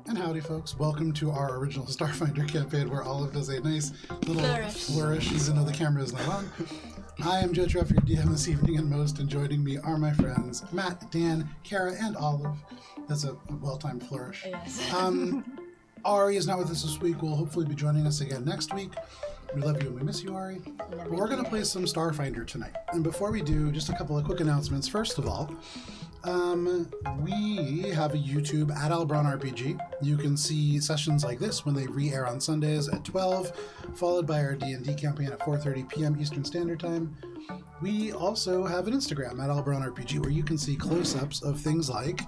And howdy, folks. Welcome to our original Starfinder campaign where Olive does a nice little flourish even though the camera is not on. I am Joe Treff, your DM this evening, and most, and joining me are my friends Matt, Dan, Kara, and Olive. That's a well-timed flourish. Yes. Ari is not with us this week. Will hopefully be joining us again next week. We love you and we miss you, Ari. But we're going to play some Starfinder tonight. And before we do, just a couple of quick announcements. First of all, we have a YouTube at Albron RPG. You can see sessions like this when they re-air on Sundays at 12, followed by our D&D campaign at 4:30 p.m. Eastern Standard Time. We also have an Instagram at Albron RPG where you can see close-ups of things like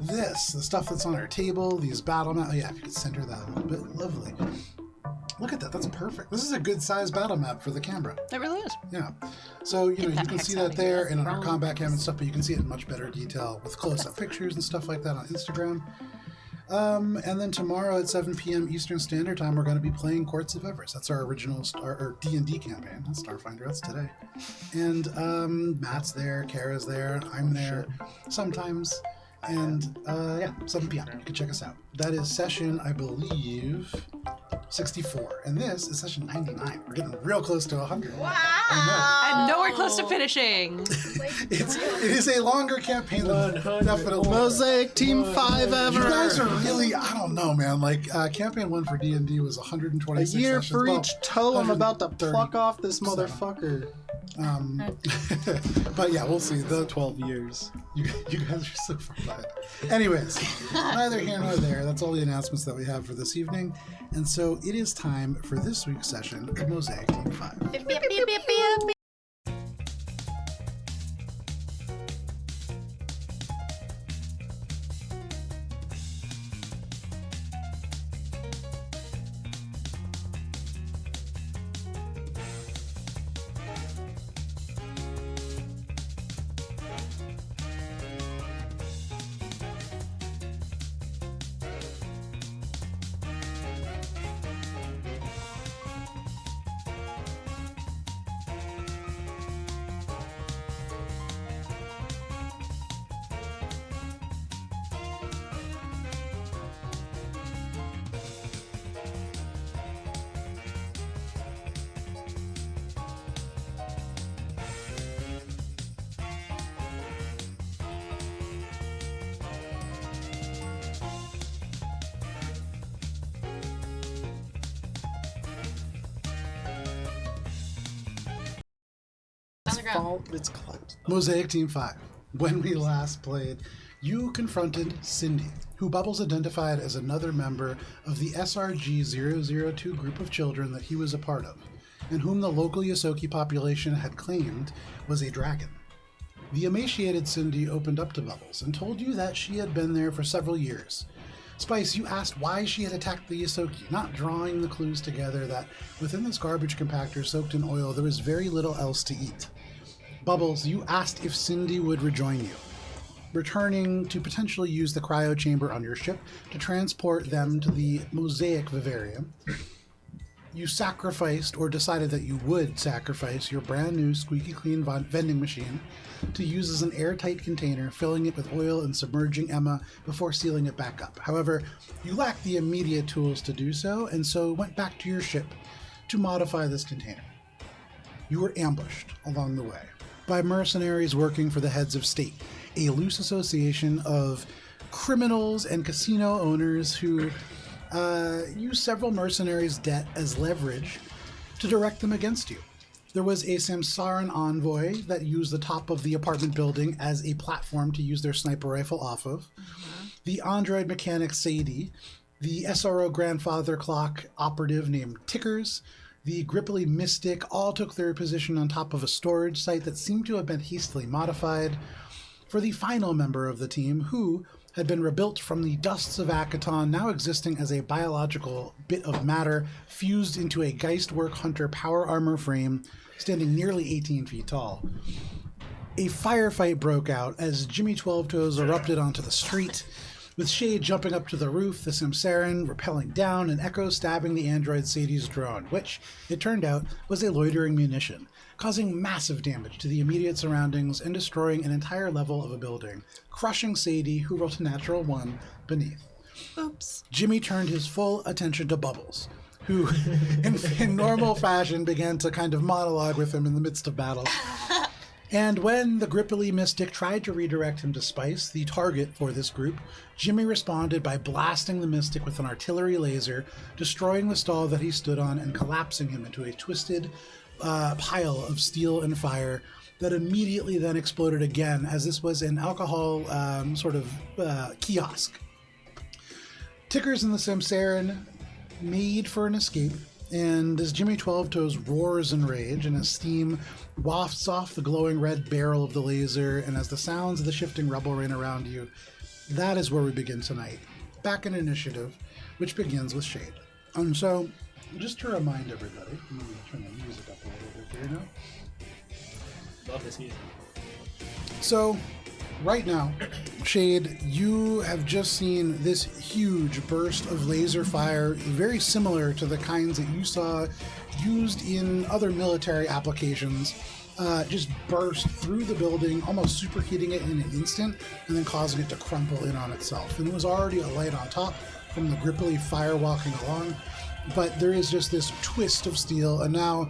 this, the stuff that's on our table, these battle maps. Oh yeah, if you could center that a little bit, lovely. Look at that, that's perfect. This is a good size battle map for the camera. It really is. Yeah. So, you can see that there and on our combat cam and stuff, but you can see it in much better detail with close-up pictures and stuff like that on Instagram. And then tomorrow at 7 p.m. Eastern Standard Time, we're going to be playing Courts of Everest. That's our original D&D campaign. That's Starfinder. That's today. And Matt's there, Kara's there, I'm there sometimes. And yeah, 7 p.m. You can check us out. That is session, I believe, 64. And this is session 99. We're getting real close to 100. Wow! I'm nowhere close to finishing. It is a longer campaign than definitely. Mosaic Team 5 ever. You guys are really, I don't know, man. Like, campaign 1 for D&D was 126 A year sessions. for Well, each toe I'm about to 130. pluck off this motherfucker. But yeah, we'll see. 12 years. You guys are so far behind. Anyways, neither here nor there. That's all the announcements that we have for this evening. And so it is time for this week's session of Mosaic Team 5. Beep, beep, beep, beep, beep. It's close. Mosaic Team 5. When we last played, you confronted Cindy, who Bubbles identified as another member of the SRG-002 group of children that he was a part of, and whom the local Yosoki population had claimed was a dragon. The emaciated Cindy opened up to Bubbles and told you that she had been there for several years. Spice, you asked why she had attacked the Yosoki, not drawing the clues together that within this garbage compactor soaked in oil there was very little else to eat. Bubbles, you asked if Cindy would rejoin you, returning to potentially use the cryo chamber on your ship to transport them to the Mosaic vivarium. You sacrificed, or decided that you would sacrifice, your brand new squeaky clean vending machine to use as an airtight container, filling it with oil and submerging Emma before sealing it back up. However, you lacked the immediate tools to do so, and so went back to your ship to modify this container. You were ambushed along the way by mercenaries working for the heads of state, a loose association of criminals and casino owners who used several mercenaries' debt as leverage to direct them against you. There was a Samsaran envoy that used the top of the apartment building as a platform to use their sniper rifle off of. The android mechanic Sadie, the SRO grandfather clock operative named Tickers, the Gripply Mystic all took their position on top of a storage site that seemed to have been hastily modified for the final member of the team, who had been rebuilt from the dusts of Akaton, now existing as a biological bit of matter fused into a Geistwork Hunter power armor frame standing nearly 18 feet tall. A firefight broke out as Jimmy 12 Toes erupted onto the street, with Shade jumping up to the roof, the Samsaran rappelling down, and Echo stabbing the android Sadie's drone, which, it turned out, was a loitering munition, causing massive damage to the immediate surroundings and destroying an entire level of a building, crushing Sadie, who rolled a natural 1, beneath. Oops. Jimmy turned his full attention to Bubbles, who, in normal fashion, began to kind of monologue with him in the midst of battle. And when the Grippily Mystic tried to redirect him to Spice, the target for this group, Jimmy responded by blasting the Mystic with an artillery laser, destroying the stall that he stood on and collapsing him into a twisted pile of steel and fire that immediately then exploded again, as this was an alcohol kiosk. Tickers and the Samsarin made for an escape, and as Jimmy 12 Toes roars in rage and as steam wafts off the glowing red barrel of the laser and as the sounds of the shifting rubble rain around you, that is where we begin tonight. Back in initiative, which begins with Shade. And so, just to remind everybody, I'm going to turn the music up a little bit here now. Love this music. So, right now, Shade, you have just seen this huge burst of laser fire, very similar to the kinds that you saw used in other military applications, just burst through the building, almost superheating it in an instant, and then causing it to crumple in on itself. And it was already a light on top from the Grippily fire walking along, but there is just this twist of steel, and now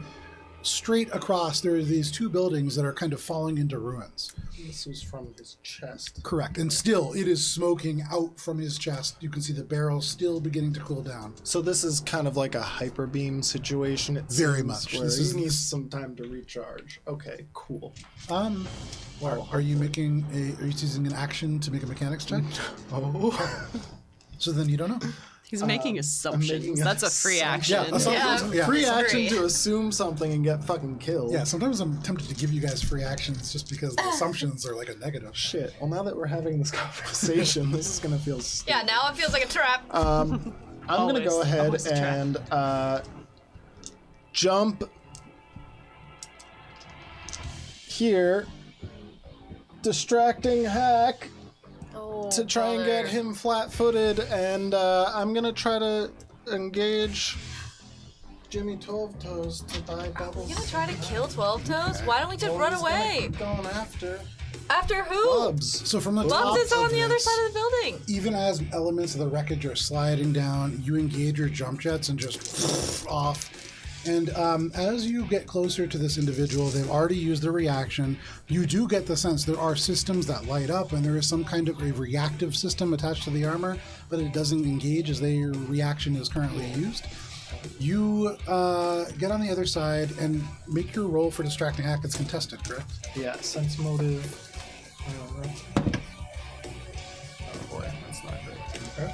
straight across there are these two buildings that are kind of falling into ruins. This was from his chest. Correct. And still, it is smoking out from his chest. You can see the barrel still beginning to cool down. So this is kind of like a hyper beam situation. Very seems, much. Where This he needs is some time to recharge. Okay, cool. Are you using an action to make a mechanics check? Oh. So then you don't know. He's making assumptions. That's a free action. Yeah, assumptions. Yeah. Free action Free. to assume something and get fucking killed. Yeah, sometimes I'm tempted to give you guys free actions just because the assumptions are like a negative. Shit. Well, now that we're having this conversation, this is gonna feel stupid. Yeah, now it feels like a trap. I'm gonna go Always. ahead Always a trap. and jump here, distracting Hack to try and get him flat-footed, and I'm gonna try to engage Jimmy 12 Toes to die Bubbles. You gonna try to kill 12 Toes? Why don't we just run away? Keep going after After who? Bubs. So from the top Bubs is on of the other this, side of the building. even as elements of the wreckage are sliding down, you engage your jump jets and just off. And as you get closer to this individual, they've already used their reaction. You do get the sense there are systems that light up, and there is some kind of a reactive system attached to the armor, but it doesn't engage as their reaction is currently used. You get on the other side and make your roll for distracting hack. It's contested, correct? Yeah, sense motive. Oh boy, that's not great. Okay.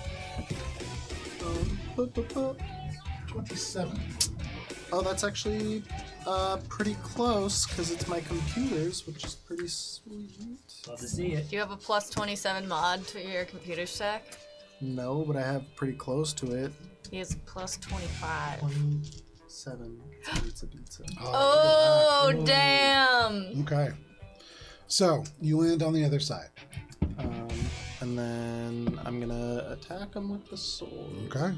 27. Oh, that's actually pretty close because it's my computers, which is pretty sweet. Love to see it. Do you have a plus 27 mod to your computer stack? No, but I have pretty close to it. He has plus 25. 27. Pizza. Oh, damn! Okay. So, you land on the other side. And then I'm gonna attack him with the sword. Okay.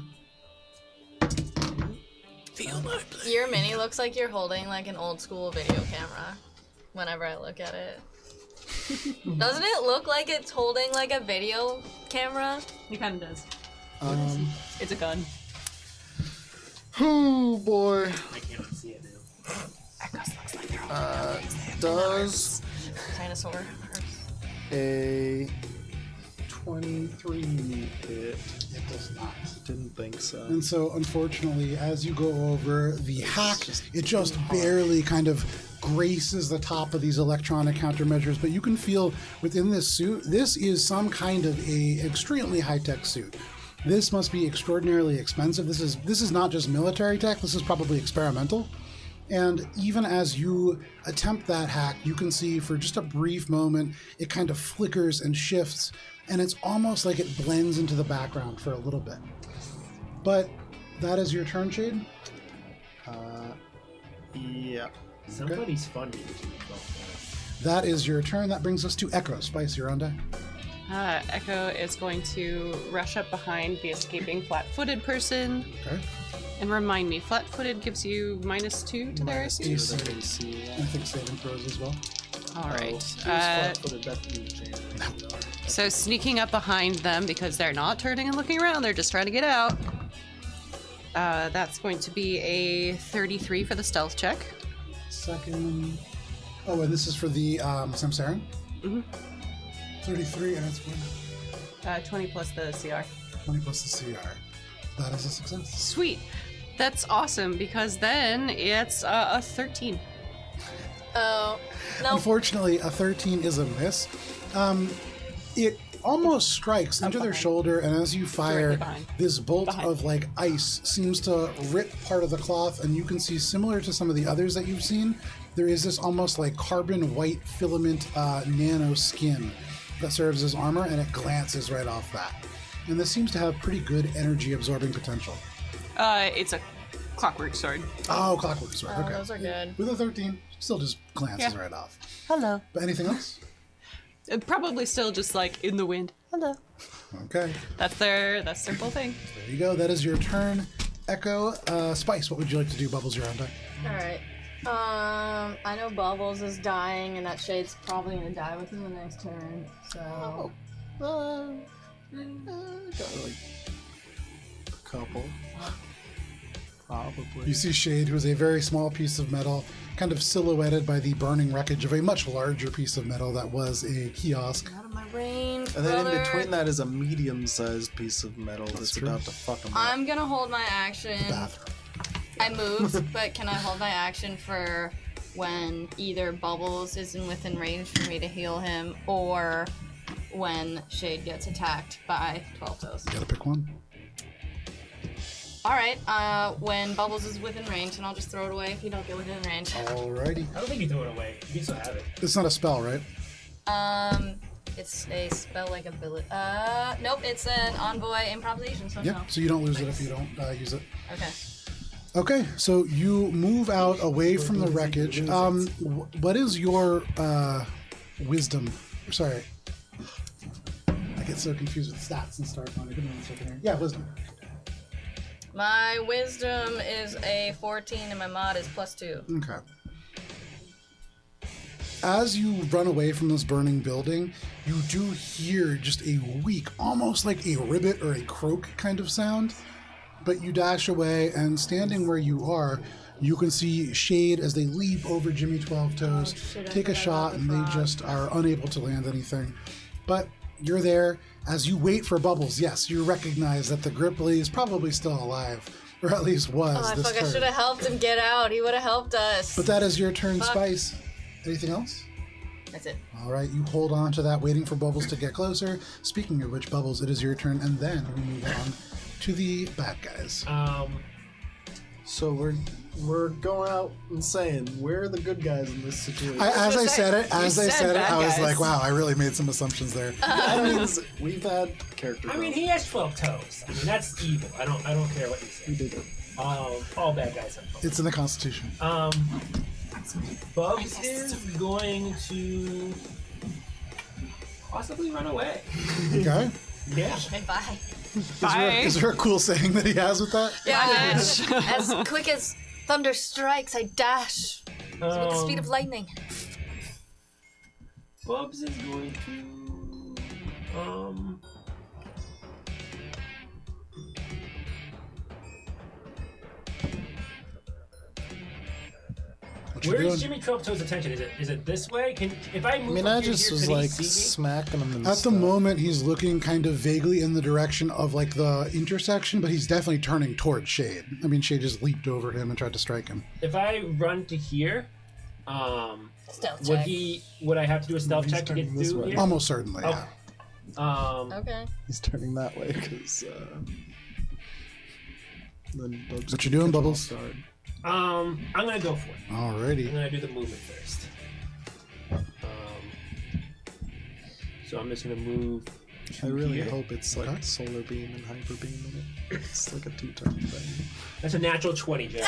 Your mini looks like you're holding like an old school video camera whenever I look at it. Doesn't it look like it's holding like a video camera? He kind of does. Um, It's a gun. oh boy. I can't see it now. Echoes looks like they're all Does Dinosaur. a 23 hit? It does not. Didn't think so. And so, unfortunately, as you go over the hack, it just barely kind of graces the top of these electronic countermeasures. But you can feel within this suit, this is some kind of a extremely high-tech suit. This must be extraordinarily expensive. This is not just military tech. This is probably experimental. And even as you attempt that hack, you can see for just a brief moment, it kind of flickers and shifts, and it's almost like it blends into the background for a little bit. But that is your turn, Shade? Yeah. Somebody's funding. That is your turn. That brings us to Echo. Spice, you're on deck. Echo is going to rush up behind the escaping flat-footed person. Okay. And remind me, flat-footed gives you -2 to their AC? AC. AC, I think saving throws as well. All right. Flat-footed, that's huge. So sneaking up behind them because they're not turning and looking around, they're just trying to get out. That's going to be a 33 for the stealth check. Second. Oh, and this is for the Samsaran? Mm-hmm. 33, and it's what? 20 plus the CR. 20 plus the CR. That is a success. Sweet. That's awesome because then it's a 13. Oh, no. Unfortunately, a 13 is a miss. It almost strikes into their shoulder, and as you fire, this bolt of like ice seems to rip part of the cloth, and you can see, similar to some of the others that you've seen, there is this almost like carbon white filament nano skin that serves as armor, and it glances right off that. And this seems to have pretty good energy absorbing potential. It's a clockwork sword. Oh, clockwork sword. Oh, Okay. those are good. With a 13, still just glances Yeah. right off. Hello. But anything else? Probably still just like in the wind. Hello. Okay. That's their full thing. There you go. That is your turn. Echo, Spice, what would you like to do? Bubbles, you're on deck. Alright. I know Bubbles is dying, and that Shade's probably gonna die within the next turn, so... Got like a couple. Probably. You see Shade, who is a very small piece of metal, kind of silhouetted by the burning wreckage of a much larger piece of metal that was a kiosk. Out of my range, And then brother. in between that is a medium-sized piece of metal that's true. about to fuck him up. I'm gonna hold my action. Bathroom. I moved, but can I hold my action for when either Bubbles isn't within range for me to heal him, or when Shade gets attacked by 12 toes? You gotta pick one. Alright, when Bubbles is within range, and I'll just throw it away if you don't get within range. Alrighty. I don't think you throw it away. You can still have it. It's not a spell, right? It's a spell-like ability. Nope, it's an envoy improvisation, so Yep. no. So you don't lose it if you don't use it. Okay. Okay, so you move out away from the wreckage. What is your wisdom? Sorry. I get so confused with stats and Starfinder. Give me 1 second here. Yeah, wisdom. My wisdom is a 14, and my mod is +2. Okay. As you run away from this burning building, you do hear just a weak, almost like a ribbit or a croak kind of sound. But you dash away, and standing where you are, you can see Shade as they leap over Jimmy 12 Toes, shit, I take a forgot shot, about and the they frog. just are unable to land anything. But you're there. As you wait for Bubbles, yes, you recognize that the Gripply is probably still alive, or at least was Oh, I this fuck, I turn. should have helped him get out. He would have helped us. But that is your turn, Fuck. Spice. Anything else? That's it. All right, you hold on to that, waiting for Bubbles to get closer. Speaking of which, Bubbles, it is your turn, and then we move on to the bad guys. So we're going out and saying we're the good guys in this situation. As I said it, you said bad I was guys. like, wow, I really made some assumptions there. That means we've had character. I mean, he has 12 toes. I mean, that's evil. I don't care what you say. We did it. All bad guys have 12. It's in the Constitution. Bubs is going to possibly run away. Okay. Yeah. Okay, bye. Is there a cool saying that he has with that? Yeah, as quick as thunder strikes, I dash with the speed of lightning. Bubs is going to What you where doing? is Jimmy 12 Toes' attention? Is it this way? If I move I mean, from I here to just here, was could he like see me? smacking him in the At the moment, he's looking kind of vaguely in the direction of like the intersection, but he's definitely turning towards Shade. I mean, Shade just leaped over him and tried to strike him. If I run to here, Stealth would check. would I have to do a stealth He's check to get turning this through way. here? Almost certainly, yeah. Okay. He's turning that way because then Bubs What you doing, catch him Bubbles? off guard. I'm gonna go for it. I'm Alrighty. gonna do the movement first. So I'm just gonna move. I really here. hope it's like Okay. solar beam and hyper beam in it. It's like a 2-turn thing. That's a natural 20, Jeff.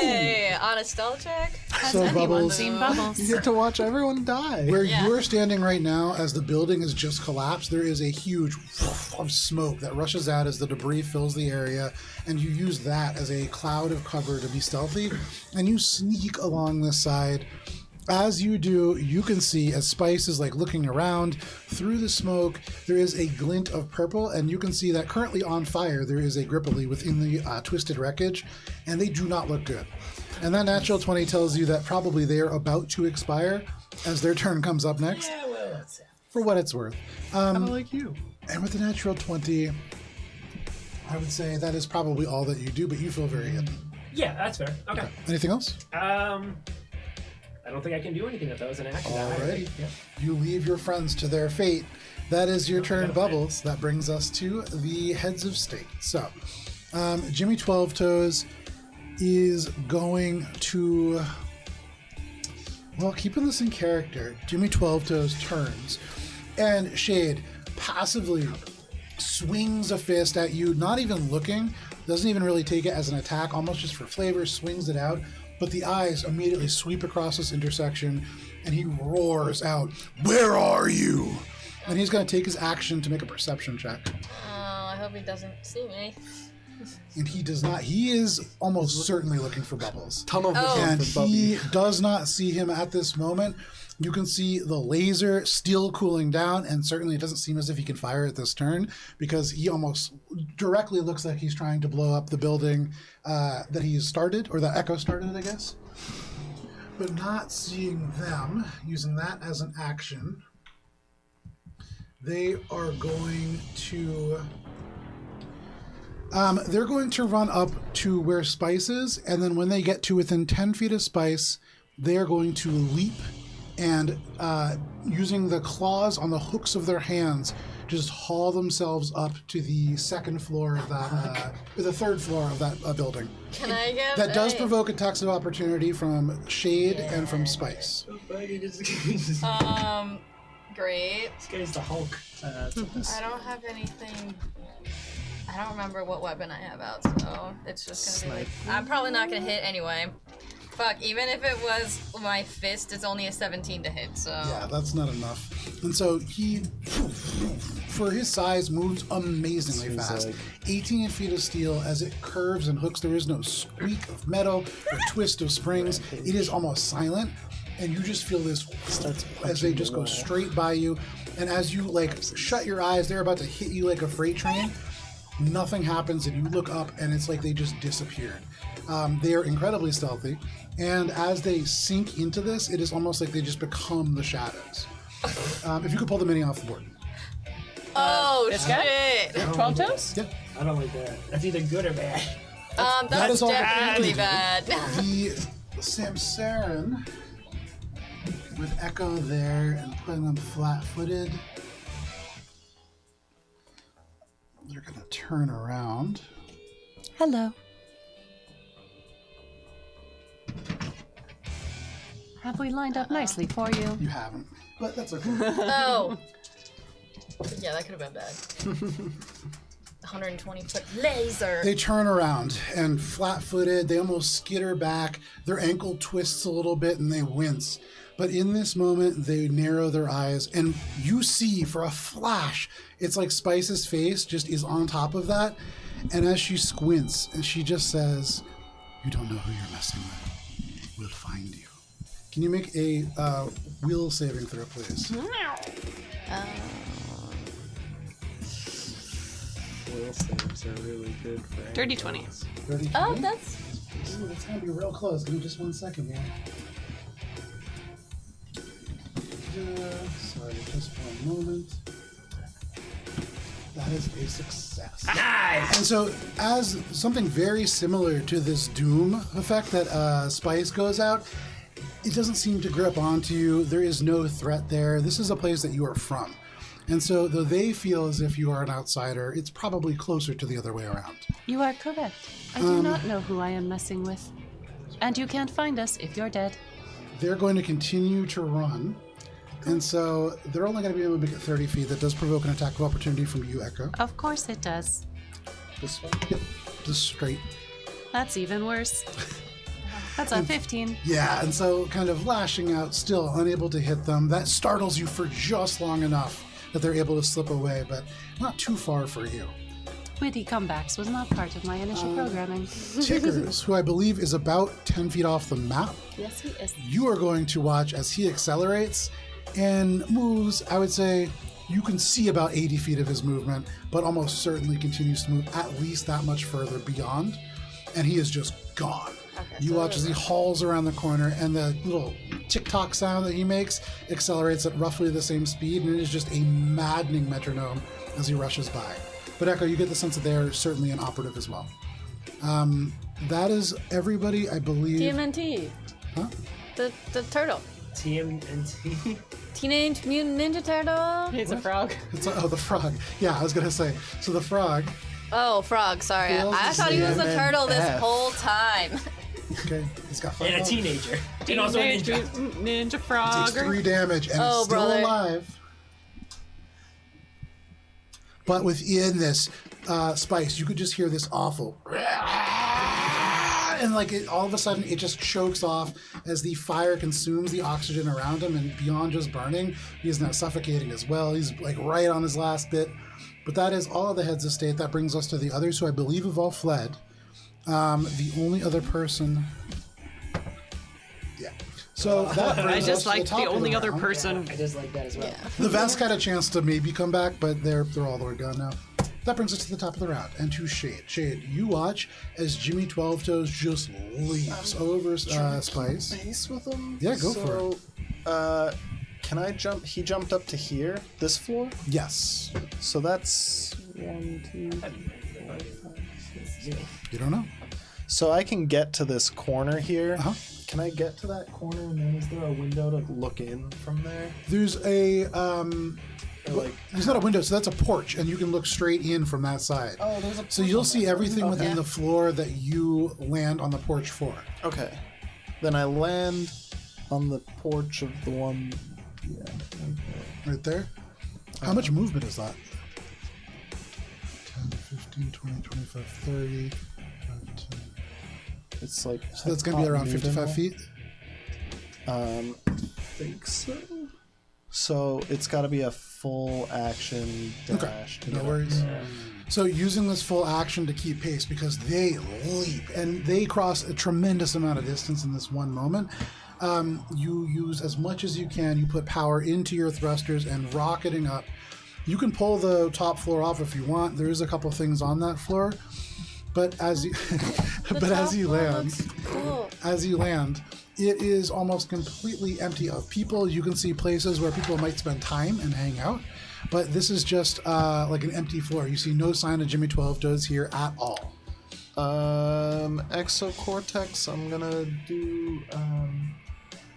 Hey, on a stealth check? So, Anyone Bubbles, seen Bubbles? You get to watch everyone die. where Yeah. you are standing right now, as the building has just collapsed, there is a huge of smoke that rushes out as the debris fills the area, and you use that as a cloud of cover to be stealthy, and you sneak along this side. as you do, you can see as Spice is like looking around through the smoke, there is a glint of purple, and you can see that currently on fire there is a Grippoli within the twisted wreckage, and they do not look good. And that natural 20 tells you that probably they are about to expire as their turn comes up next. Yeah, well, that's it. For what it's worth. Kind of like you. And with the natural 20, I would say that is probably all that you do, but you feel very hidden. Yeah, that's fair. Okay. Anything else? I don't think I can do anything if that was an action. Alrighty. Yeah. You leave your friends to their fate. That is your turn, Bubbles. That brings us to the heads of state. So, Jimmy 12 Toes is going to... Well, keeping this in character, Jimmy 12 Toes turns, and Shade passively swings a fist at you, not even looking, doesn't even really take it as an attack, almost just for flavor, swings it out, but the eyes immediately sweep across this intersection, and he roars out, "Where are you?" And he's going to take his action to make a perception check. I hope he doesn't see me. And he does not. He is almost certainly looking for Bubbles. Tunnel vision And for Bubby. he does not see him at this moment. You can see the laser still cooling down, and certainly it doesn't seem as if he can fire at this turn because he almost directly looks like he's trying to blow up the building that he started, or that Echo started, I guess. But not seeing them, using that as an action, they are going to... they're going to run up to where Spice is, and then when they get to within 10 feet of Spice, they are going to leap and using the claws on the hooks of their hands, just haul themselves up to the second floor of that, the third floor of that building. Can I get That does provoke attacks of opportunity from Shade and from Spice. Great. Great. This guy's the Hulk. I don't have anything. I don't remember what weapon I have out, so it's just gonna be like. I'm probably not gonna hit anyway. Fuck, even if it was my fist, it's only a 17 to hit, so. Yeah, that's not enough. And so he, for his size, moves amazingly fast. 18 feet of steel as it curves and hooks. There is no squeak of metal or twist of springs. It is almost silent. And you just feel this as they just go straight by you. And as you like shut your eyes, they're about to hit you like a freight train. Nothing happens, and you look up, and it's like they just disappeared. They are incredibly stealthy, and as they sink into this, it is almost like they just become the shadows. If you could pull the mini off the board. Oh, This guy? shit! 12 Toes? Yeah. I don't like that. That's either good or bad. That That's is all definitely bad. bad. The Samsaran, with Echo there and putting them flat-footed, they're going to turn around. Hello. Have we lined up nicely for you? You haven't, but that's okay. Oh. Yeah, that could have been bad. 120-foot laser. They turn around and flat-footed, they almost skitter back, their ankle twists a little bit and they wince. But in this moment, they narrow their eyes and you see for a flash, it's like Spice's face just is on top of that. And as she squints and she just says, "You don't know who you're messing with. We'll find you." Can you make a will saving throw, please? Will saves are really good for Dirty 20. 30. Oh, that's. Ooh, that's gonna be real close. Give me just 1 second here. Sorry, just one moment. That is a success. Nice! And so, as something very similar to this Doom effect that Spice goes out, it doesn't seem to grip onto you. There is no threat there. This is a place that you are from. And so, though they feel as if you are an outsider, it's probably closer to the other way around. You are correct. I do not know who I am messing with. And you can't find us if you're dead. They're going to continue to run. And so, they're only going to be able to make it 30 feet. That does provoke an attack of opportunity from you, Echo. Of course it does. this one. Yep, just straight. That's even worse. That's a 15. Yeah, and so kind of lashing out, still unable to hit them. That startles you for just long enough that they're able to slip away, but not too far for you. Witty comebacks was not part of my initial programming. Tickers, who I believe is about 10 feet off the map, Yes, he is. you are going to watch as he accelerates and moves. I would say you can see about 80 feet of his movement, but almost certainly continues to move at least that much further beyond, and he is just gone. You watch as he hauls around the corner, and the little tick-tock sound that he makes accelerates at roughly the same speed, and it is just a maddening metronome as he rushes by. But Echo, you get the sense that they are certainly an operative as well. That is everybody, I believe. TMNT. Huh? The turtle. TMNT. Teenage Mutant Ninja Turtle. He's a frog. Oh, the frog. Yeah, I was going to say. So the frog, Oh, frog. Sorry, Who else I is thought he was a there? turtle this F. whole time. okay, he's got 5 And a health. teenager. And also a Teenage ninja. Mutant Ninja Takes frog. 3 damage and Oh, is still brother. alive. But within this spice, you could just hear this awful, and like all of a sudden it just chokes off as the fire consumes the oxygen around him, and beyond just burning, he is now suffocating as well. He's like right on his last bit. But that is all of the heads of state. That brings us to the others, who I believe have all fled. The only other person. Yeah. So that brings I us just to liked top the of only other round. person. I just like that as well. The Vest had a chance to maybe come back, but they're all the way gone now. That brings us to the top of the round, and to Shade. Shade, you watch as Jimmy 12 Toes just leaps over Spice. Base with him? Yeah, go for it. Can I jump? He jumped up to here, this floor? Yes. So that's 1, 2, 3, 4, 5, 6. You don't know. So I can get to this corner here. Uh-huh. Can I get to that corner, and then is there a window to look in from there? There's a Or like, there's not a window, so that's a porch, and you can look straight in from that side. oh, there's a. So you'll see everything within Okay. the floor that you land on the porch for. Okay. Then I land on the porch of the one. Yeah. Right there. How much movement is that? 10, 15, 20, 25, 30. 5, 10. It's like. So that's going to be around 55 feet. I think so. So it's got to be a full action dash. to No get up worries. there. So using this full action to keep pace, because they leap and they cross a tremendous amount of distance in this one moment, you use as much as you can. You put power into your thrusters and rocketing up. You can pull the top floor off if you want. There is a couple things on that floor, but as you land, it is almost completely empty of people. You can see places where people might spend time and hang out, but this is just like an empty floor. You see no sign of Jimmy 12 Toes here at all. Exocortex, I'm gonna do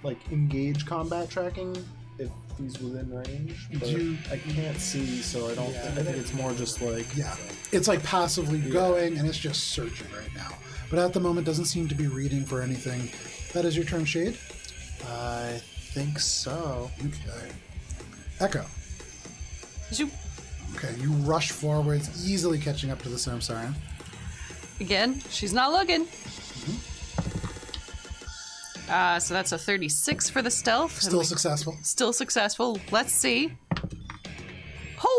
like engage combat tracking if he's within range. But I can't see, so I don't. I think it's more just like. Yeah, it's like passively going, and it's just searching right now. But at the moment, doesn't seem to be reading for anything. That is your turn, Shade. I think so. Okay. Echo. Zoop. Okay, you rush forwards, easily catching up to the Siren. Again, she's not looking. So that's a 36 for the stealth. Still successful. Still successful. Let's see.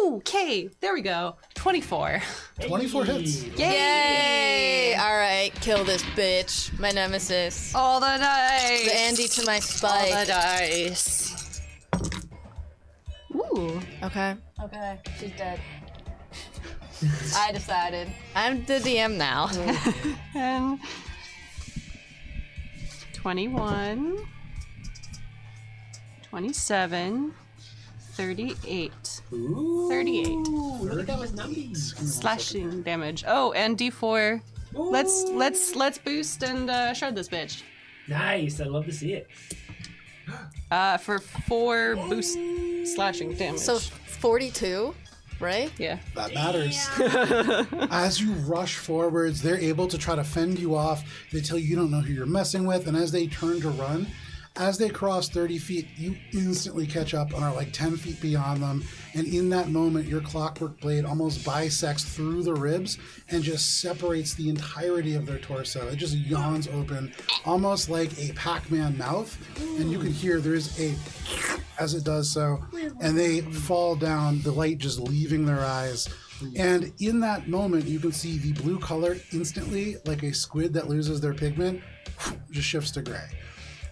Okay, there we go. 24. 24 hits. Yay! All right, kill this bitch. My nemesis. All the dice. The Andy to my All spike. the dice. Ooh. Okay. Okay, she's dead. I decided. I'm the DM now. 10, 21, 27, 38. 38. Look at those numbers. Slashing damage. Oh, and D4. Let's boost and shred this bitch. Nice. I love to see it. For 4 boost slashing damage. So 42, right? yeah. That matters. As you rush forwards, they're able to try to fend you off. They tell you don't know who you're messing with, and as they turn to run, As they cross 30 feet, you instantly catch up and are like 10 feet beyond them. And in that moment, your clockwork blade almost bisects through the ribs and just separates the entirety of their torso. It just yawns open, almost like a Pac-Man mouth. And you can hear there is a as it does so, and they fall down, the light just leaving their eyes. And in that moment, you can see the blue color instantly, like a squid that loses their pigment, just shifts to gray.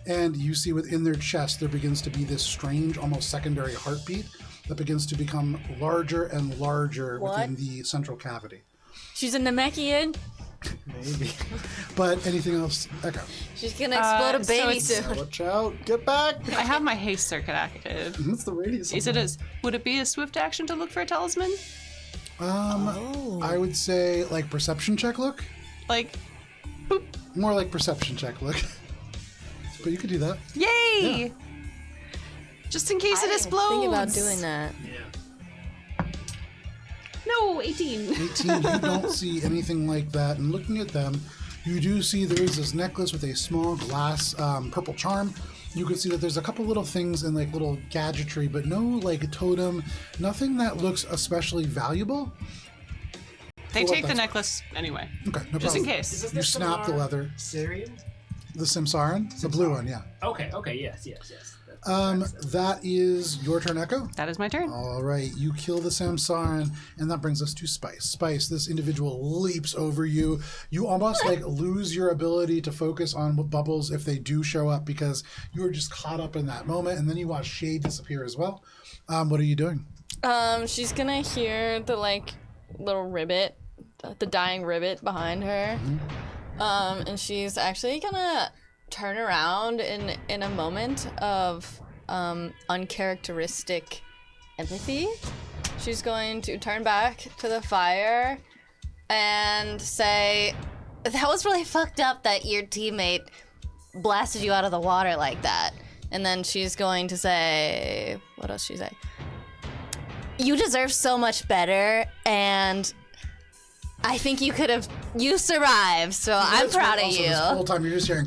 And you see within their chest, there begins to be this strange, almost secondary heartbeat that begins to become larger and larger within the central cavity. She's a Namekian. Maybe. But anything else, Echo? She's gonna explode a so baby it's- soon. Watch out! Get back! I have my haste circuit active. What's the radius? Is it as would it be a swift action to look for a talisman? I would say like perception check look. Like, More like perception check look. But you could do that. yay! Just in case it explodes. Think about doing that. Yeah. No, 18. 18, you don't see anything like that. And looking at them, you do see there is this necklace with a small glass purple charm. You can see that there's a couple little things and like little gadgetry, but no like totem, nothing that looks especially valuable. They For what take the that's necklace anyway. Okay, no Just in problem. case. Is this You snap the leather. Syrian? The Simsaran? The blue one, yeah. Okay, yes. That is your turn, Echo. That is my turn. All right, you kill the Samsaran, and that brings us to Spice. Spice, this individual leaps over you. You almost like lose your ability to focus on bubbles if they do show up because you are just caught up in that moment, and then you watch Shade disappear as well. What are you doing? She's gonna hear the like little ribbit, the dying ribbit behind her. And she's actually gonna turn around in a moment of uncharacteristic empathy. She's going to turn back to the fire and say, "That was really fucked up that your teammate blasted you out of the water like that." And then she's going to say, what else she say? "You deserve so much better, and I think you survived, so I'm proud of Also, you." this whole time you're just hearing,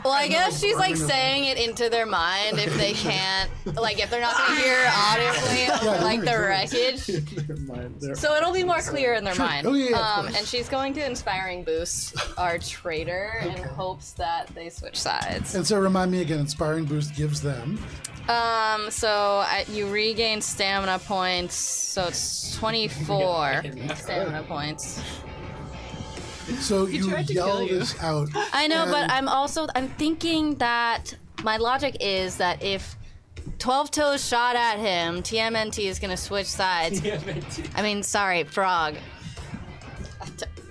Well, I guess she's like saying it into their mind if they can't, like if they're not gonna hear audibly, like the wreckage. So it'll be more clear in their mind. Oh, yeah, of course. And she's going to inspiring boost our traitor in hopes that they switch sides. And so remind me again, Inspiring Boost gives them. You regain stamina points, so it's 24 stamina points. So you tried to yell kill you. this out. I know, but and- I'm thinking that my logic is that if 12 Toes shot at him, TMNT is gonna switch sides. I mean, sorry, Frog.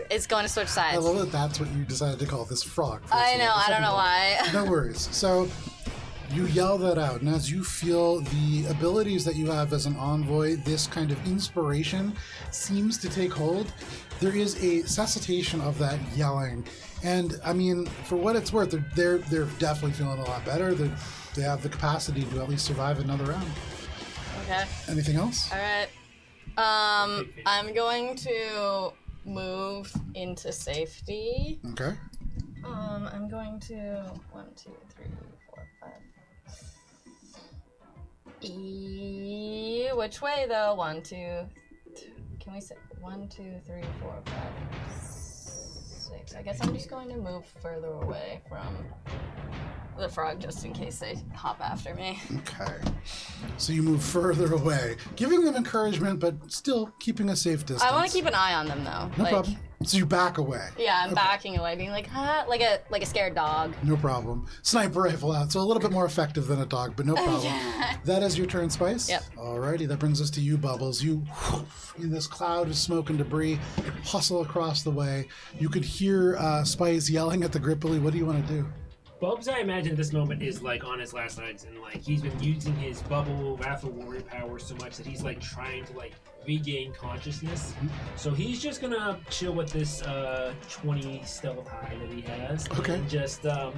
It's going to switch I sides. love that that's what you decided to call this frog. I know, I don't know why. No worries. So you yell that out, and as you feel the abilities that you have as an envoy, this kind of inspiration seems to take hold. There is a cessation of that yelling, and I mean, for what it's worth, they're definitely feeling a lot better. They have the capacity to at least survive another round. Okay. Anything else? All right. I'm going to move into safety. Okay. I'm going to 1, 2, 3, 4, 5. Which way though? 1, 2. Can we say 1, 2, 3, 4, 5, 6? I guess I'm just going to move further away from the frog just in case they hop after me. Okay. So you move further away, giving them encouragement, but still keeping a safe distance. I want to keep an eye on them though. No problem. So you back away. Yeah, I'm backing away, being like, huh? like a scared dog. No problem. Sniper rifle out, so a little bit more effective than a dog, but no problem. That is your turn, Spice? Yep. Alrighty, that brings us to you, Bubbles. You, in this cloud of smoke and debris, hustle across the way. You could hear Spice yelling at the Gripply. What do you want to do? Bubs, I imagine at this moment is like on his last legs, and like he's been using his bubble wrathful warrior power so much that he's like trying to like regain consciousness. So he's just gonna chill with this 20 stealth high that he has. Okay. And just I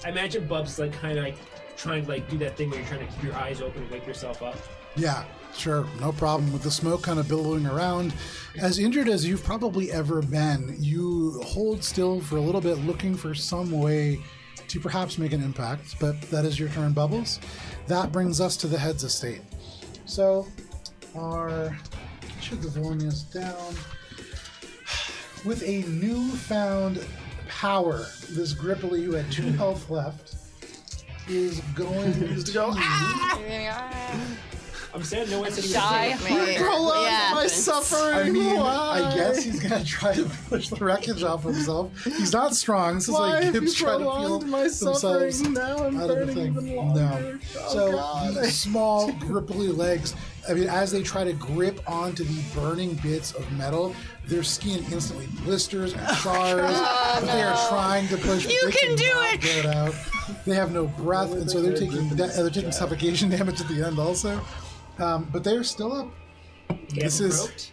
imagine Bubs like kind of like trying to like do that thing where you're trying to keep your eyes open and wake yourself up. Yeah, sure, no problem. With the smoke kind of billowing around, as injured as you've probably ever been, you hold still for a little bit, looking for some way to perhaps make an impact, but that is your turn, Bubbles. That brings us to the head's estate. So, should the Vilnius down. With a newfound power, this Gripply, who had 2 health left, is going to go. I'm sad no one said he was Die safe. hard. Yeah. My suffering. I mean, Why? I guess he's gonna try to push the wreckage off himself. He's not strong. This is Why like have you kids trying to feel prolonged my suffering? themselves Now I'm out of the burning thing. even longer. No. Oh, So God. the small, gripply legs, I mean, as they try to grip onto the burning bits of metal, their skin instantly blisters and chars. But they are trying to push. But You they can do cannot it! Get out. They have no breath, and so they're taking suffocation damage at the end also. But they're still up. This is.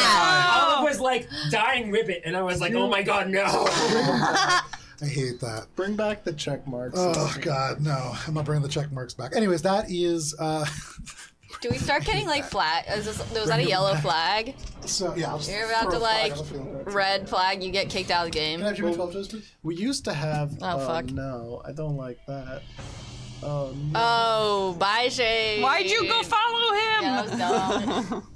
Oh, Olive was like dying ribbit, and I was like, oh my god, no. I hate that. Bring back the check marks. Oh God, no! I'm not bringing the check marks back. Anyways, that is. Do we start getting like flag? Was that a yellow flag? So yeah, I'll just You're about throw to a flag like on the field. red flag. You get kicked out of the Can I game. have Jimmy 12 toes, please? We used to have. Oh, fuck. No, I don't like that. Oh no. Oh, bye, Shade. why'd you go follow him? Yeah, that was dumb.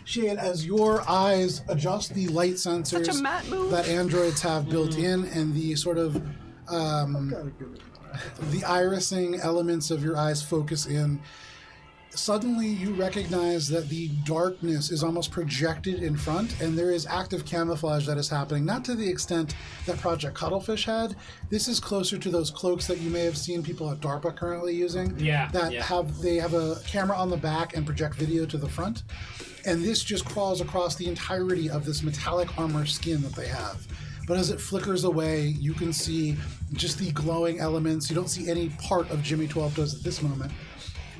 Shade, as your eyes adjust the light sensors Such a Matt move. that androids have built in, and the sort of the irising elements of your eyes focus in, suddenly you recognize that the darkness is almost projected in front, and there is active camouflage that is happening, not to the extent that Project Cuttlefish had. This is closer to those cloaks that you may have seen people at DARPA currently using. Yeah, That yeah. have a camera on the back and project video to the front. And this just crawls across the entirety of this metallic armor skin that they have. But as it flickers away, you can see just the glowing elements. You don't see any part of Jimmy 12 Toes at this moment.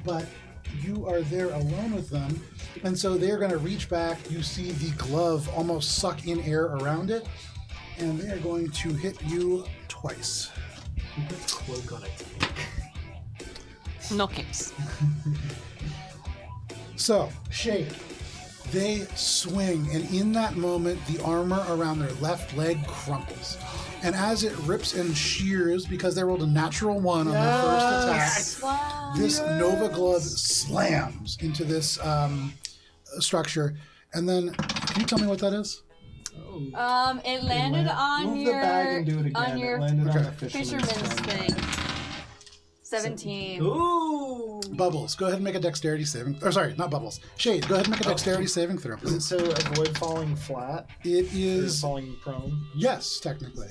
But you are there alone with them. And so they're going to reach back. You see the glove almost suck in air around it. And they are going to hit you twice. Cloak on it. No capes. So, Shade. They swing, and in that moment, the armor around their left leg crumples. And as it rips and shears, because they rolled a natural 1 on their first attack, this Nova Glove slams into this structure. And then, can you tell me what that is? It landed on Move your the bag and do it again. on your It landed on Okay. the fisherman's thing. 17. Ooh. Bubbles, go ahead and make a dexterity saving. Or sorry, not Bubbles. Shade, go ahead and make a dexterity saving throw, Is please. it to avoid falling flat? It Or is, falling prone? yes, technically.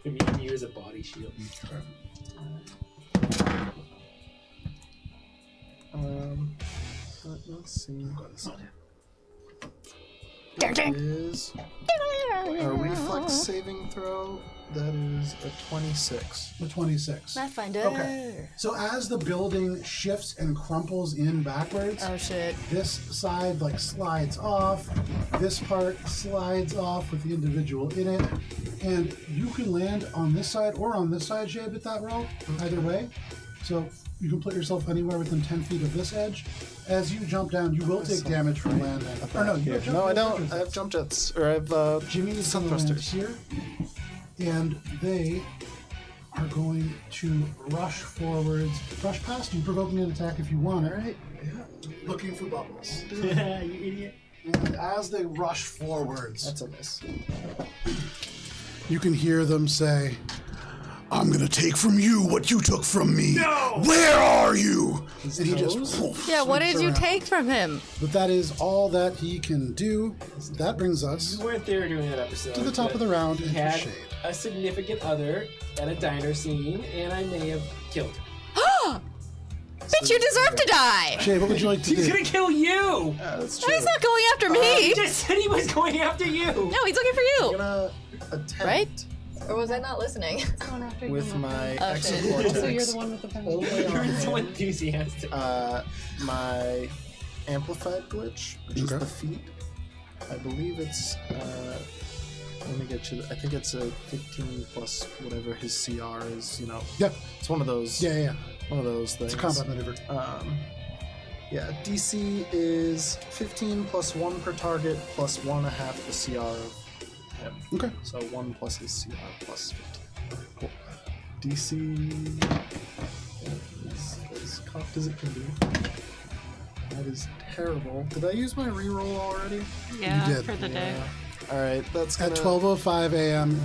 I mean, you as a body shield. Let's see. That is a reflex saving throw. That is a 26. The 26. Pathfinder. Okay. So as the building shifts and crumples in backwards, Oh shit. this side like slides off, this part slides off with the individual in it, and you can land on this side or on this side, Jay, with that roll, either way. So you can put yourself anywhere within 10 feet of this edge. As you jump down, you will take damage from landing. Or no, you have jump No, I jets, don't. jump I have jets. jump jets. Or I have Jimmy is sun going to land thrusters. here, and they are going to rush forwards, rush past you, provoking an attack if you want it. Alright. Looking for bubbles. You idiot. And as they rush forwards, That's a miss. you can hear them say, "I'm gonna take from you what you took from me. No! Where are you?" And he just Yeah, what sweeps did you around. take from him? But that is all that he can do. That brings us You weren't there during that episode. to the top of the round He into had Shade. a significant other at a diner scene, and I may have killed him. Bitch, you deserve to die! Shade, what would you like to He's do? gonna kill you! That's No, he's not going after me! He just said he was going after you! No, he's looking for I'm you! gonna attempt Right? Or was I not listening? with my Oh, shit. exocortex. So you're the one with the pen. only You're on so enthusiastic. my amplified glitch, which is Okay. the feet. I believe it's. Let me get you. I think it's a 15 plus whatever his CR is. You know, Yeah, it's one of those. yeah. One of those things. It's a combat maneuver. Yeah, DC is 15 plus 1 per target plus 1.5 the CR of Yep. Okay. So 1 plus his CR plus 15. Cool. DC is as cocked as it can be. That is terrible. Did I use my reroll already? Yeah, did. for the day. All right, that's gonna... At 12:05 a.m.,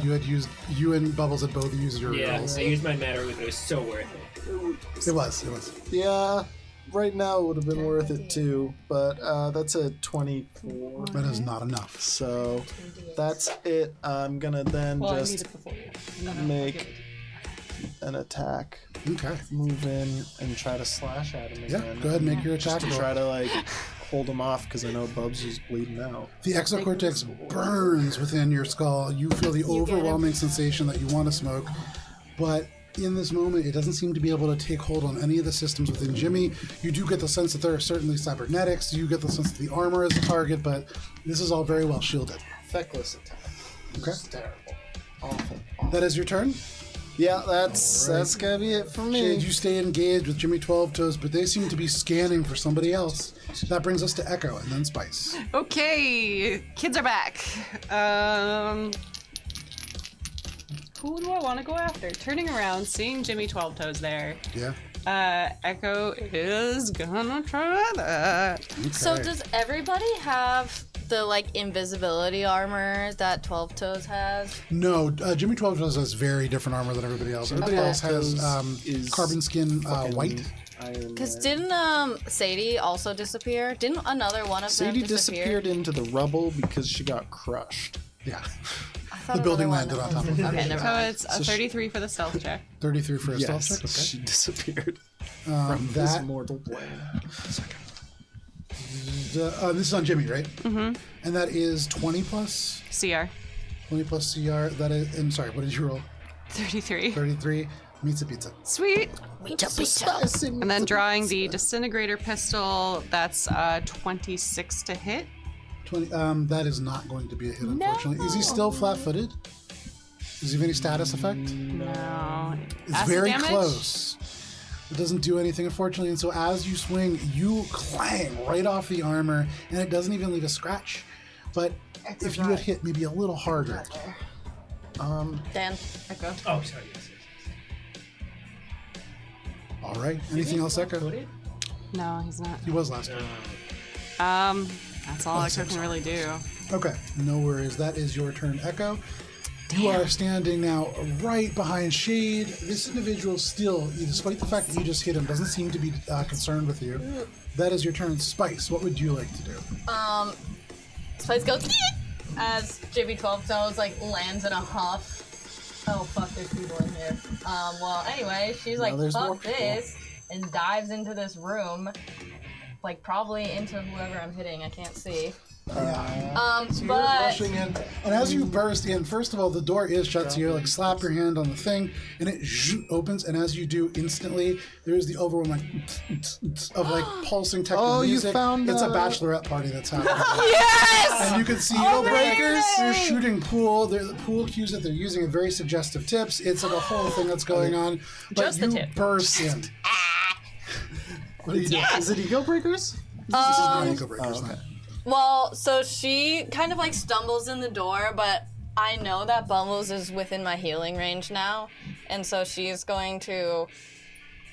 you and Bubbles had both used your Yeah, rolls. I used my matter, but it was so worth it. It was. Yeah, right now it would have been worth it too, but that's a 24. That is not enough. So that's it. I'm gonna then just make an attack, Okay. move in, and try to slash at him Yeah, again. go ahead and make your Just attack to roll. try to like hold him off because I know Bubs is bleeding out. The exocortex burns within your skull. You feel the overwhelming sensation that you want to smoke, but in this moment, it doesn't seem to be able to take hold on any of the systems within Jimmy. You do get the sense that there are certainly cybernetics. You get the sense that the armor is a target, but this is all very well shielded. Feckless attack. Okay. It's terrible. Awful. That is your turn. Yeah, that's gonna be it for me. Shade, you stay engaged with Jimmy 12 Toes, but they seem to be scanning for somebody else. That brings us to Echo and then Spice. Okay, kids are back. Who do I want to go after? Turning around, seeing Jimmy 12 Toes there. Yeah. Echo is gonna try that. So Okay. does everybody have the like invisibility armor that 12 Toes has? No, Jimmy 12 Toes has very different armor than everybody else. Everybody else has is carbon skin white. Because didn't Sadie also disappear? Didn't another one of Sadie them disappear? disappeared into the rubble because she got crushed. Yeah. I thought The building another landed one on top of her. Okay, never So mind. it's a 33 for the stealth check. 33 for a stealth check. Okay. she disappeared from this That mortal plane. this is on Jimmy, right? Mm-hmm. And that is 20 plus CR. 20 plus CR. That is. And sorry, what did you roll? 33. 33. Pizza pizza. Sweet. Spicy. And then drawing the disintegrator pistol, that's 26 to hit. 20. That is not going to be a hit, unfortunately. Is he still flat-footed? Does he have any status effect? No. It's Acid very damage? close. It doesn't do anything, unfortunately. And so as you swing, you clang right off the armor, and it doesn't even leave a scratch. But if you had hit maybe a little harder. Dan, Echo. Oh, sorry. Yes. All right. Anything else, Echo? Footed? No, he's not. He was last time. That's all Echo can really do. Okay, no worries. That is your turn, Echo. You are standing now right behind Shade. This individual still, despite the fact that you just hit him, doesn't seem to be concerned with you. That is your turn, Spice. What would you like to do? Spice goes as Jimmy 12 Toes like lands in a huff. Oh fuck, there's people in here. Well, anyway, she's like, there's more fuck people. this, and dives into this room, like probably into whoever I'm hitting. I can't see. So you're But rushing in, and as you burst in, first of all, the door is shut, so you like slap your hand on the thing, and it opens. And as you do, instantly there is the overwhelming of like pulsing techno Oh, you music. found, It's a bachelorette party that's happening. Yes! And you can see breakers. They're shooting pool. They're the pool cues that they're using are very suggestive tips. It's like a whole thing that's going on. But Just the you tip. burst in. What are you doing? Is it ego breakers? This is not Eagle Breakers. okay. well, so she kind of like stumbles in the door, but I know that Bubbles is within my healing range now, and so she's going to.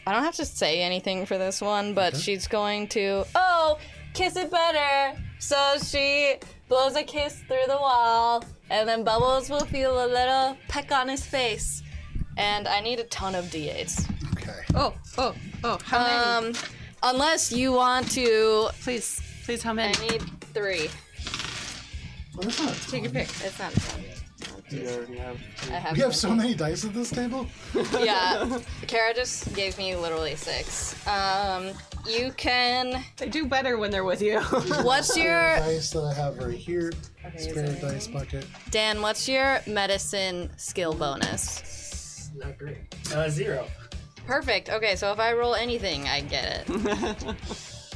I don't have to say anything for this one, but she's going to. Oh, kiss it better. So she blows a kiss through the wall, and then Bubbles will feel a little peck on his face. And I need a ton of d8s. Okay. Oh, how many? Unless you want to. Please, how I many? need 3. Well, that's not a Take your pick. It's not 10. You already have. I have. We have so many dice at this table. Yeah, Kara just gave me literally 6. You can. They do better when they're with you. What's your Dice that I have right here. Spare dice bucket. Dan? What's your medicine skill bonus? Not great. 0. Perfect. Okay, so if I roll anything, I get it.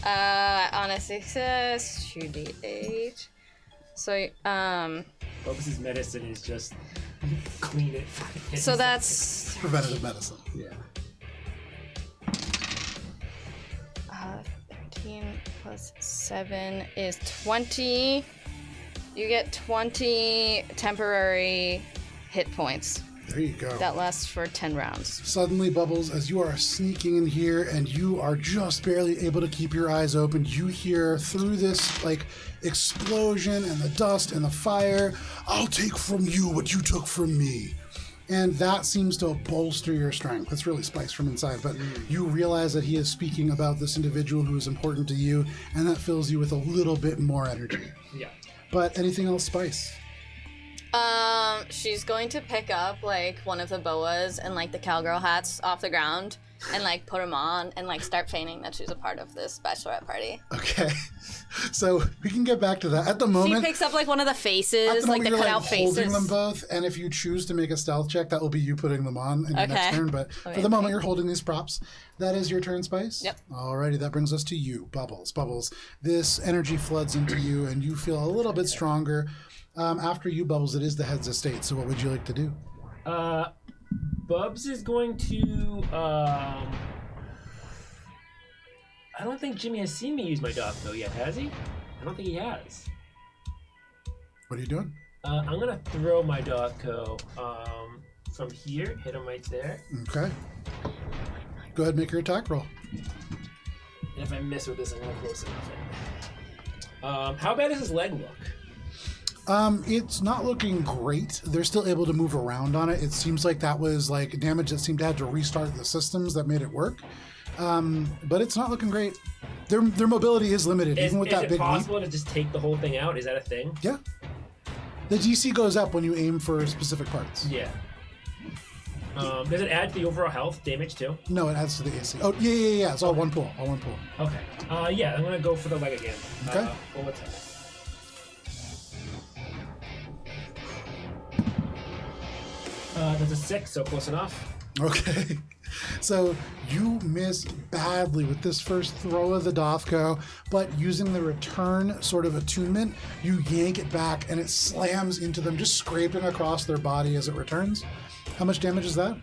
On a success, 2d8. So Bubs' medicine is just clean it. so that's Preventative medicine. Yeah. 13 plus 7 is 20. You get 20 temporary hit points. There you go. That lasts for 10 rounds. Suddenly, Bubbles, as you are sneaking in here and you are just barely able to keep your eyes open, you hear through this like explosion and the dust and the fire, "I'll take from you what you took from me." And that seems to bolster your strength. It's really spiced from inside, but you realize that he is speaking about this individual who is important to you, and that fills you with a little bit more energy. Yeah. But anything else, Spice? She's going to pick up like one of the boas and like the cowgirl hats off the ground and like put them on and like start feigning that she's a part of this bachelorette party. Okay. So we can get back to that. At the moment, She picks up like one of the at faces, the like moment the you're cutout holding faces. them both, and if you choose to make a stealth check, that will be you putting them on in your next Okay. turn. But for Okay. the moment, you're holding these props. That is your turn, Spice? Yep. Alrighty, that brings us to you, Bubbles. Bubbles, this energy floods into you, and you feel a little bit stronger. After you, Bubbles, it is the head's estate, so what would you like to do? Bubs is going to. I don't think Jimmy has seen me use my Doggo yet, has he? I don't think he has. What are you doing? I'm gonna throw my Doggo from here, hit him right there. Okay. Go ahead and make your attack roll. And if I miss with this, I'm gonna close enough. How bad does his leg look? It's not looking great. They're still able to move around on it. It seems like that was like damage that seemed to have to restart the systems that made it work. But it's not looking great. Their mobility is limited, even with that Is it big leap. possible to just take the whole thing out? Is that a thing? Yeah. The DC goes up when you aim for specific parts. Yeah. Does it add to the overall health damage too? No, it adds to the AC. Oh, yeah. It's all one pull. All one pull. Okay. Yeah, I'm gonna go for the leg again. Okay. Full attack. That's a 6, so close enough. Okay. So you miss badly with this first throw of the Dothko, but using the return sort of attunement, you yank it back and it slams into them, just scraping across their body as it returns. How much damage is that?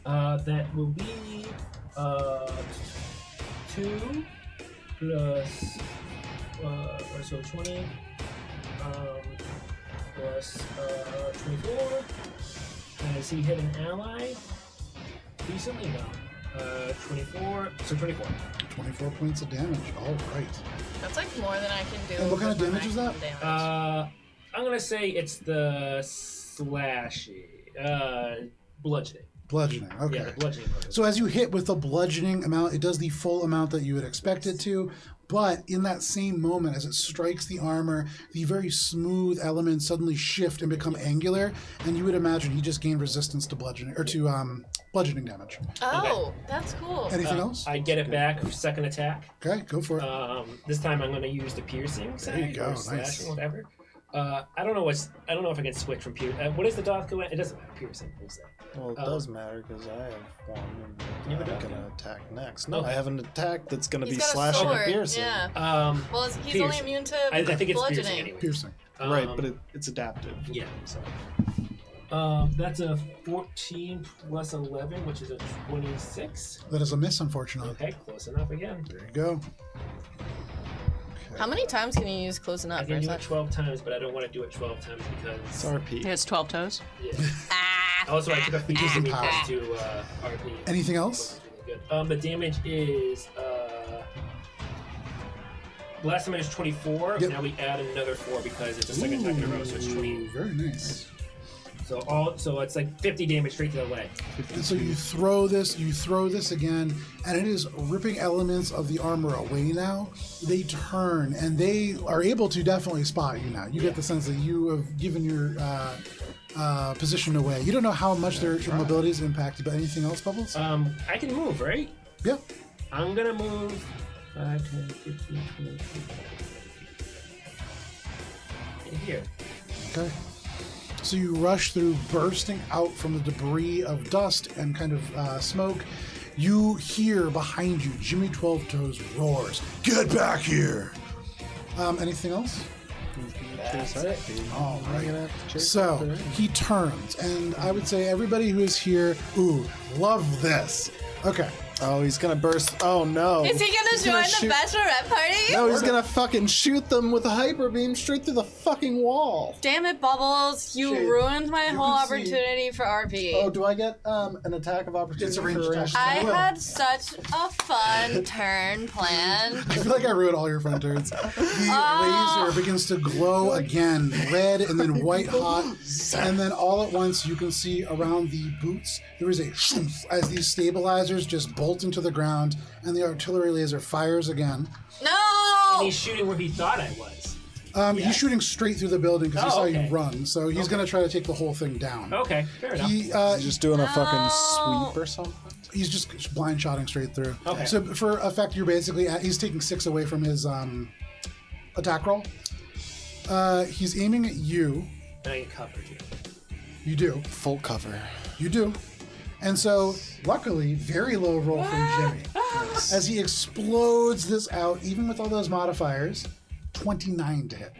That will be 2 plus so 20 plus 24. Has he hit an ally recently? No. 24. So 24. 24 points of damage. All right. That's like more than I can do. And what kind of with my damage is that? maximum damage. I'm gonna say it's the bludgeoning. Bludgeoning. Okay. Yeah, the bludgeoning part. So as you hit with the bludgeoning amount, it does the full amount that you would expect it to. But in that same moment, as it strikes the armor, the very smooth elements suddenly shift and become angular, and you would imagine he just gained resistance to bludgeoning or to bludgeoning damage. Oh, that's cool. Anything else? I get it back for second attack. Okay, go for it. This time I'm gonna use the piercing side There you go, or slashing, nice. whatever. I don't know if I can switch from piercing. What is the Dothko? It doesn't matter. Piercing. What's that? Well, it does matter because I have one You have and a I'm duck? gonna attack next. No, Okay. I have an attack that's gonna He's be got a slashing sword, and piercing. Yeah. Well, he's only piercing. immune to I think it's bludgeoning. piercing anyway. Piercing. Right, but it's adaptive. Yeah. So That's a 14 plus 11, which is a 26. That is a miss, unfortunately. Okay, close enough again. There you go. How many times can you use close I enough? can Or is do it that- 12 times, but I don't want to do it 12 times it's because. RP. It's 12 toes. Yeah. Ah! Also, I took a few Increasing damage power. to RP. Anything else? Really good. The damage is. Last time it was 24. Yep. Now we add another 4 because it's a second attack in a row, so it's 20. Ooh, very nice. So it's like 50 damage straight to the leg. And so you throw this again, and it is ripping elements of the armor away now. They turn, and they are able to definitely spot you now. You get the sense that you have given your position away. You don't know how much their mobility is impacted, but anything else, Bubbles? I can move, right? Yep. I'm gonna move 5, 10, 15, 20, 25. Here. Okay. So you rush through, bursting out from the debris of dust and kind of smoke. You hear behind you Jimmy 12 Toes roars, "Get back here!" Anything else? That's it. All I'm right. gonna have to chase So after it. he turns, and I would say everybody who is here, love this. Okay, Oh, he's gonna burst. Oh no. Is he gonna He's join the shoot- bachelorette party? No, he's gonna fucking shoot them with a hyper beam straight through the fucking wall. Damn it, Bubbles! You Shade, ruined my you whole can see- opportunity for RP. Oh, do I get an attack of opportunity? It's a ranged for attack. I Well. had such a fun turn plan. I feel like I ruined all your fun turns. The laser begins to glow again, red and then white hot, and then all at once you can see around the boots there is a shoof as these stabilizers just bolt into the ground, and the artillery laser fires again. And No! he's shooting where he thought I was. He's shooting straight through the building because he Oh, saw okay. you run, so he's going to try to take the whole thing down. Okay, fair enough. He He's just doing a fucking sweep or something. he's just blind shotting straight through. Okay. So for effect, you're basically he's taking 6 away from his attack roll. He's aiming at you. And I get covered here. You do. Full cover. You do. And so, luckily, very low roll from Jimmy. As he explodes this out, even with all those modifiers, 29 to hit.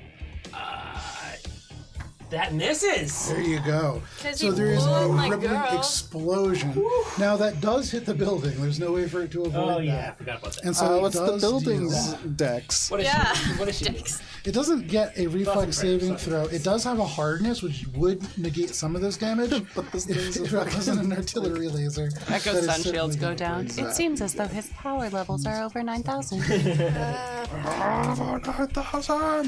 That misses. There you go. 'Cause So he there is a blew my rippling girl. explosion. Now, that does hit the building. There's no way for it to avoid Oh yeah, I that. forgot about that. And so What's it the does building's deal- dex? What is Yeah. she? What is she? It doesn't get a reflex Doesn't saving break, throw. It does have a hardness, which would negate some of this damage. But this thing's if it wasn't an artillery laser. Echo that is sun shields certainly go gonna down. break It that. seems as though his power levels are over 9,000.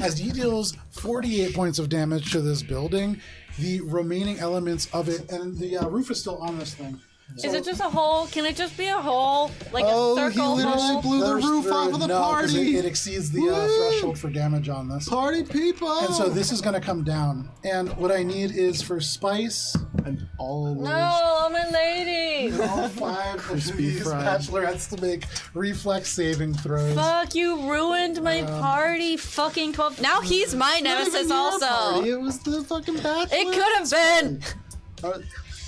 As he deals 48 points of damage to this building, the remaining elements of it, and the roof is still on this thing. Is it just a hole? Can it just be a hole? Like Oh, a he circle literally hole? blew the Burst roof through off of the no, 'cause party. It exceeds the Woo! threshold for damage on this. Party people. And so this is going to come down. And what I need is for Spice, And all No, I'm a lady. all 5 of Crispy these fried. bachelorettes to make reflex saving throws. Fuck, you ruined my party. Fucking 12. Now he's my Not even nemesis your also. party, it was the fucking bachelor. It could have been.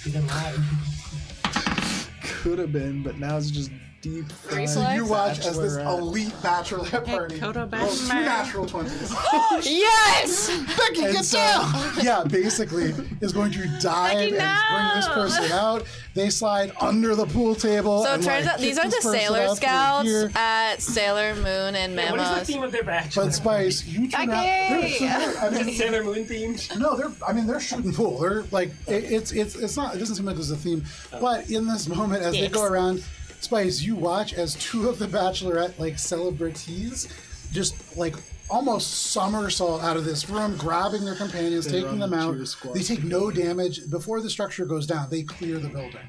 He's alive. Could have been, but now it's just deep fried. Reflex? So you watch as this bachelorette. elite bachelorette party Kodo rolls 2 Batman. natural 20s. Yes! Becky, And get so, down! yeah, basically, is going to dive Becky, and bring this no! person out. They slide under the pool table. So it and, turns like, out these kick are the this person Sailor out through Scouts here. at Sailor Moon and Yeah, what is the Memos. theme of their bachelor? But Spice, you turn out. Becky! I mean, Sailor Moon themed. no, they're shooting pool. They're like it's not. It doesn't seem like there's a theme. But in this moment, as they go Yes. around, Spice, you watch as 2 of the Bachelorette like celebrities just like almost somersault out of this room, grabbing their companions, They taking run them the out. cheer squad. They take no damage before the structure goes down. They clear the building.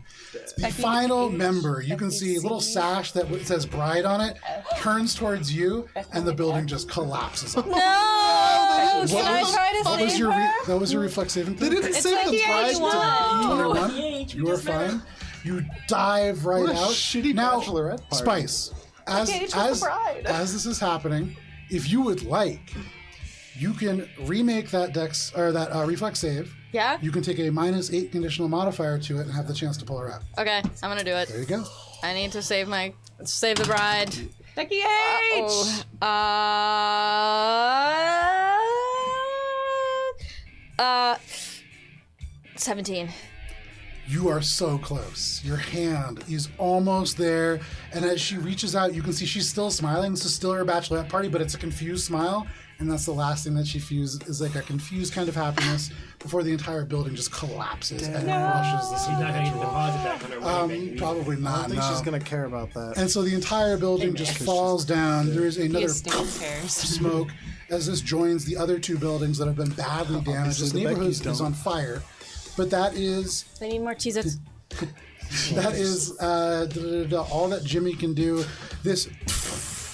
The final member, you can see a little sash that says "Bride" on it, turns towards you, and the building just collapses. No! Can I try to What was save your her? what was your reflex saving throw? They didn't It's say like the the bride. 81. 21. Yay, You are just met her. fine. You dive right What a out. shitty now, bachelorette party. Spice, as Engaged with the bride. as this is happening, if you would like, you can remake that dex or that reflex save. Yeah? You can take a -8 conditional modifier to it and have the chance to pull her out. Okay, I'm gonna do it. There you go. I need to save the bride. Becky H! Oh. 17. You are so close. Your hand is almost there. And as she reaches out, you can see she's still smiling. This is still her bachelorette party, but it's a confused smile. And that's the last thing that she feels is like a confused kind of happiness before the entire building just collapses and crushes this She's not gonna even individual. deposit that on her wedding. Probably I not. don't think no. she's gonna care about that. And so the entire building just falls down. There is another Esteem chairs. smoke as this joins the other 2 buildings that have been badly damaged. This the neighborhood Becky's is don't. on fire. But that is I need more Cheez-Its. all that Jimmy can do. This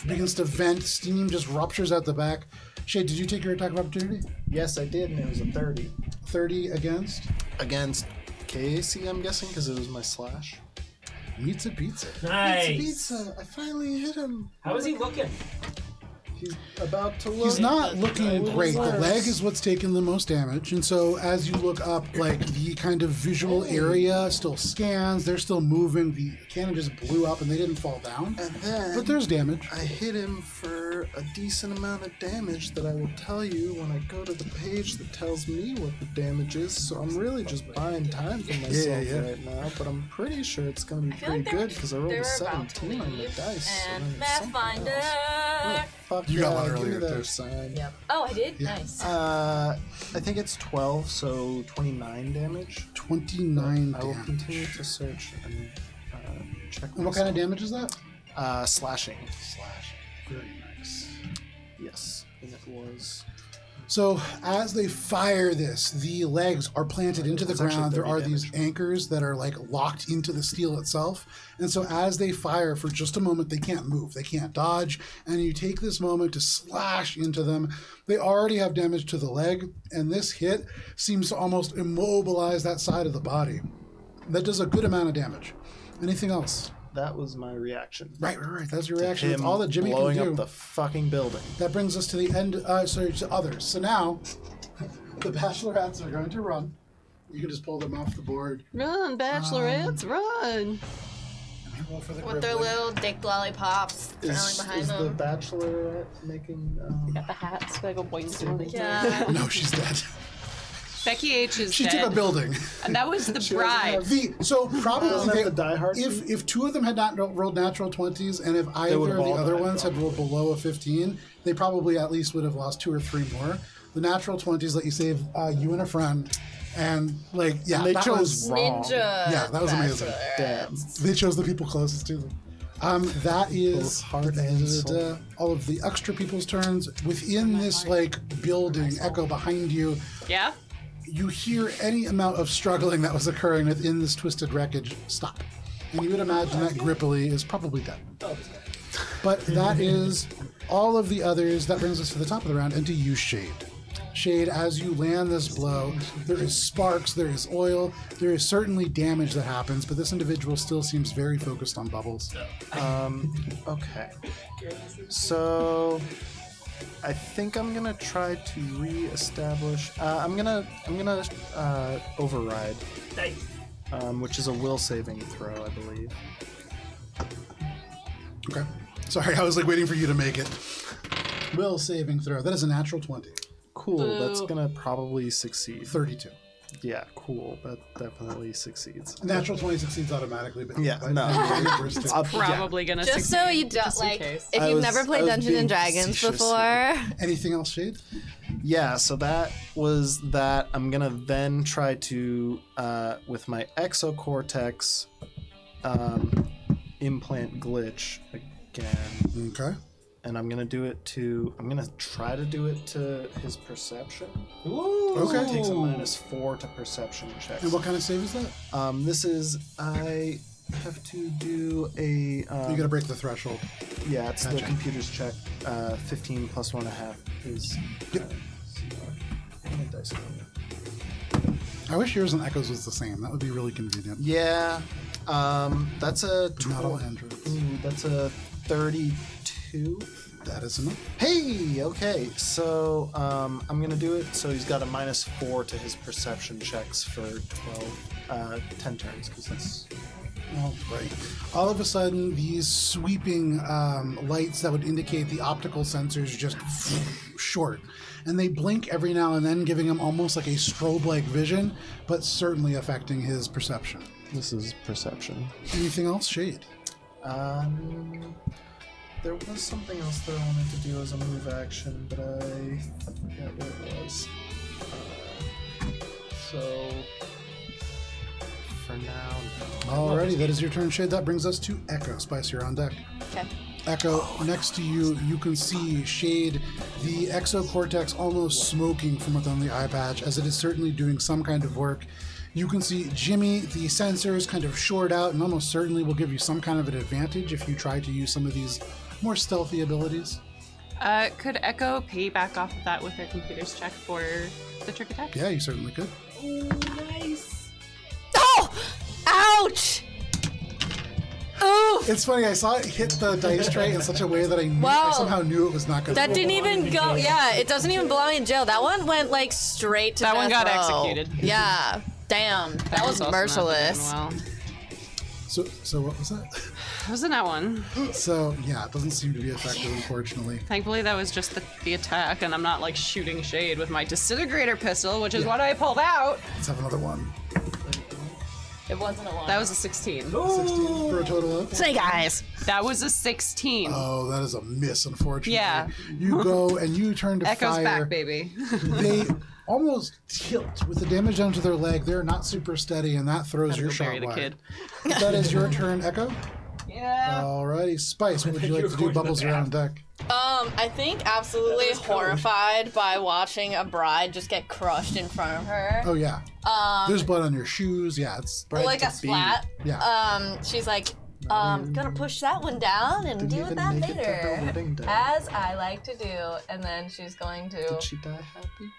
begins to vent. Steam just ruptures out the back. Shay, did you take your attack of opportunity? Yes, I did, and it was a 30 30 against against Casey. I'm guessing because it was my slash. Pizza. Nice. Pizza. I finally hit him. How is he looking? He's about to look. He's not looking That great. The was leg worse. is what's taken the most damage, and so as you look up, like the kind of visual area still scans. They're still moving. The cannon just blew up, and they didn't fall down. And then But there's damage. I hit him for for a decent amount of damage that I will tell you when I go to the page that tells me what the damage is. So I'm really just buying time for myself right now, but I'm pretty sure it's going to be pretty good because I rolled a 17 on the dice. And Pathfinder. Oh, fuck You yeah, got one give me earlier, that too. sign. Yep. Oh, I did? Yeah. Nice. I think it's 12, so 29 damage. 29 I will damage. continue to search and check. And what kind of damage is that? Slashing. Slash. Very nice. Yes, and it was. So as they fire this, the legs are planted into the It's actually ground. There 30 are these damage. anchors that are like locked into the steel itself. And so as they fire for just a moment, they can't move. They can't dodge. And you take this moment to slash into them. They already have damage to the leg. And this hit seems to almost immobilize that side of the body. That does a good amount of damage. Anything else? That was my reaction. Right. That's your reaction. That's Him all that Jimmy can blowing do. up the fucking building. That brings us to the end, to others. So now, the bachelorettes are going to run. You can just pull them off the board. Run, bachelorettes, run! And roll for the With their grippling. little dick lollipops trailing behind Is the them. bachelorette making? Got the hats, gotta go boing. Yeah. No, she's dead. Becky H is She dead. took a building. And that was the She doesn't bride. have- So Doesn't probably have they, the Die Hard if two of them had not rolled natural 20s, and if either would've of the all other died, ones had rolled below a 15, they probably at least would have lost 2 or 3 more. The natural 20s let you save you and a friend, and And they that chose was wrong. Ninja. Yeah, that was amazing. Damn. They chose the people closest to them. That is Both heart and soul. all of the extra people's turns within this building. Echo behind you. Yeah? You hear any amount of struggling that was occurring within this twisted wreckage stop, and you would imagine that Grippily is probably dead. But that is all of the others. That brings us to the top of the round and to you, Shade. Shade, as you land this blow, there is sparks, there is oil, there is certainly damage that happens, but this individual still seems very focused on bubbles. Okay. So I think I'm gonna try to re-establish. I'm gonna override, Nice. which is a will saving throw, I believe. Okay. Sorry, I was waiting for you to make it. Will saving throw. That is a natural 20. Cool. That's gonna probably succeed. 32. Yeah, cool. That definitely succeeds. Natural 20 succeeds automatically, but Yeah, but- no. but- Probably gonna Just succeed. so you don't just in like, case. if I you've was- never I played was Dungeons being and Dragons facetious before, Anything else, Shade? Yeah, so that was that. I'm gonna then try to, with my exocortex, implant glitch again, Okay. and I'm gonna try to do it to his perception. Ooh. Okay. It takes a -4 to perception checks. And what kind of save is that? This is I have to do a. You gotta break the threshold. Yeah, it's the Gotcha. computer's check. 15 plus 1.5 is. Yep. How many dice are there? I wish yours and Echoes was the same. That would be really convenient. Yeah, that's a. But not all androids. Ooh, that's a 32. That is enough. Hey, okay, so I'm gonna do it. So he's got a -4 to his perception checks for 10 turns, because that's. All right. All of a sudden, these sweeping lights that would indicate the optical sensors just short. And they blink every now and then, giving him almost like a strobe-like vision, but certainly affecting his perception. This is perception. Anything else, Shade? There was something else that I wanted to do as a move action, but I forget what it was. So for now, no. Alrighty, that is your turn, Shade. That brings us to Echo. Spice, you're on deck. okay. Echo, next to you, you can see Shade, the exocortex almost smoking from within the eye patch, as it is certainly doing some kind of work. You can see Jimmy, the sensors kind of short out and almost certainly will give you some kind of an advantage if you try to use some of these more stealthy abilities. Could Echo piggyback off of that with their computer's check for the trick attack? Yeah, you certainly could. Nice. Oh! Ouch! Ooh! It's funny, I saw it hit the dice tray in such a way that I Wow. somehow knew it was not going to That didn't even go. Yeah, it doesn't even belong in jail. That one went straight to That one death got row. executed. Yeah. Damn. That was one's also not doing merciless. well. So what was that? It wasn't that one. So, yeah, it doesn't seem to be effective, unfortunately. Thankfully, that was just the attack, and I'm not like shooting Shade with my disintegrator pistol, which is what I pulled out. Let's have another one. It wasn't a one. That was a 16. 16 for a total of? Snake eyes. That was a 16. Oh, that is a miss, unfortunately. Yeah. You go and you turn to Echo's fire. back, baby. They almost tilt with the damage done to their leg. They're not super steady, and that throws your shot Bury the wide. kid. That is your turn, Echo. Yeah. Alrighty, Spice, what would you like You're to going do? to the Bubbles bath. around deck. I think absolutely That was cold. horrified by watching a bride just get crushed in front of her. Oh yeah. There's blood on your shoes. Yeah, it's Like a splat. yeah. She's like, gonna push that one down and Didn't deal with even that make it to her later. wedding day. As I like to do. And then she's going to Did she die happy?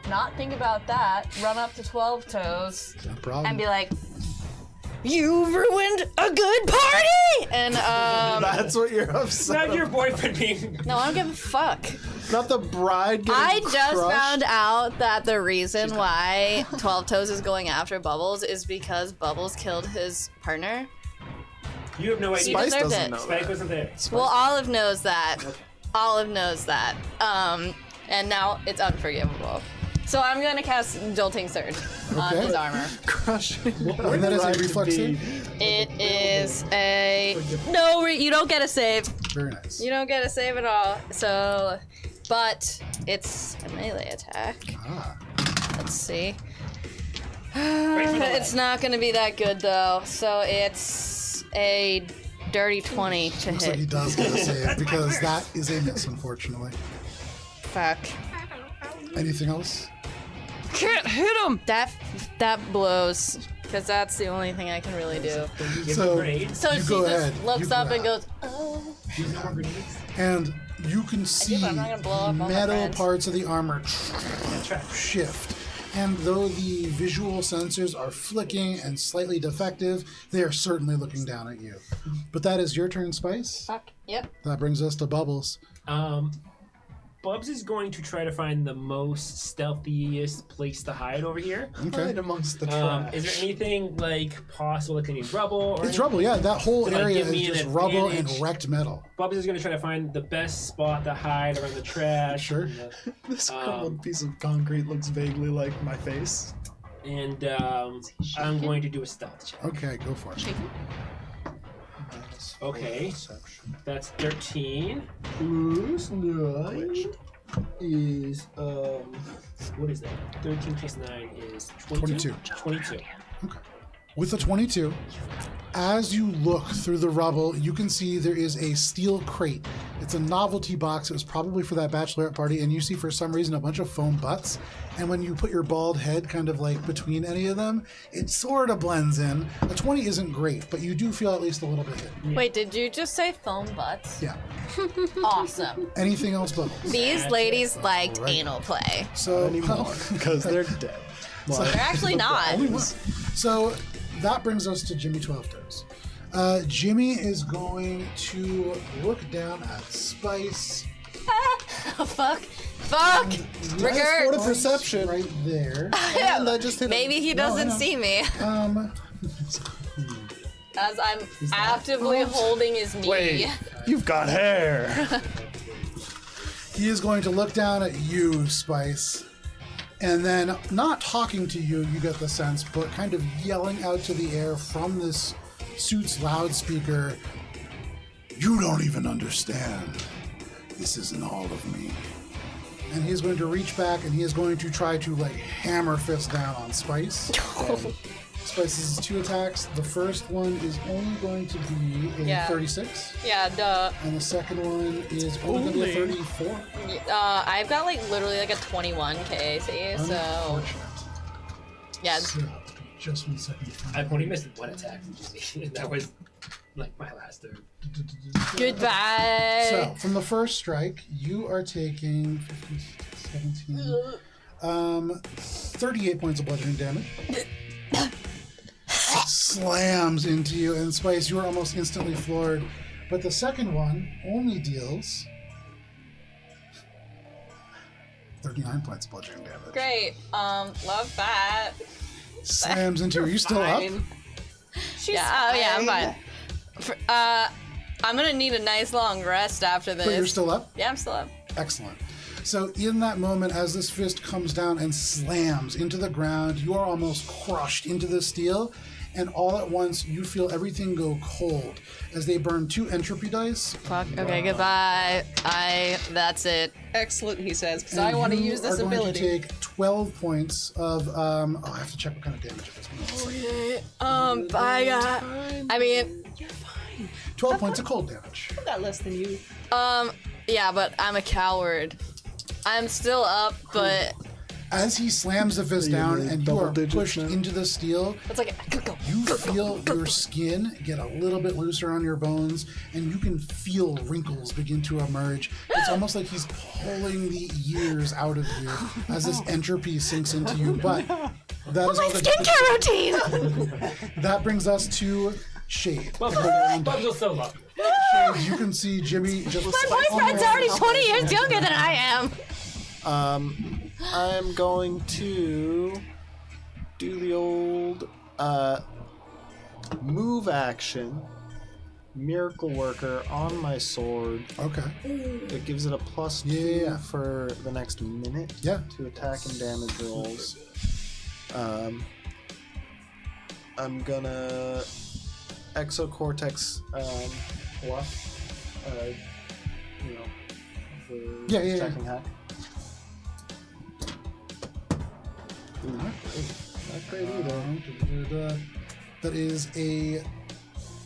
not think about that, run up to 12 toes, No problem. and be like, "You ruined a good party!" And That's what you're upset Not your boyfriend being. no, I don't give a fuck. Not the bride getting I just crushed. found out that the reason why 12 Toes is going after Bubbles is because Bubbles killed his partner. You have no idea. Spice deserved doesn't it. know Spike that. wasn't there. Well, Olive knows that. Olive knows that. And now it's unforgivable. So I'm gonna cast Jolting Surge on Okay. his armor. Crushing. And that is a reflex save? It is a no. You don't get a save. Very nice. You don't get a save at all. So, but it's a melee attack. Ah. Let's see. for the It's not going to be that good though. So it's a dirty 20 to Looks like he hit. does get a save because that is a miss, unfortunately. Fuck. Anything else? Can't hit him. That blows because that's the only thing I can really do. You give So- him grenades. So You she go just ahead. looks You up grab. and goes, "Oh." Do you have more grenades? And you can see but I'm not gonna blow up all my metal friends. parts of the armor Trap. shift. And though the visual sensors are flicking and slightly defective, they are certainly looking down at you. But that is your turn, Spice. Fuck. Yep. That brings us to Bubbles. Bubs is going to try to find the most stealthiest place to hide over here. Okay. Right amongst the trash. Is there anything like possible that can be rubble? Or It's anything? rubble, yeah. That whole To, like, area give is me an just rubble and advantage. wrecked metal. Bubs is going to try to find the best spot to hide around the trash. Sure. This crumbled piece of concrete looks vaguely like my face. And I'm going to do a stealth check. Okay, go for it. Okay. Perception. That's 13. Plus 9 is What is that? 13 plus 9 is 22. 22. 22. With a 22, as you look through the rubble, you can see there is a steel crate. It's a novelty box. It was probably for that bachelorette party, and you see for some reason a bunch of foam butts. And when you put your bald head kind of like between any of them, it sort of blends in. A 20 isn't great, but you do feel at least a little bit hidden. Wait, did you just say foam butts? Yeah. Awesome. Anything else, Bubbles? These ladies liked Alright. anal play. So, anymore because they're dead. They're actually not. Only one. So that brings us to Jimmy 12 Toes. Jimmy is going to look down at Spice. Oh, fuck. Fuck. Minus 4 to Rickert. perception. Right there. And I just hit him. Maybe he No, I doesn't know. see me Um, as I'm actively holding his knee. Wait, you've got hair. he is going to look down at you, Spice, and then not talking to you, you get the sense, but kind of yelling out to the air from this suit's loudspeaker, "You don't even understand. This isn't all of me." And he's going to reach back and he is going to try to like hammer fist down on Spice. Spice is 2 attacks. The first one is only going to be a Yeah. 36, Yeah, duh. and the second one is only going to be a 34. I've got like literally like a 21 KAC, so Unfortunate. yeah. So, just 1 second. I've only missed one attack. That was like my last turn. Goodbye. So, from the first strike, you are taking 15, 17, 38 points of bludgeoning damage. Slams into you, and Spice, you are almost instantly floored. But the second one only deals 39 points of bludgeoning damage. Great. Love that. Slams into you. Are you still up? She's yeah, oh yeah, I'm fine. I'm gonna need a nice long rest after this. But you're still up? Yeah, I'm still up. Excellent. So in that moment, as this fist comes down and slams into the ground, you are almost crushed into the steel, and all at once you feel everything go cold as they burn 2 entropy dice. Fuck. Okay, goodbye. That's it. Excellent, he says, because And I want to you use this are going ability. to take 12 points of, I have to check what kind of damage it is. Okay. I mean, You're fine. 12 points of cold damage. I got less than you. yeah, but I'm a coward. I'm still up, but As he slams the fist You down need and you double are digits pushed now? into the steel, it's like go. you feel your skin get a little bit looser on your bones, and you can feel wrinkles begin to emerge. It's almost like he's pulling the years out of you as this entropy sinks into you. But that is all Skincare routine. that brings us to Shade. Bubs will still love you. Shade, you can see Jimmy just. My boyfriend's already 20 years younger than I am. I'm going to do the old move action, Miracle Worker on my sword. Okay. It gives it a +2 Yeah. for the next minute Yeah. to attack and damage rolls. I'm gonna Exocortex bluff. You know, the Yeah. attacking hack. Ooh, not great either. That is a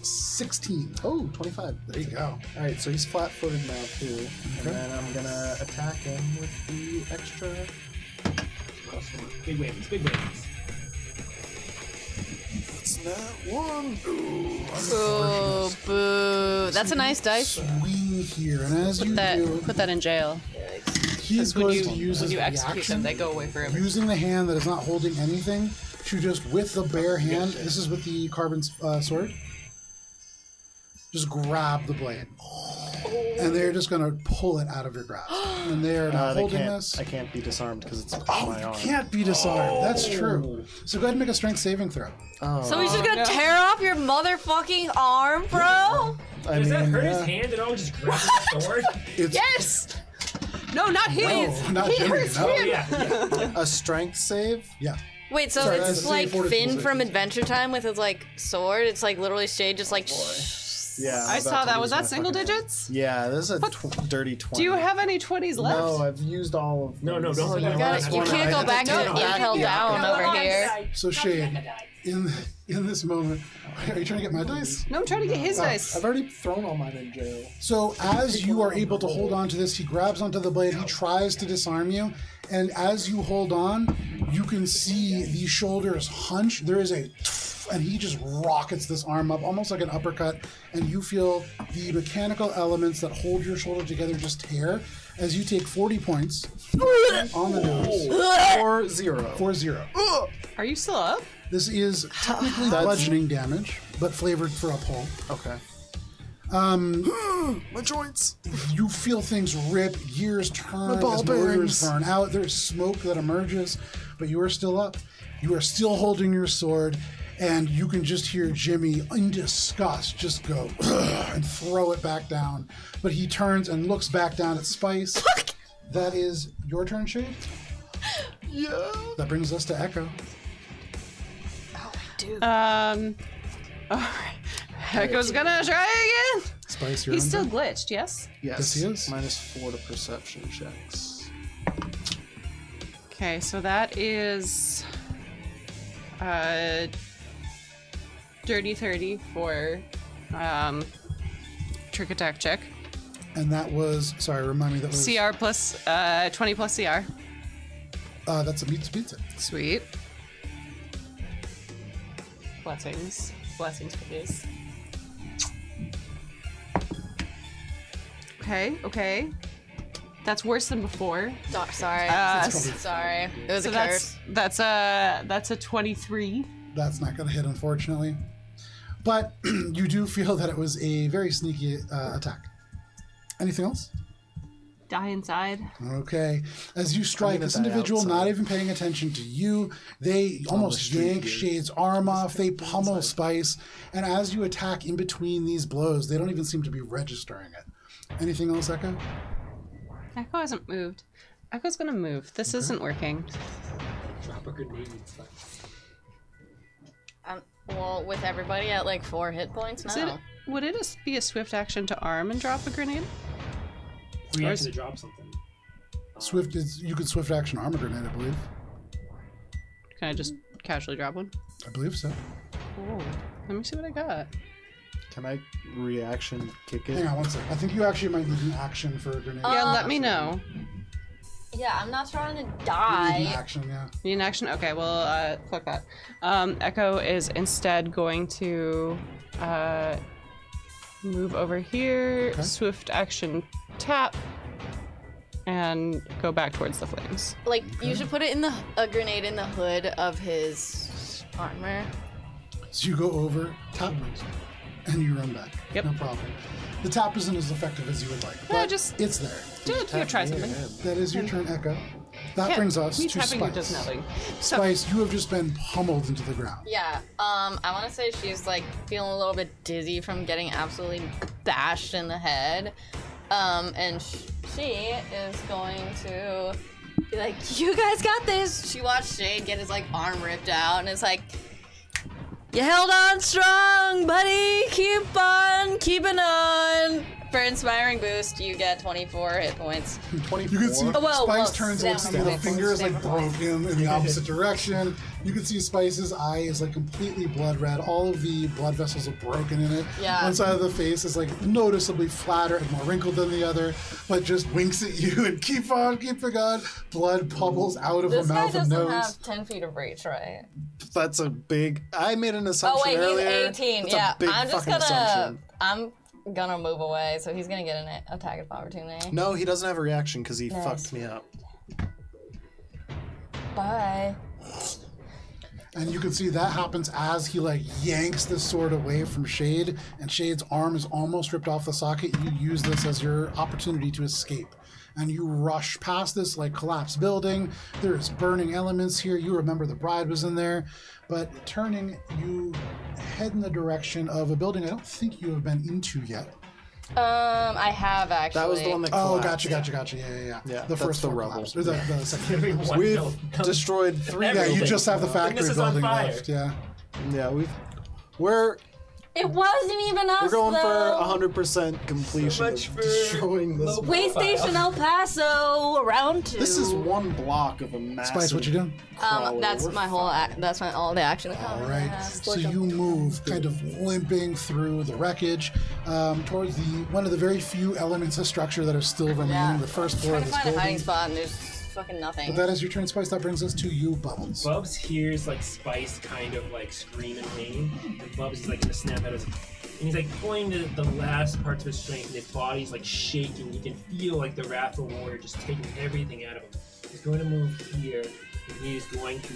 16. Oh, 25. There you go. Alright, so he's flat-footed now too. Okay. And then I'm gonna attack him with the extra +1. Big wings, big wings. It's not one. Ooh, boo. That's a nice dice. Swing here, and as you do, Put that in jail. he's When going you, to use when his you execute reaction, them, they go away forever. using the hand that is not holding anything, to just with the bare hand. This is with the carbon sword. Just grab the blade, and they're just going to pull it out of your grasp. And they are not holding this. I can't be disarmed because it's Oh, my you arm. can't be disarmed. That's true. So go ahead and make a strength saving throw. Oh, So he's just gonna tear off your motherfucking arm, bro? I Does that mean, hurt his yeah. hand at all? Just grab the sword? It's Yes! No, not his! no, not Jimmy. No. Oh, yeah. A strength save? Yeah. Wait, so Sorry, it's that's like fortitude Finn save. from Adventure Time with his like sword. It's like literally Shade just like. Yeah. I I'm saw about to that. lose Was my that single fucking mind. digits? Yeah, this is a dirty 20. Do you have any 20s left? No, I've used all of them. No, This don't is put my that last on. You one. can't I go had back to take it back. Intel down over here. So Shade, in this moment, are you trying to get my dice? No, I'm trying to get his dice. I've already thrown all mine in jail. So as you are able to hold on to this, he grabs onto the blade, he tries to disarm you, and as you hold on, you can see the shoulders hunch. There is a and he just rockets this arm up, almost like an uppercut, and you feel the mechanical elements that hold your shoulder together just tear as you take 40 points on the nose 4-0. 4-0. Are you still up? This is technically bludgeoning damage, but flavored for a pull. Okay. My joints. You feel things rip, gears turn, ball as motors bearings. burn out. There's smoke that emerges, but you are still up. You are still holding your sword, and you can just hear Jimmy, in disgust, just go "Ugh," and throw it back down. But he turns and looks back down at Spice. That is your turn, Shade. Yeah. That brings us to Echo. Alright. Echo's gonna try again. Spice, you're He's on still deck. glitched, yes? Yes. he is. -4 to perception checks. Okay, so that is dirty 30 for trick attack check. And that was, sorry, remind me, that was CR plus 20 plus CR. That's a beats it. Sweet. Blessings. Blessings for this. Okay. That's worse than before. Sorry. Sorry. It was So a curse. that's a 23. That's not going to hit, unfortunately. But you do feel that it was a very sneaky attack. Anything else? Die inside. Okay. As you strike, gonna this die individual outside. not even paying attention to you, they on almost the street yank here. Shade's arm off. They Inside. pummel Spice, and as you attack in between these blows, they don't even seem to be registering it. Anything else, Echo? Echo hasn't moved. Echo's gonna move. This isn't working. Drop a grenade and stuff. Well, with everybody at like 4 hit points, Is no. would it be a swift action to arm and drop a grenade? We Or have is- to drop something. Swift is you could swift action armor grenade, I believe. Can I just casually drop one? I believe so. Oh, let me see what I got. Can I reaction kick it? Hang on one sec. I think you actually might need an action for a grenade. Yeah, let me know. Yeah, I'm not trying to You need an die. action, yeah. You need an action? Okay, well, fuck that. Echo is instead going to move over here, Okay. swift action tap, and go back towards the flames. Like, you should put it in a grenade in the hood of his armor. So you go over, tap, and you run back. Yep. No problem. The tap isn't as effective as you would like, Yeah, but just- it's there. Try something. That is your turn, Echo. That Can't- brings us me to tapping Spice. does nothing. So, Spice, you have just been pummeled into the ground. Yeah, I want to say she's like feeling a little bit dizzy from getting absolutely bashed in the head. And she is going to be like, "You guys got this." She watched Shade get his like arm ripped out, and it's like, "You held on strong, buddy. Keep on keeping on." For inspiring boost, you get 24 hit points. 24. You can see Oh, whoa, Spice whoa, turns and looks at you. seven The finger is like points. broken in the opposite direction. You can see Spice's eye is like completely blood red. All of the blood vessels are broken in it. Yeah. One side of the face is like noticeably flatter and more wrinkled than the other, but just winks at you and keep on, keeping on. Blood bubbles out of This her guy mouth and doesn't nose. have 10 feet of reach, right? That's a big. I made an assumption Oh wait, earlier. he's 18. That's Yeah, a big I'm just fucking gonna. assumption. I'm gonna move away, so he's gonna get an attack of opportunity. No, he doesn't have a reaction because he Nice. fucked me up. Bye. And you can see that happens as he like yanks the sword away from Shade, and Shade's arm is almost ripped off the socket. You use this as your opportunity to escape. And you rush past this like collapsed building. There's burning elements here. You remember the bride was in there. But turning, you head in the direction of a building I don't think you have been into yet. I have actually. That was the one that Oh, collapsed. gotcha. Yeah. Yeah, The that's first the floor rubble. collapsed. Or the second. One We've building. destroyed 3 Yeah, you Everything. just have the factory this is on building fire. left. Yeah. Yeah, we're It wasn't even us. we're going though. for 100% completion So much of for destroying this. low- Way Station El Paso, round 2. This is one block of a massive. Spice, what you doing? crawler. That's We're my whole. That's my all the action. All right. So you move, kind of limping through the wreckage towards one of the very few elements of structure that are still remaining. The first floor Trying of to this find a hiding building. spot, and there's fucking nothing. But that is your turn, Spice. That brings us to you, Bubbles. Bubs hears like Spice kind of like scream in pain, and Bubs is like gonna snap out his, and he's like pulling the last parts of his strength, and his body's like shaking. You can feel like the Wrathful Warrior just taking everything out of him. He's going to move here, and he is going to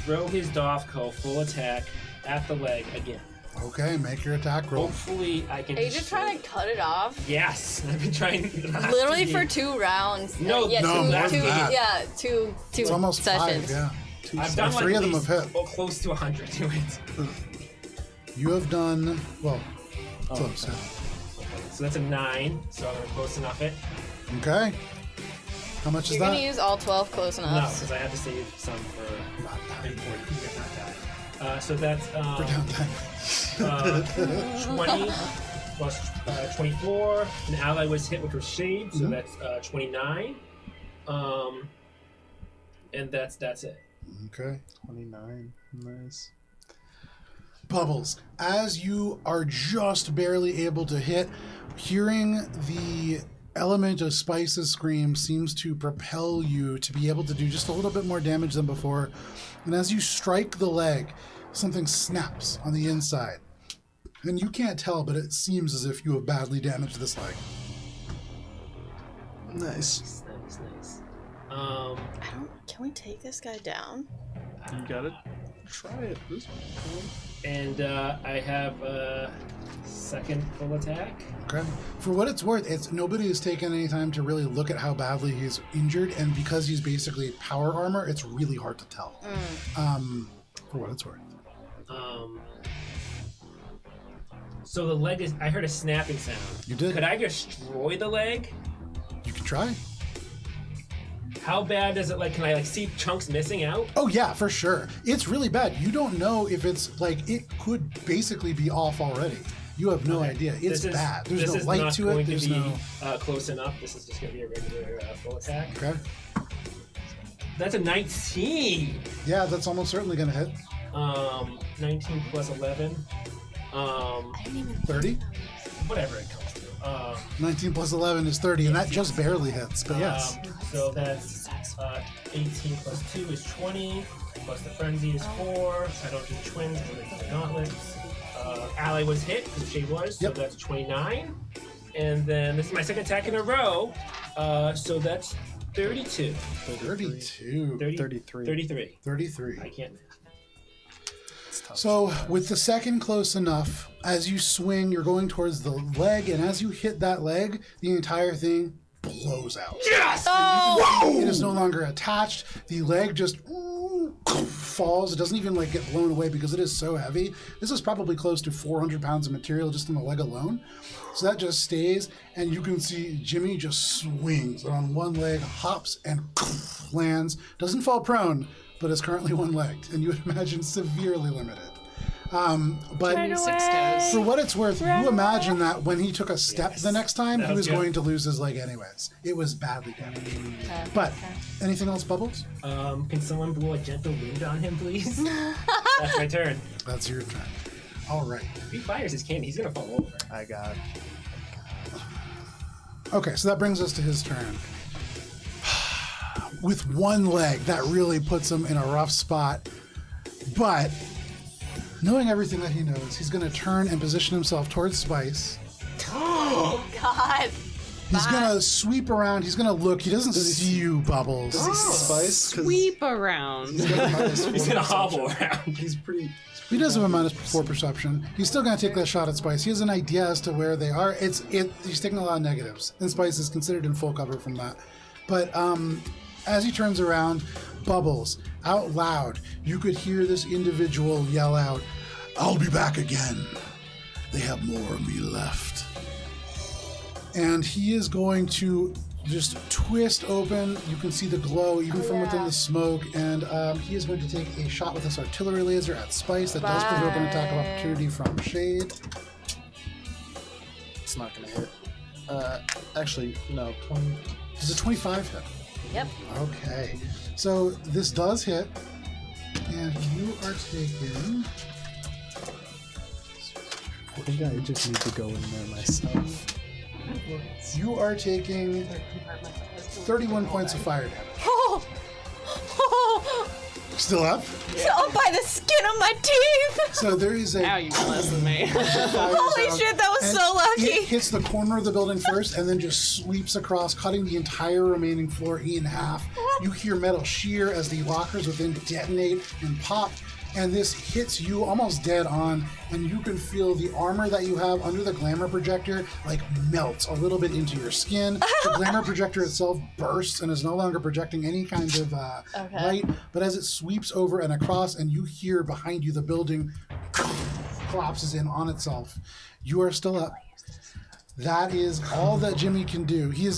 throw his Dovko full attack at the leg again. Okay, make your attack roll. Hopefully, I can. Are you just trying to cut it off? Yes, I've been trying. the last Literally two for games. 2 rounds. No, yeah, no, two, more two, than that. yeah, two It's almost sessions. 5, yeah. I've done like 3 of at them least, have hit. oh, close to 100 to it. You have done, well, close. So that's a 9. So I'm gonna close enough it. Okay. How much is You're gonna that? use all 12 close No, enough. because I have to save some for Not that. important. You have not died. So that's For downtime. 20 plus 24. An ally was hit, which was Shade, so that's 29. And that's it. Okay. 29. Nice. Bubbles, as you are just barely able to hit, hearing the element of Spice's scream seems to propel you to be able to do just a little bit more damage than before. And as you strike the leg, something snaps on the inside. And you can't tell, but it seems as if you have badly damaged this leg. Nice. Nice. Can we take this guy down? You got it. Try it. This one. And I have a second full attack. Okay. For what it's worth, nobody has taken any time to really look at how badly he's injured, and because he's basically power armor, it's really hard to tell. For what it's worth. So the leg is. I heard a snapping sound. You did. Could I destroy the leg? You can try. How bad does it can I see chunks missing out? Oh yeah, for sure. It's really bad. You don't know if it's it could basically be off already. You have no idea. It's bad. There's no light to it. There's no close enough. This is just gonna be a regular full attack. Okay. That's a 19. Yeah, that's almost certainly gonna hit. 19 plus 11. 30. Whatever it comes to. 19 plus 11 is 30, and that just barely hits. But yes. So that's 18 plus 2 is 20. Plus the frenzy is 4. I don't do twins because they're gauntlets. Ally was hit because she was, so that's 29. And then this is my second attack in a row. So that's 32. 32. 33. 33. 33. I can't. So with the second close enough, as you swing, you're going towards the leg, and as you hit that leg, the entire thing blows out. Yes! It is no longer attached. The leg just falls. It doesn't even get blown away because it is so heavy. This is probably close to 400 pounds of material just in the leg alone. So that just stays, and you can see Jimmy just swings on one leg, hops, and lands. Doesn't fall prone, but is currently one-legged, and you would imagine severely limited. But for what it's worth, you imagine that when he took a step the next time, he was going to lose his leg anyways. It was badly damaged. But anything else, Bubbles? Can someone blow a gentle wound on him, please? That's my turn. That's your turn. All right. If he fires his cannon, he's gonna fall over. I got it. Okay, so that brings us to his turn. With one leg, that really puts him in a rough spot. But knowing everything that he knows, he's going to turn and position himself towards Spice. Oh, God. He's going to sweep around. He's going to look. He doesn't see you, Bubbles. Does he see Spice? 'Cause Sweep around. he's got a -4 He's gonna hobble perception. around. He's pretty. He does have a -4 perception. He's still going to take that shot at Spice. He has an idea as to where they are. He's taking a lot of negatives, and Spice is considered in full cover from that. But as he turns around, Bubbles, out loud, you could hear this individual yell out, "I'll be back again. They have more of me left." And he is going to just twist open. You can see the glow even from within the smoke. And he is going to take a shot with this artillery laser at Spice. That does provoke an attack of opportunity from Shade. It's not gonna hit. Actually, no. 20. Does a 25 hit? Yep. Okay. So this does hit. And you are taking... I think I just need to go in there myself. You are taking 31 points of fire damage. Oh. Still up? Oh, by the skin of my teeth. So there is a... Now you know less than me. Holy shit, that was And so lucky. It hits the corner of the building first and then just sweeps across, cutting the entire remaining floor in half. You hear metal shear as the lockers within detonate and pop, and this hits you almost dead on, and you can feel the armor that you have under the glamour projector melts a little bit into your skin. The glamour projector itself bursts and is no longer projecting any kind of light, but as it sweeps over and across, and you hear behind you the building collapses in on itself. You are still up. That is all that Jimmy can do. He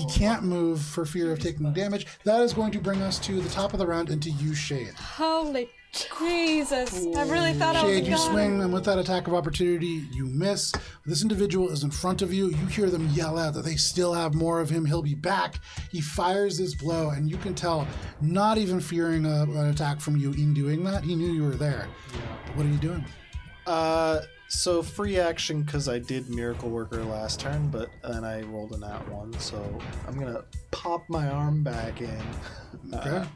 can't move for fear of taking damage. That is going to bring us to the top of the round and to you, Shade. Holy Jesus. I really thought I was Shade, you gone. swing, and with that attack of opportunity, you miss. This individual is in front of you. You hear them yell out that they still have more of him. He'll be back. He fires this blow, and you can tell, not even fearing an attack from you in doing that, he knew you were there. What are you doing? So free action because I did Miracle Worker last turn, but then I rolled a nat 1, so I'm gonna pop my arm back in,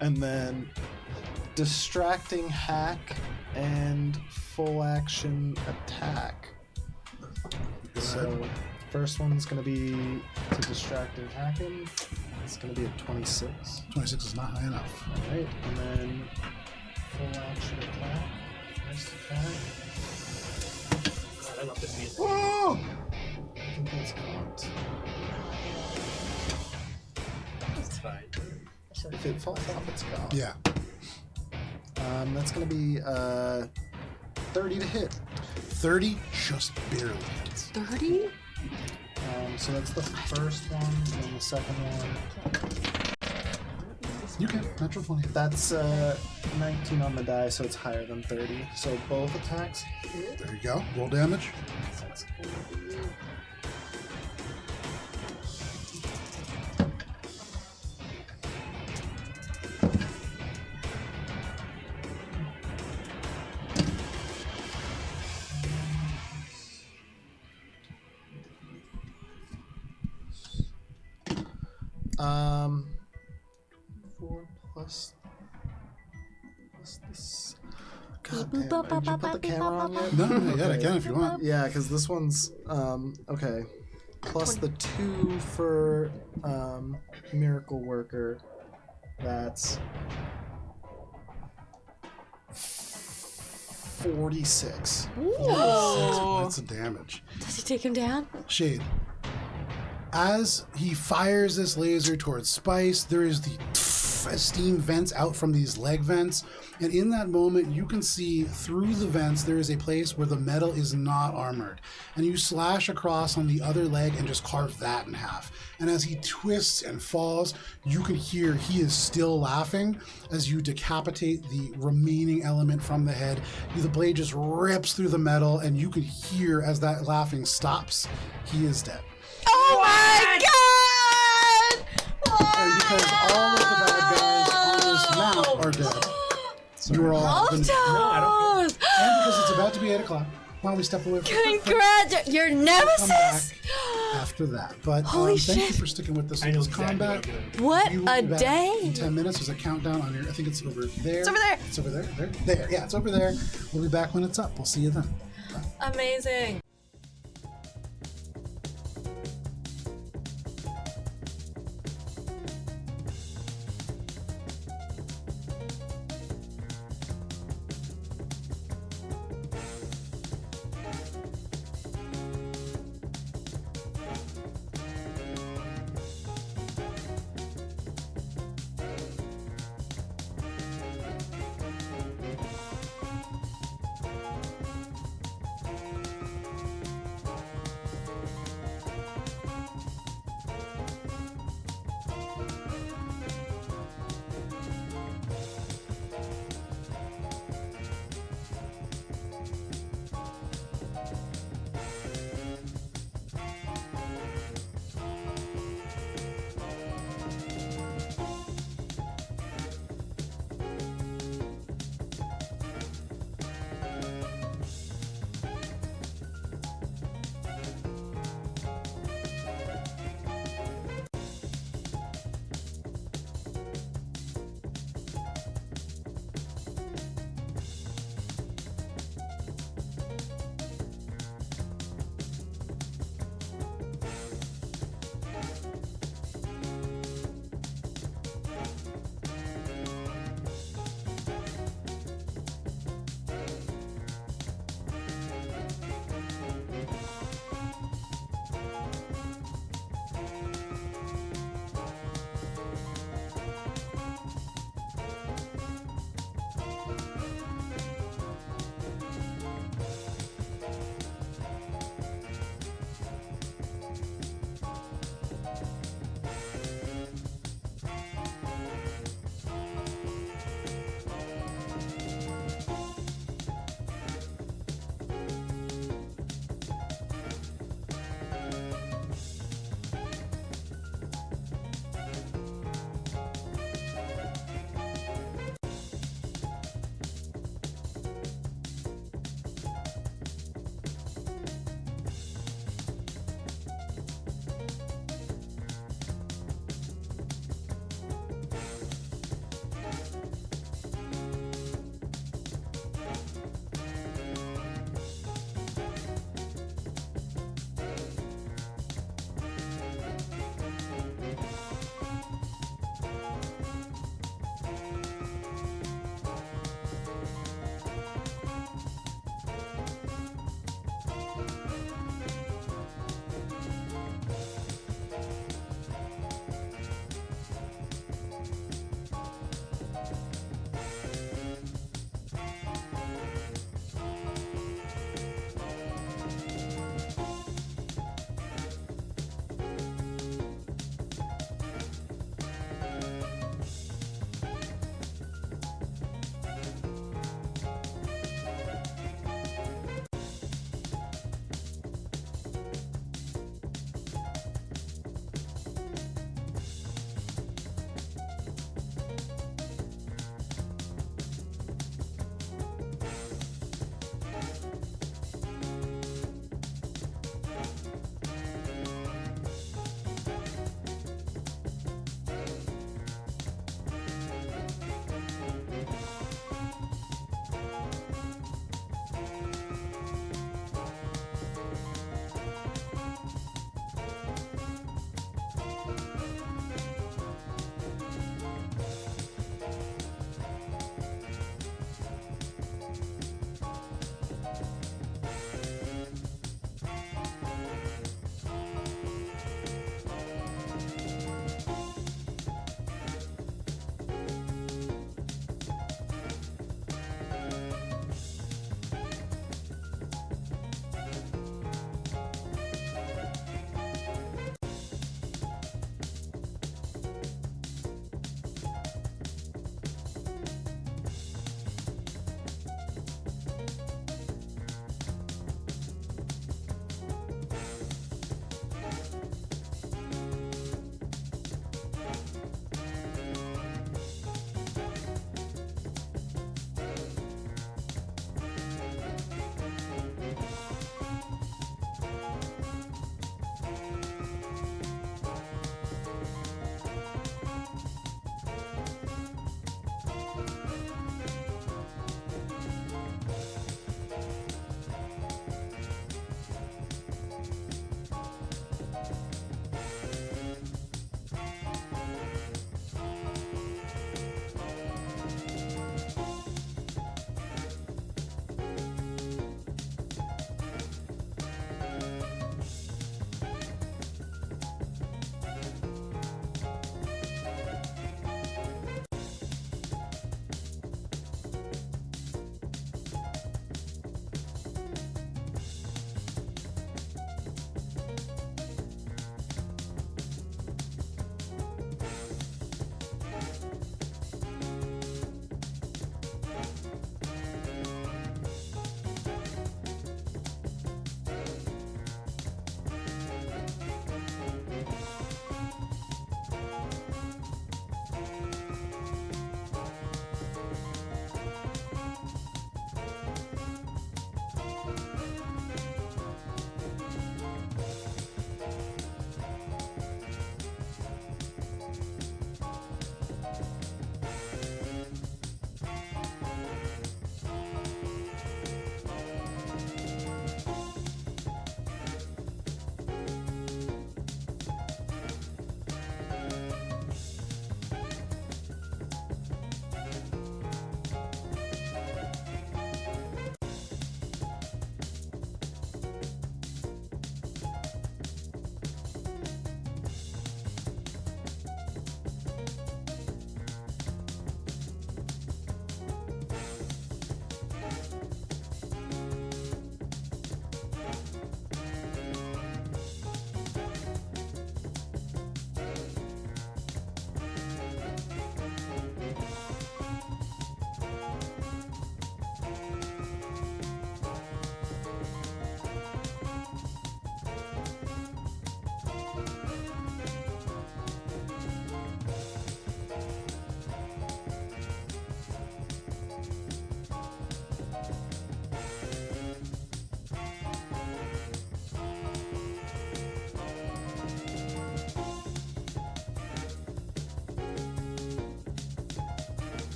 and then distracting hack and full action attack. So first one's gonna be to distracting hack him. It's gonna be a 26. 26 is not high enough. All right, and then full action attack. Nice attack. God, I love this music. Whoa! I think that's cocked. It's fine. If it falls off, it's cocked. Yeah. That's gonna be 30 to hit. 30 just barely hits. 30? So that's the first one, and then the second one. You can. Natural 20. That's 19 on the die, so it's higher than 30. So both attacks hit. There you go. Roll damage. That's gonna be... Um, 4 plus this. God damn, did you put the camera on yet? No, not yet. I can if you want. Yeah, because this one's okay. Plus the 2 for Miracle Worker. That's 46. 46 points of damage. Does he take him down? Shade. As he fires this laser towards Spice, there is the steam vents out from these leg vents, and in that moment you can see through the vents there is a place where the metal is not armored, and you slash across on the other leg and just carve that in half. And as he twists and falls, you can hear he is still laughing as you decapitate the remaining element from the head. The blade just rips through the metal, and you can hear as that laughing stops, he is dead. Oh my god! And because all of the bad guys on this map are dead, you are all gonna, No, I don't care. and because it's about to be 8 o'clock, why don't we step away from Congratulations! Your come back nemesis? after that. But Holy thank you shit. for sticking with us I in know this exactly combat. what I'm doing. What You will a be back day! In 10 minutes, there's a countdown on your, I think it's over there. It's over there. It's over there. There. Yeah, it's over there. We'll be back when it's up. We'll see you then. Amazing.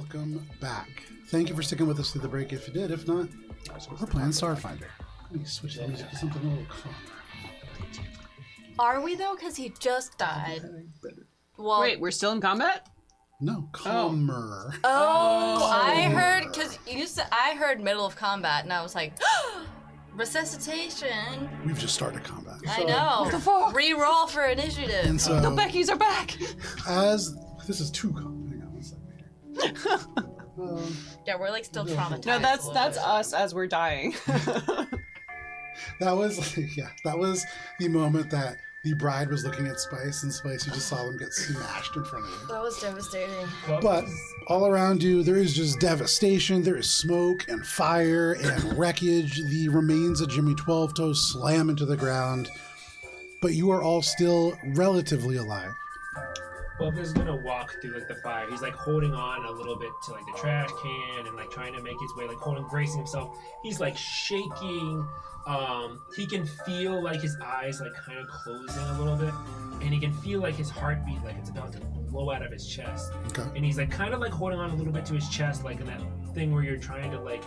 welcome back. Thank you for sticking with us through the break if you did. If not, we're playing Starfinder. Let me switch the music to something a little calmer. Are we though? Because he just died. Well, Wait, we're still in combat? No, calmer. Oh, I heard because you said I heard middle of combat, and I was like, resuscitation. We've just started combat. I know. What the fuck? Re-roll for initiative. And so, The Beckys are back! as this is too calm. Hang on one second here. Yeah, we're like still traumatized. No, a that's little bit. us as we're dying. That was that was the moment that the bride was looking at Spice, and Spice, you just saw them get smashed in front of you. That was devastating. But all around you, there is just devastation. There is smoke and fire and wreckage. The remains of Jimmy 12 Toes slam into the ground. But you are all still relatively alive. Bub is gonna walk through like the fire. He's like holding on a little bit to like the trash can and like trying to make his way, like bracing himself. He's like shaking. He can feel like his eyes like kind of closing a little bit, and he can feel like his heartbeat like it's about to blow out of his chest. Okay. And he's like kind of like holding on a little bit to his chest, like in that thing where you're trying to like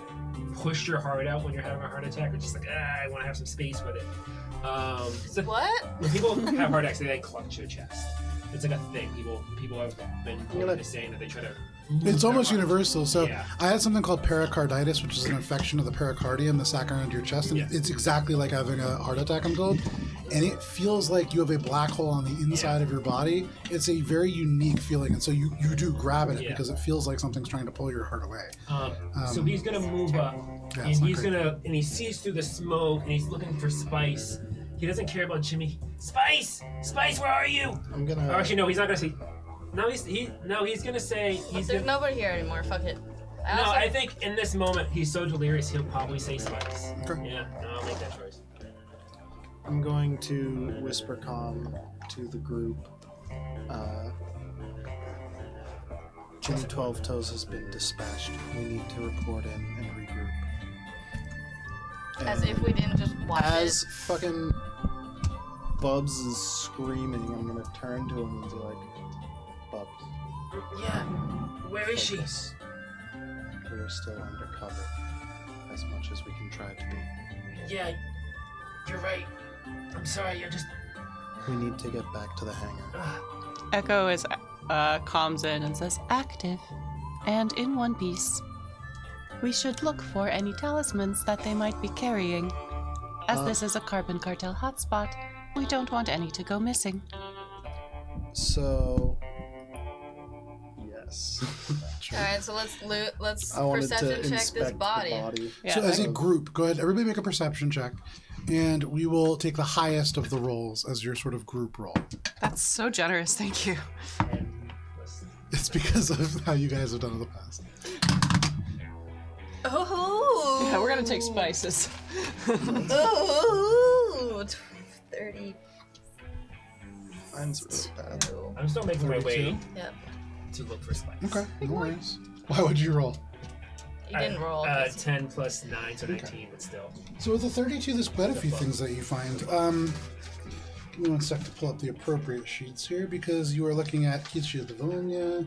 push your heart out when you're having a heart attack, or just like I want to have some space with it. So What? when people have heart attacks, they like clutch their chest. It's like a thing. People have been quoted as saying that they try to. It's almost universal. So Yeah. I had something called pericarditis, which is an infection of the pericardium, the sac around your chest. And Yeah. it's exactly like having a heart attack, I'm told. And it feels like you have a black hole on the inside of your body. It's a very unique feeling. And so you do grab at it because it feels like something's trying to pull your heart away. So he's gonna move up, Yeah, and it's not he's great. and he sees through the smoke, and he's looking for Spice. He doesn't care about Jimmy. Spice, where are you? I'm gonna. Or actually, no, he's not gonna say. No, he's gonna say. He's There's gonna, nobody here anymore. Fuck it. no, I think in this moment he's so delirious he'll probably say Spice. Okay. Yeah, no, I'll make that choice. I'm going to whisper calm to the group. Jimmy 12 Toes has been dispatched. We need to report in and regroup. As And if we didn't just watch as it. fucking Bubs is screaming, I'm gonna turn to him and be like, Bubs, Yeah, where is she? focus. We are still undercover, as much as we can try to be. Yeah, you're right. I'm sorry. We need to get back to the hangar. Echo is calms in and says, active and in one piece. We should look for any talismans that they might be carrying. As this is a carbon cartel hotspot, we don't want any to go missing. So, yes. All right, so let's I wanted to perception check inspect this body. the body. Yeah. So as a group, go ahead, everybody make a perception check. And we will take the highest of the rolls as your sort of group roll. That's so generous, thank you. It's because of how you guys have done in the past. Oh. Yeah, we're gonna take spices. Oh. 30. Mine's really bad. I'm still making my way 32? Yep. to look for Spice. Okay, no worries. Why would you roll? You didn't roll. 'cause- 10 plus 9, so 19, but still. So with the 32, there's quite a few things that you find. Give me 1 sec to pull up the appropriate sheets here, because you are looking at Keith Sheet of Livonia.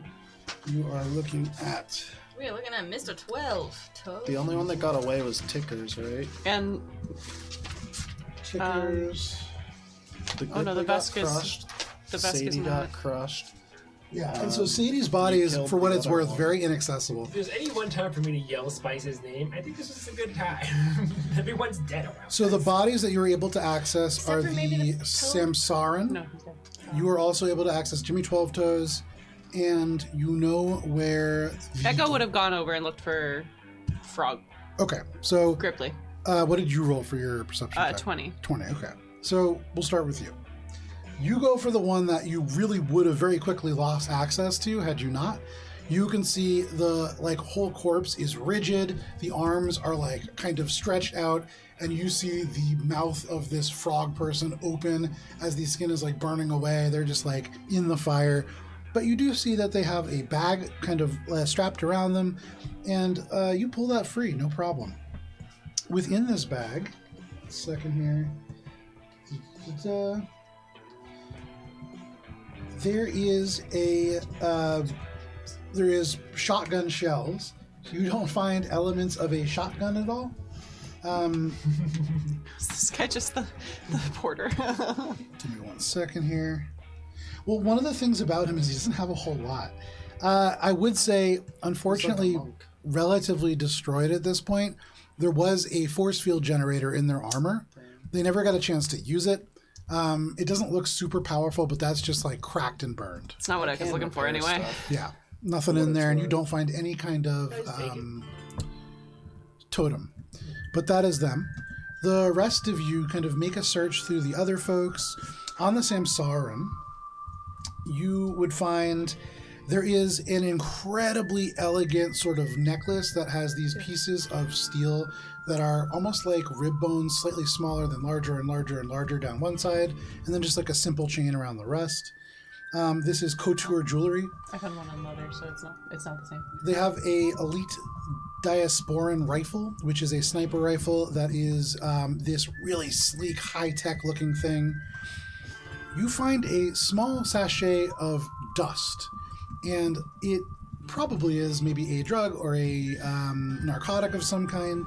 You are looking at... We're looking at Mr. 12. Toad. The only one that got away was Tickers, right? And Tickers. The Oh, no, the Gripper got Vesk is- crushed. the Vesk Sadie is got not. crushed. Yeah, and so Sadie's body is, killed for what the it's other worth, one. very inaccessible. If there's any one time for me to yell Spice's name, I think this was a good time. Everyone's dead around. So the bodies that you were able to access Except are for maybe the the Toad? Samsaran. no, he's dead. You were also able to access Jimmy 12 Toes, and you know where the... Echo would have gone over and looked for Frog Okay, so Gripply. what did you roll for your perception check? 20. 20, okay. So we'll start with you. You go for the one that you really would have very quickly lost access to had you not. You can see the whole corpse is rigid, the arms are kind of stretched out, and you see the mouth of this frog person open as the skin is burning away. They're just in the fire. But you do see that they have a bag kind of strapped around them, and you pull that free, no problem. Within this bag, second here, there is a there is shotgun shells. You don't find elements of a shotgun at all. Is this guy just the porter? Give me 1 second here. Well, one of the things about him is he doesn't have a whole lot. I would say, unfortunately, He's like a monk. relatively destroyed at this point. There was a force field generator in their armor. They never got a chance to use it. It doesn't look super powerful, but that's just like cracked and burned. It's not what I was looking for anyway. Yeah, nothing in there, and you don't find any kind of totem. But that is them. The rest of you kind of make a search through the other folks. On the Samsaran, you would find there is an incredibly elegant sort of necklace that has these pieces of steel that are almost like rib bones, slightly smaller than larger and larger and larger down one side, and then just like a simple chain around the rest. This is couture jewelry. I found one on leather, so it's not the same. They have a elite diasporan rifle, which is a sniper rifle that is this really sleek, high-tech looking thing. You find a small sachet of dust, and it probably is maybe a drug or a narcotic of some kind,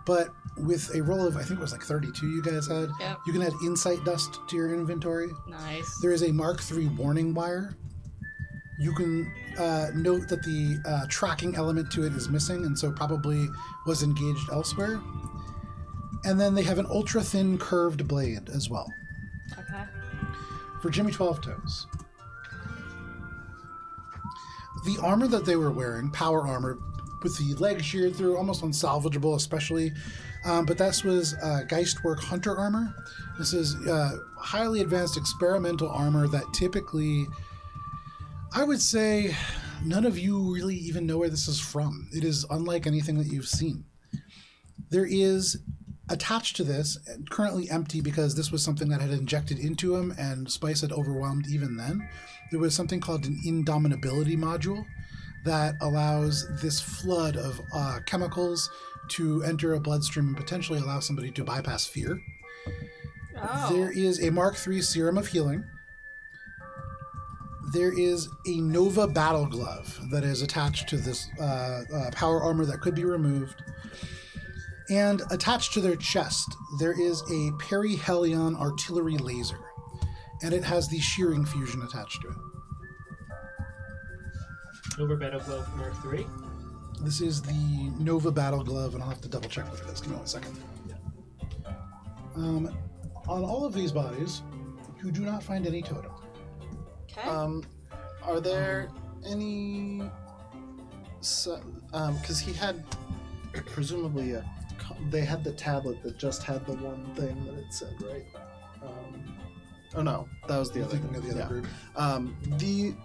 but with a roll of, I think it was like 32 you guys had, Yep. you can add insight dust to your inventory. Nice. There is a Mark III warning wire. You can note that the tracking element to it is missing, and so probably was engaged elsewhere. And then they have an ultra-thin curved blade as well. Okay. For Jimmy 12 Toes. The armor that they were wearing, power armor, with the legs sheared through, almost unsalvageable especially, but this was Geistwork Hunter armor. This is highly advanced experimental armor that typically, I would say, none of you really even know where this is from. It is unlike anything that you've seen. There is attached to this, currently empty because this was something that had injected into him and Spice had overwhelmed even then, there was something called an indomitability module that allows this flood of chemicals to enter a bloodstream and potentially allow somebody to bypass fear. Oh. There is a Mark III serum of healing. There is a Nova battle glove that is attached to this power armor that could be removed. And attached to their chest, there is a perihelion artillery laser. And it has the shearing fusion attached to it. Over Battle Glove Mark III. This is the Nova battle glove, and I'll have to double check what it is. Give me 1 second. On all of these bodies, you do not find any totem. Okay. Are there any? Because he had presumably they had the tablet that just had the one thing that it said, right? Oh no, that was the You're other thinking thing. of the other group.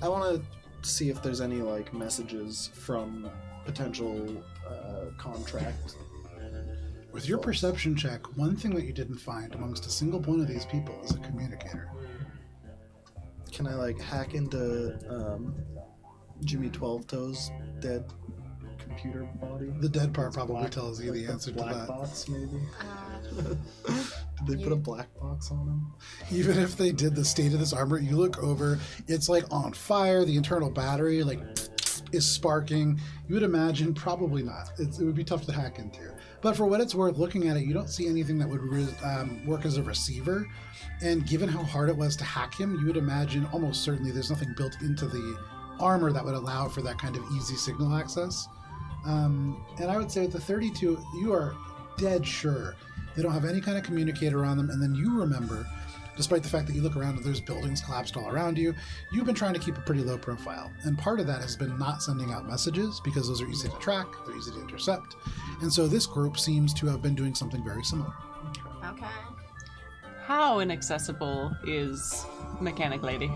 I want to see if there's any like messages from potential contract. With your perception check, one thing that you didn't find amongst a single one of these people is a communicator. Can I like hack into Jimmy 12 Toes dead computer body? The dead part It's probably black- tells you like the answer to black that. box, maybe. Uh, Did they put a black box on him? Even if they did the state of this armor, you look over, it's like on fire, the internal battery like is sparking. You would imagine probably not. It would be tough to hack into. But for what it's worth, looking at it, you don't see anything that would work as a receiver. And given how hard it was to hack him, you would imagine almost certainly there's nothing built into the armor that would allow for that kind of easy signal access. And I would say with the 32, you are dead sure they don't have any kind of communicator on them. And then you remember, despite the fact that you look around and there's buildings collapsed all around you, you've been trying to keep a pretty low profile. And part of that has been not sending out messages because those are easy to track, they're easy to intercept. And so this group seems to have been doing something very similar. okay. How inaccessible is Mechanic Lady?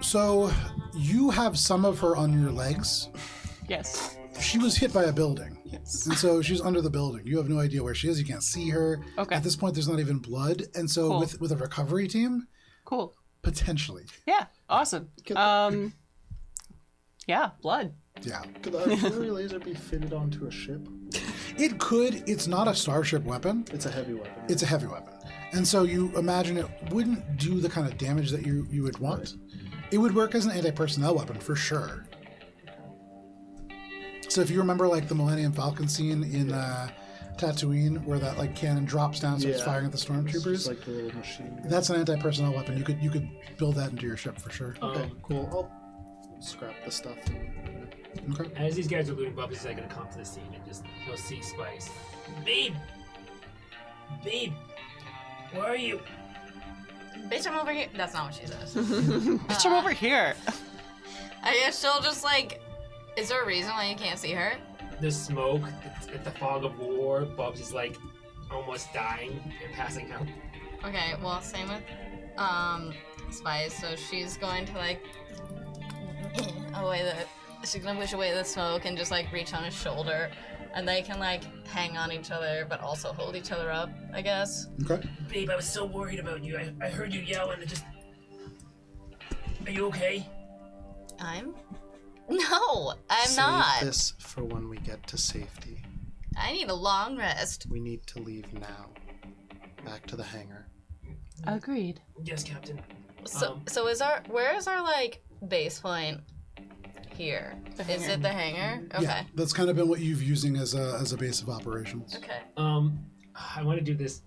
So you have some of her on your legs. Yes. She was hit by a building. Yes. And so she's under the building. You have no idea where she is. You can't see her. Okay. At this point, there's not even blood. And so Cool. with a recovery team, Cool. potentially. Yeah. Awesome. Yeah. Blood. Yeah. Could the artillery laser be fitted onto a ship? It could. It's not a starship weapon. It's a heavy weapon. It's a heavy weapon. And so you imagine it wouldn't do the kind of damage that you would want. It would work as an anti-personnel weapon for sure. So if you remember like the Millennium Falcon scene in Tatooine where that like cannon drops down so it's firing at the It's stormtroopers, just like a little machine. that's an anti-personnel weapon. You could build that into your ship for sure. Okay, cool. I'll scrap the stuff. Okay. As these guys are looting, Bubbles is like gonna come to the scene and just he'll see Spice. Babe, where are you? Bitch, I'm over here. That's not what she says. Bitch, I'm over here. I guess she'll just like. Is there a reason why you can't see her? The smoke, it's the fog of war. Bubs is like almost dying and passing out. Okay, well, same with Spice. So she's going to like she's gonna push away the smoke and just like reach on his shoulder, and they can like hang on each other but also hold each other up, I guess. Okay. Babe, I was so worried about you. I heard you yell and it just. Are you okay? No, I'm Save not. this for when we get to safety. I need a long rest. We need to leave now. Back to the hangar. Agreed. Yes, Captain. So where is our like base point? Here. Is it the hangar? Okay. Yeah, that's kind of been what you've using as a base of operations. Okay. I want to do this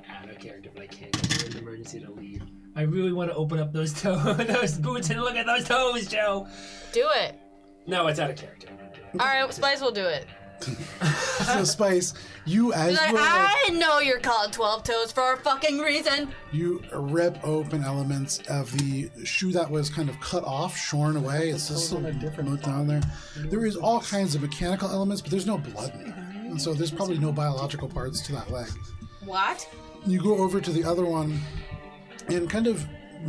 out of character, but I can't. It's an emergency to leave. I really want to open up those those boots and look at those toes, Joe. Do it. No, it's out of character. All right, Spice will do it. So Spice, you as She's like, you I know you're called 12 Toes for a fucking reason. you rip open elements of the shoe that was kind of cut off, shorn away. It's just on a a different note down there. There is all kinds of mechanical elements, but there's no blood in it, and so there's probably no biological parts to that leg. What? You go over to the other one and kind of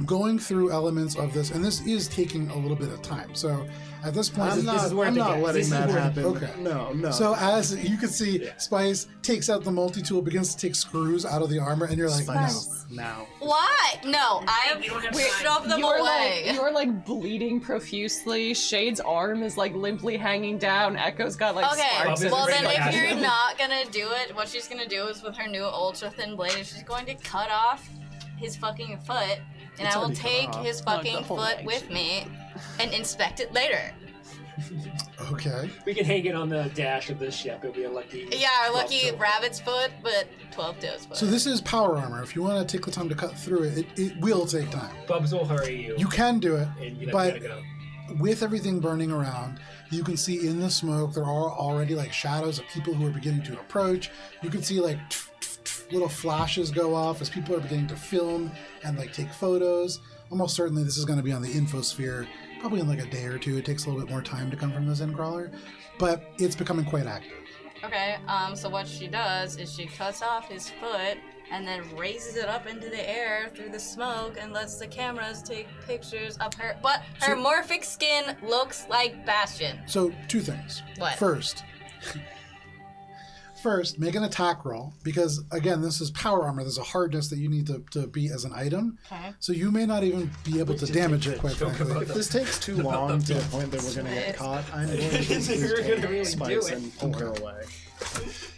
going through elements of this, and this is taking a little bit of time. So at this point, I'm not worth it, guys. letting This is that worth it. happen. Okay. No. So as you can see, Spice takes out the multi-tool, begins to take screws out of the armor, and you're like, Spice. Now. Why? No, I We don't have we time. shove them You're away. you're like bleeding profusely. Shade's arm is like limply hanging down. Echo's got like Okay, sparks. in Bob well is his then really if face. bad. you're not gonna do it, what she's gonna do is with her new ultra thin blade is she's going to cut off his fucking foot, and It's I will already cut take off. his the fucking whole foot leg. with me and inspect it later. okay. We can hang it on the dash of the ship. It'll be a lucky. Yeah, our lucky Well, rabbit's foot, but 12 Toes foot. So this is power armor. If you want to take the time to cut through it, it will take time. Bubs will hurry you. You can do it, and be like, but gotta go. with everything burning around, you can see in the smoke there are already like shadows of people who are beginning to approach. You can see like little flashes go off as people are beginning to film and like take photos. Almost certainly this is going to be on the infosphere probably in like a day or two. It takes a little bit more time to come from this Endcrawler, but it's becoming quite active. Okay, so what she does is she cuts off his foot and then raises it up into the air through the smoke and lets the cameras take pictures of her. But her So- morphic skin looks like Bastion. So two things. What? First, make an attack roll because again, this is power armor. There's a hardness that you need to beat as an item. Okay. So you may not even be able to Just damage take it, the quite joke frankly. about If this takes too long to the point that we're gonna get caught, I'm going to You're gonna really Spice do it. and pull her away.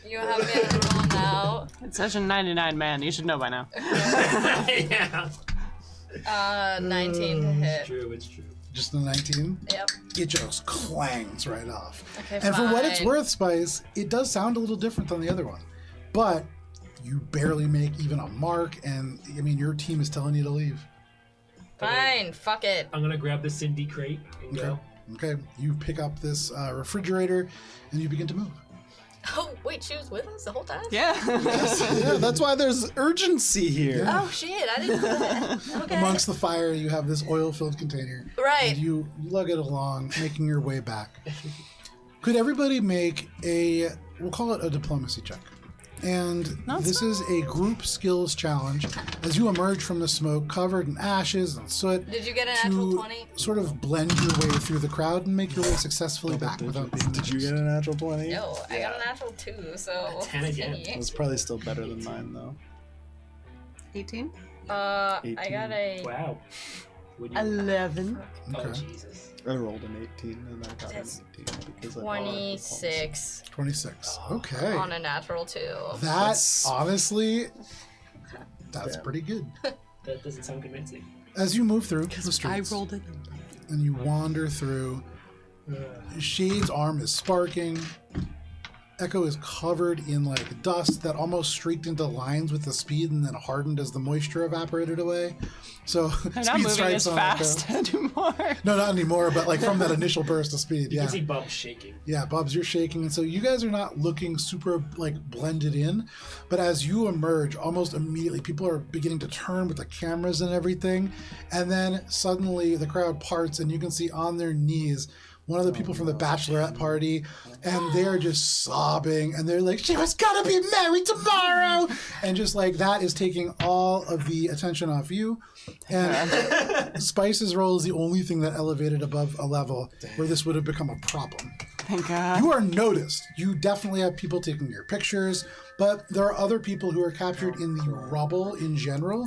You have me at a roll now. It's session 99, man. You should know by now. Yeah. 19 to hit. True, it's true. Just the 19. Yep. It just clangs right off. Okay, And for what it's fine. worth, Spice, it does sound a little different than the other one. But you barely make even a mark, and I mean, your team is telling you to leave. Fine, fuck it. I'm gonna grab the Cindy crate and go. Okay. You pick up this refrigerator and you begin to move. Oh, wait, she was with us the whole time? Yeah. Yeah, that's why there's urgency here. Yeah. Oh, shit, I didn't know that. Okay. Amongst the fire, you have this oil-filled container. Right. And you lug it along, making your way back. Could everybody make we'll call it a diplomacy check. And this is a group skills challenge as you emerge from the smoke covered in ashes and soot. Did you get a natural to 20? sort of blend your way through the crowd and make your way successfully back without being Did you noticed. get a natural 20? No, I got a natural 2, so. 10 again. That's probably still better than mine, though. 18? I 18. got a. Wow. Would you? 11. Oh Okay. Jesus. I rolled an 18 and I got That's an 18 because I bought it with 26 26. Okay. on a natural 2. That, honestly, that's Yeah. pretty good. That doesn't sound convincing. As you move through the streets, I rolled it. and you wander through, Shade's arm is sparking. Echo is covered in like dust that almost streaked into lines with the speed and then hardened as the moisture evaporated away. So I'm not speed moving stripes as on fast Echo. anymore. No, not anymore, but like from that initial burst of speed. You Yeah. can see Bubs shaking. Yeah, Bubs, you're shaking. And so you guys are not looking super like blended in. But as you emerge, almost immediately, people are beginning to turn with the cameras and everything. And then suddenly the crowd parts and you can see on their knees one of the people from the bachelorette party, and they're just sobbing, and they're like, she was gonna be married tomorrow! And just like that is taking all of the attention off you. And Spice's role is the only thing that elevated above a level where this would have become a problem. Thank God. You are noticed. You definitely have people taking your pictures, but there are other people who are captured in the rubble in general.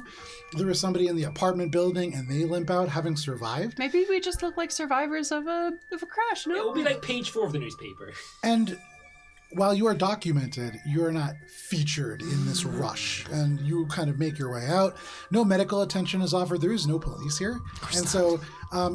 There was somebody in the apartment building, and they limp out, having survived. Maybe we just look like survivors of a crash, It no? will be like page 4 of the newspaper. And while you are documented, you are not featured in this rush, and you kind of make your way out. No medical attention is offered. There is no police here. And so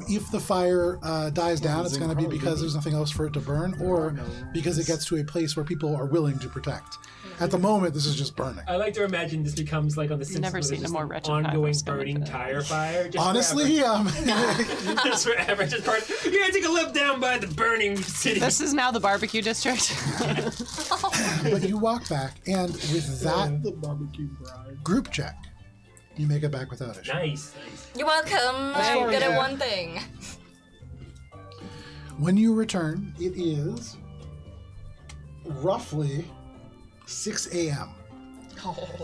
if the fire dies down, it's going to be because there's nothing else for it to burn, or because it gets to a place where people are willing to protect. At the moment, this is just burning. I like to imagine this becomes like on the Simpsons. never where seen there's a just more an wretched ongoing pathos coming burning to that. tire fire. Just Honestly, forever. Just forever. Just part. You gotta take a look down by the burning city. This is now the barbecue district. but you walk back, and with that The barbecue bride. group check, you make it back without issue. Nice. You're welcome. far I'm good as- at one thing. When you return, it is roughly 6 a.m.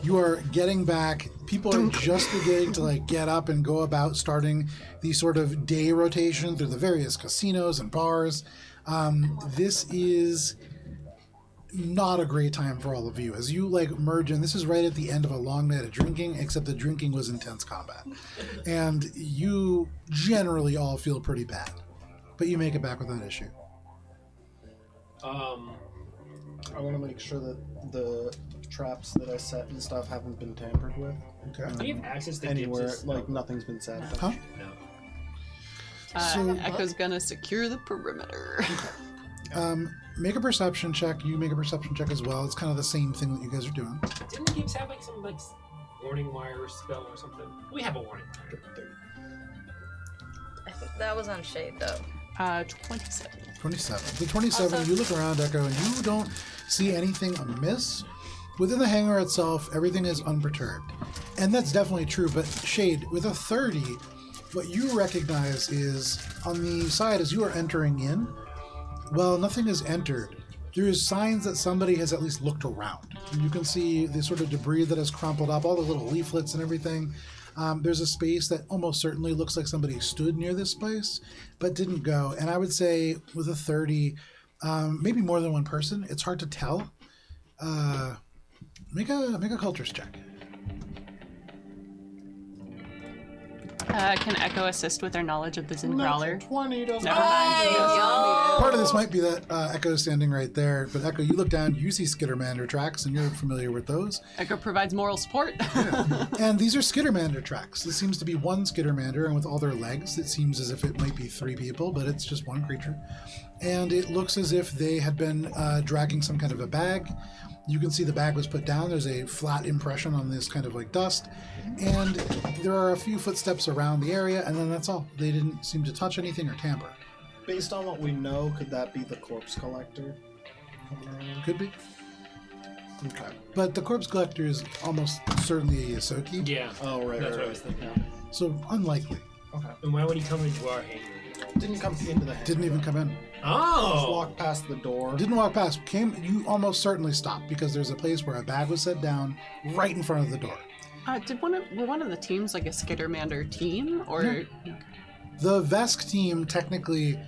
You are getting back. People are just beginning to like get up and go about, starting the sort of day rotation through the various casinos and bars. This is not a great time for all of you as you like merge in. This is right at the end of a long night of drinking, except the drinking was intense combat, and you generally all feel pretty bad, but you make it back without issue. I want to make sure that the traps that I set and stuff haven't been tampered with. Okay. Do you have access to Anywhere, Gibbs's? like nothing's been sabotaged. Huh? No. So Echo's gonna secure the perimeter. make a perception check. You make a perception check as well. It's kind of the same thing that you guys are doing. Didn't Gibbs have like some like warning wire spell or something? We have a warning wire. I think that was on Shade though. 27. 27. The 27, Also- you look around, Echo, and you don't see anything amiss. Within the hangar itself, everything is unperturbed. And that's definitely true, but Shade, with a 30, what you recognize is on the side as you are entering in, well, nothing is entered. There is signs that somebody has at least looked around. You can see the sort of debris that has crumpled up, all the little leaflets and everything. There's a space that almost certainly looks like somebody stood near this place, but didn't go. And I would say with a 30, maybe more than one person. It's hard to tell. Make a cultures check. Can Echo assist with their knowledge of the Zin Crawler? 20 doesn't Never mind. He doesn't need it. Part of this might be that Echo's standing right there, but Echo, you look down, you see Skittermander tracks, and you're familiar with those. Echo provides moral support. And these are Skittermander tracks. This seems to be one Skittermander, and with all their legs, it seems as if it might be 3 people, but it's just one creature. And it looks as if they had been dragging some kind of a bag. You can see the bag was put down. There's a flat impression on this kind of like dust. And there are a few footsteps around the area, and then that's all. They didn't seem to touch anything or tamper. Based on what we know, could that be the corpse collector? Could be. Okay. But the corpse collector is almost certainly a Yosoki, Yeah. Oh, right, That's right, what I was right. thinking. so unlikely. Okay. And why would he come into our hangar? Didn't come into the hangar. Didn't even come in. Just Oh. walked past the door. Didn't walk past. You almost certainly stopped because there's a place where a bag was set down right in front of the door. Were one of the teams like a Skittermander team? Or The Vesk team technically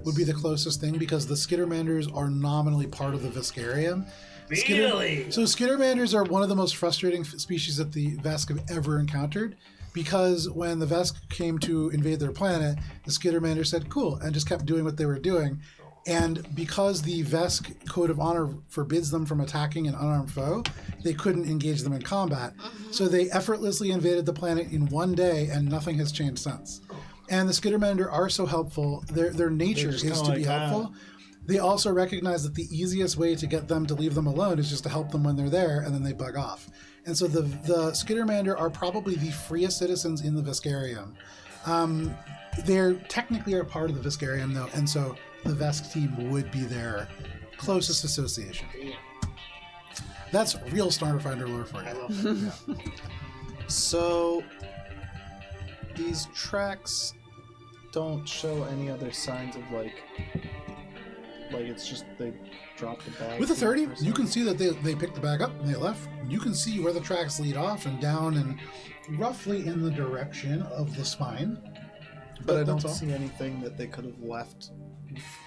would be the closest thing because the Skittermanders are nominally part of the Veskarium. Really? So Skittermanders are one of the most frustrating species that the Vesk have ever encountered because when the Vesk came to invade their planet, the Skittermanders said, cool, and just kept doing what they were doing. And because the Vesk Code of Honor forbids them from attacking an unarmed foe, they couldn't engage them in combat. So they effortlessly invaded the planet in one day, and nothing has changed since. And the Skittermander are so helpful. Their nature is just to kinda be like, helpful. They also recognize that the easiest way to get them to leave them alone is just to help them when they're there, and then they bug off. And so the Skittermander are probably the freest citizens in the Veskarium. They're technically a part of the Veskarium, though, and so the Vesk team would be their closest association. That's real Starfinder lore for I you. love that. So these tracks don't show any other signs of like it's just they dropped the bag. With a 30, or you can something? see that they picked the bag up and they left. You can see where the tracks lead off and down and roughly in the direction of the spine. But I don't that's all. see anything that they could have left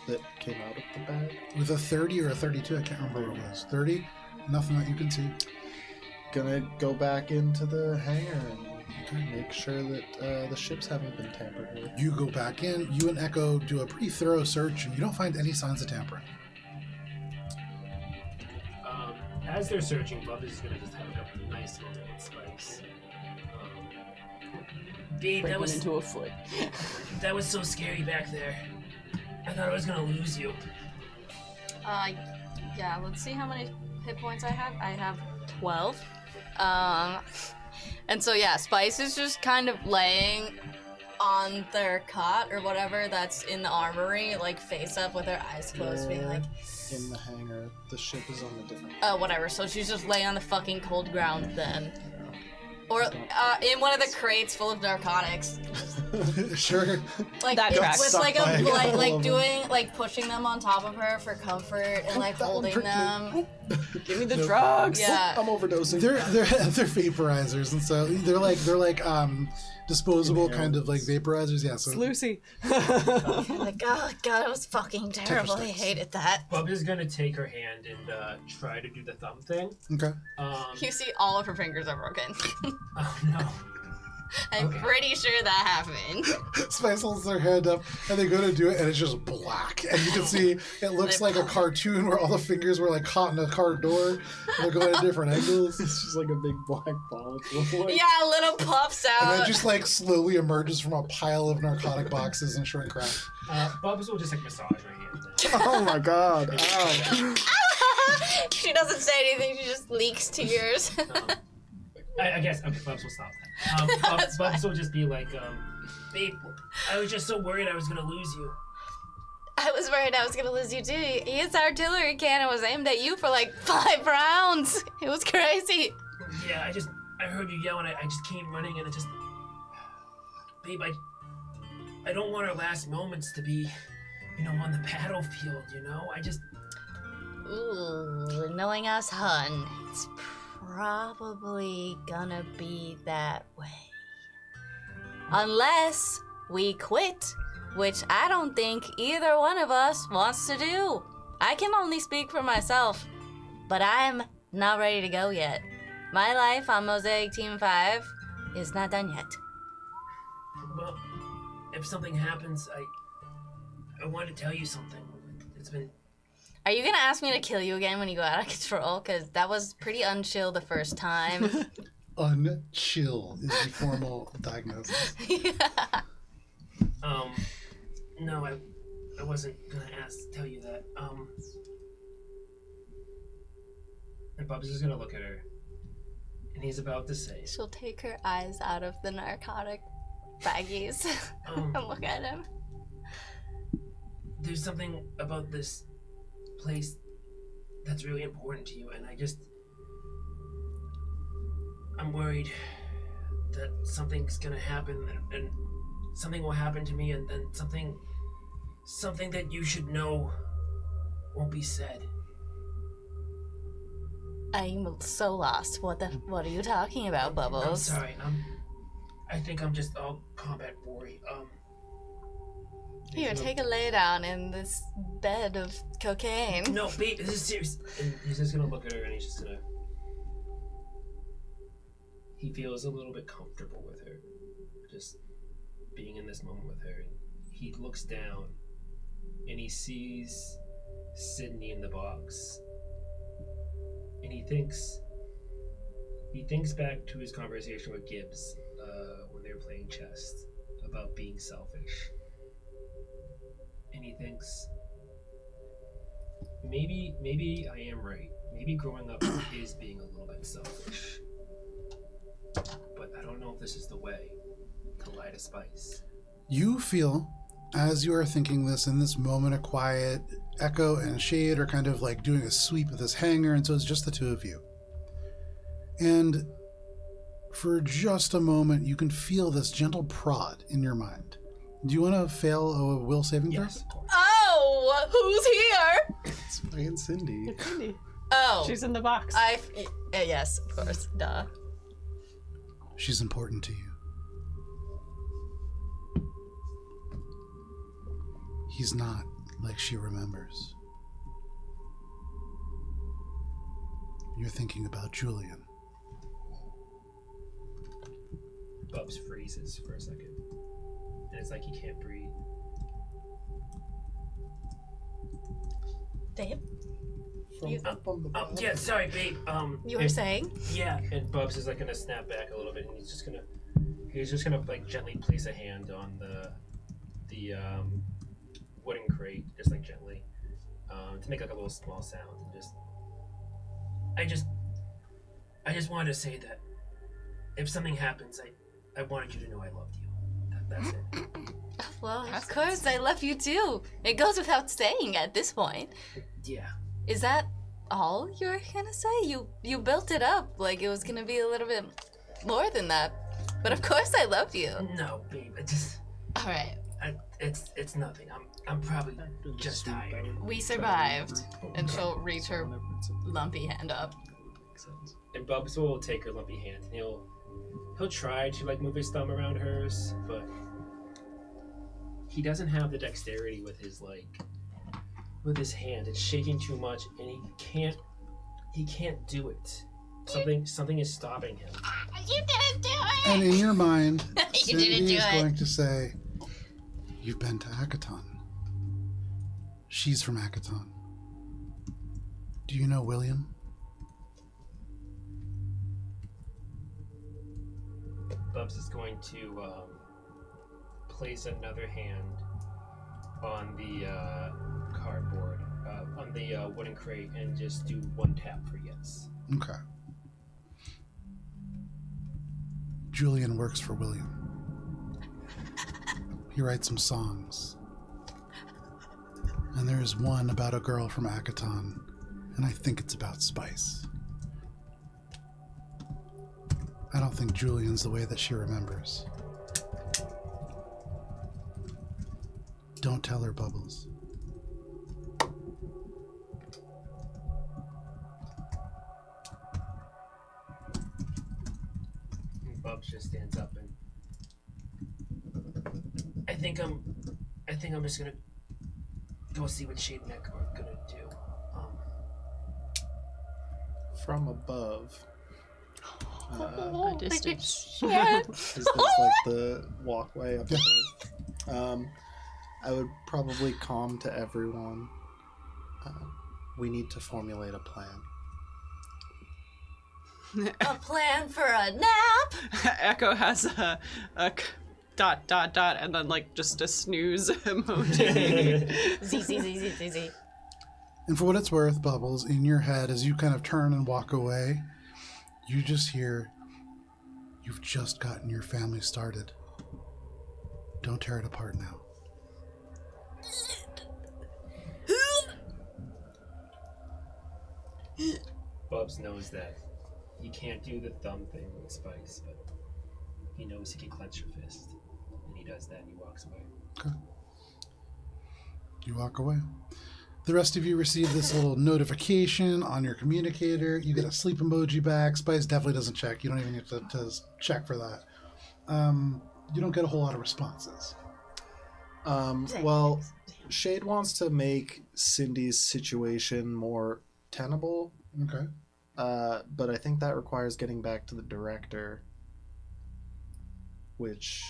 that came out of the bag. With a 30 or a 32, I can't remember what it was. 30, nothing that you can see. Gonna go back into the hangar and make sure that the ships haven't been tampered with. You go back in, you and Echo do a pretty thorough search, and you don't find any signs of tampering. As they're searching, Bub is gonna just have a nice moment with Spikes. Babe, Break one into a foot. that was so scary back there. I thought I was gonna lose you. Yeah, let's see how many hit points I have. I have 12. And so yeah, Spice is just kind of laying on their cot or whatever that's in the armory, like face up with her eyes closed, being like, In the hangar, the ship is on a different. whatever. So she's just laying on the fucking cold ground then. Or in one of the crates full of narcotics. Sure. Like That it tracks. was Stuck like by a couple like of them. doing like pushing them on top of her for comfort and like that one holding pricked me. them. Give me the drugs. Yeah. I'm overdosing. They're vaporizers, and so they're like disposable kind of like vaporizers. Yeah. So Lucy. Like, oh god, it was fucking terrible. I sticks. hated that. Bub is gonna take her hand and try to do the thumb thing. okay. You see, all of her fingers are broken. Oh no. I'm Okay. pretty sure that happened. Spice holds their hand up, and they go to do it, and it's just black. And you can see it looks like a cartoon where all the fingers were like caught in a car door. And they're going at different angles. It's just like a big black ball. It's like, Yeah, little puffs And then out. just like slowly emerges from a pile of narcotic boxes and shrink wrap. Bubs will just like massage her hand. Oh my god! Ow! She doesn't say anything. She just leaks tears. I guess okay, Bubs will stop that. Bubs will just be like, babe, I was just so worried I was gonna lose you. I was worried I was gonna lose you too. His artillery cannon was aimed at you for like 5 rounds. It was crazy. Yeah, I heard you yell and I just came running and it just, babe, I don't want our last moments to be, on the battlefield, I just, Ooh, knowing us, hun, it's probably gonna be that way. Unless we quit, which I don't think either one of us wants to do. I can only speak for myself, but I'm not ready to go yet. My life on Mosaic Team 5 is not done yet. well, if something happens, I want to tell you something. It's been, Are you gonna ask me to kill you again when you go out of control? Because that was pretty unchill the first time. Unchill is the formal diagnosis. no, I wasn't gonna tell you that. And Bubs is gonna look at her, and he's about to say, She'll take her eyes out of the narcotic baggies and look at him. there's something about this place that's really important to you, and I'm worried that something's gonna happen, and something will happen to me, and then something that you should know won't be said. I'm so lost. What are you talking about, Bubbles? I'm sorry. I think I'm just all combat boring. Here, take a lay down in this bed of cocaine. No, babe, this is serious. And he's just gonna look at her, and he's just gonna. He feels a little bit comfortable with her, just being in this moment with her. And he looks down, and he sees Sydney in the box. And he thinks back to his conversation with Gibbs when they were playing chess about being selfish. And he thinks, maybe I am right. Maybe growing up is being a little bit selfish. But I don't know if this is the way to lie to Spice. You feel, as you are thinking this, in this moment of quiet, Echo and Shade are kind of like doing a sweep of this hangar, and so it's just the two of you. And for just a moment, you can feel this gentle prod in your mind. Do you want to fail a will saving throw? Yes, of course. Oh, who's here? It's fucking Cindy. It's Cindy. Oh, She's in the box. yes, of course, duh. She's important to you. He's not like she remembers. You're thinking about Julian. Bubs freezes for a second. And it's like he can't breathe. Dave, Yeah, sorry, babe. you were saying? Yeah, and Bubs is like gonna snap back a little bit, and he's just gonna like gently place a hand on the wooden crate, just like gently, to make like a little small sound, and I just wanted to say that if something happens, I wanted you to know I loved you. That's it. Well, of course, I love you too. It goes without saying at this point. Yeah. Is that all you're gonna say? You built it up like it was gonna be a little bit more than that. But of course I love you. No, babe. All right. It's nothing. I'm probably just tired. We survived. And she'll reach her lumpy hand up. And Bubs will take her lumpy hand, and he'll try to like move his thumb around hers, but he doesn't have the dexterity with his hand. It's shaking too much, and he can't do it. Something is stopping him. You didn't do it! And in your mind, You didn't Cindy do is it. going to say, "You've been to Akaton. She's from Akaton. Do you know William?" Bubs is going to place another hand on the cardboard, on the wooden crate, and just do one tap for yes. Okay. Julian works for William. He writes some songs. And there is one about a girl from Akaton, and I think it's about Spice. I don't think Julian's the way that she remembers. Don't tell her, Bubbles. And Bubs just stands up, and I think I'm just gonna go see what Shade and Echo are gonna do. From above. A distance. Is this like the walkway up above? I would probably calm to everyone. We need to formulate a plan. A plan for a nap? Echo has a dot, and then like just a snooze emoji. Z. And for what it's worth, Bubbles, in your head, as you kind of turn and walk away, you just hear, "You've just gotten your family started. Don't tear it apart now." Bubs knows that he can't do the thumb thing with Spice, but he knows he can clench her fist. And he does that, and he walks away. Okay. You walk away. The rest of you receive this little notification on your communicator. You get a sleep emoji back. Spice definitely doesn't check. You don't even need to check for that. You don't get a whole lot of responses. Well, Shade wants to make Cindy's situation more tenable, Okay. but I think that requires getting back to the director, which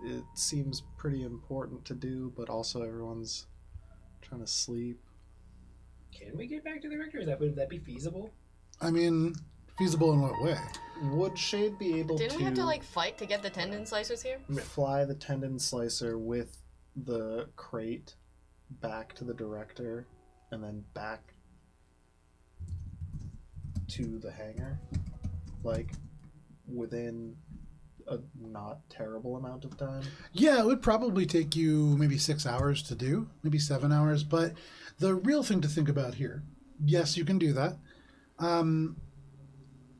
it seems pretty important to do, but also everyone's trying to sleep. Can we get back to the rector? Would that be feasible? I mean, feasible in what way? Would Shade be able Didn't to we have to like fight to get the tendon slicers here? fly the tendon slicer with the crate back to the director and then back to the hangar? Like, within a not terrible amount of time? Yeah, it would probably take you maybe 6 hours to do, maybe 7 hours. But the real thing to think about here, yes, you can do that.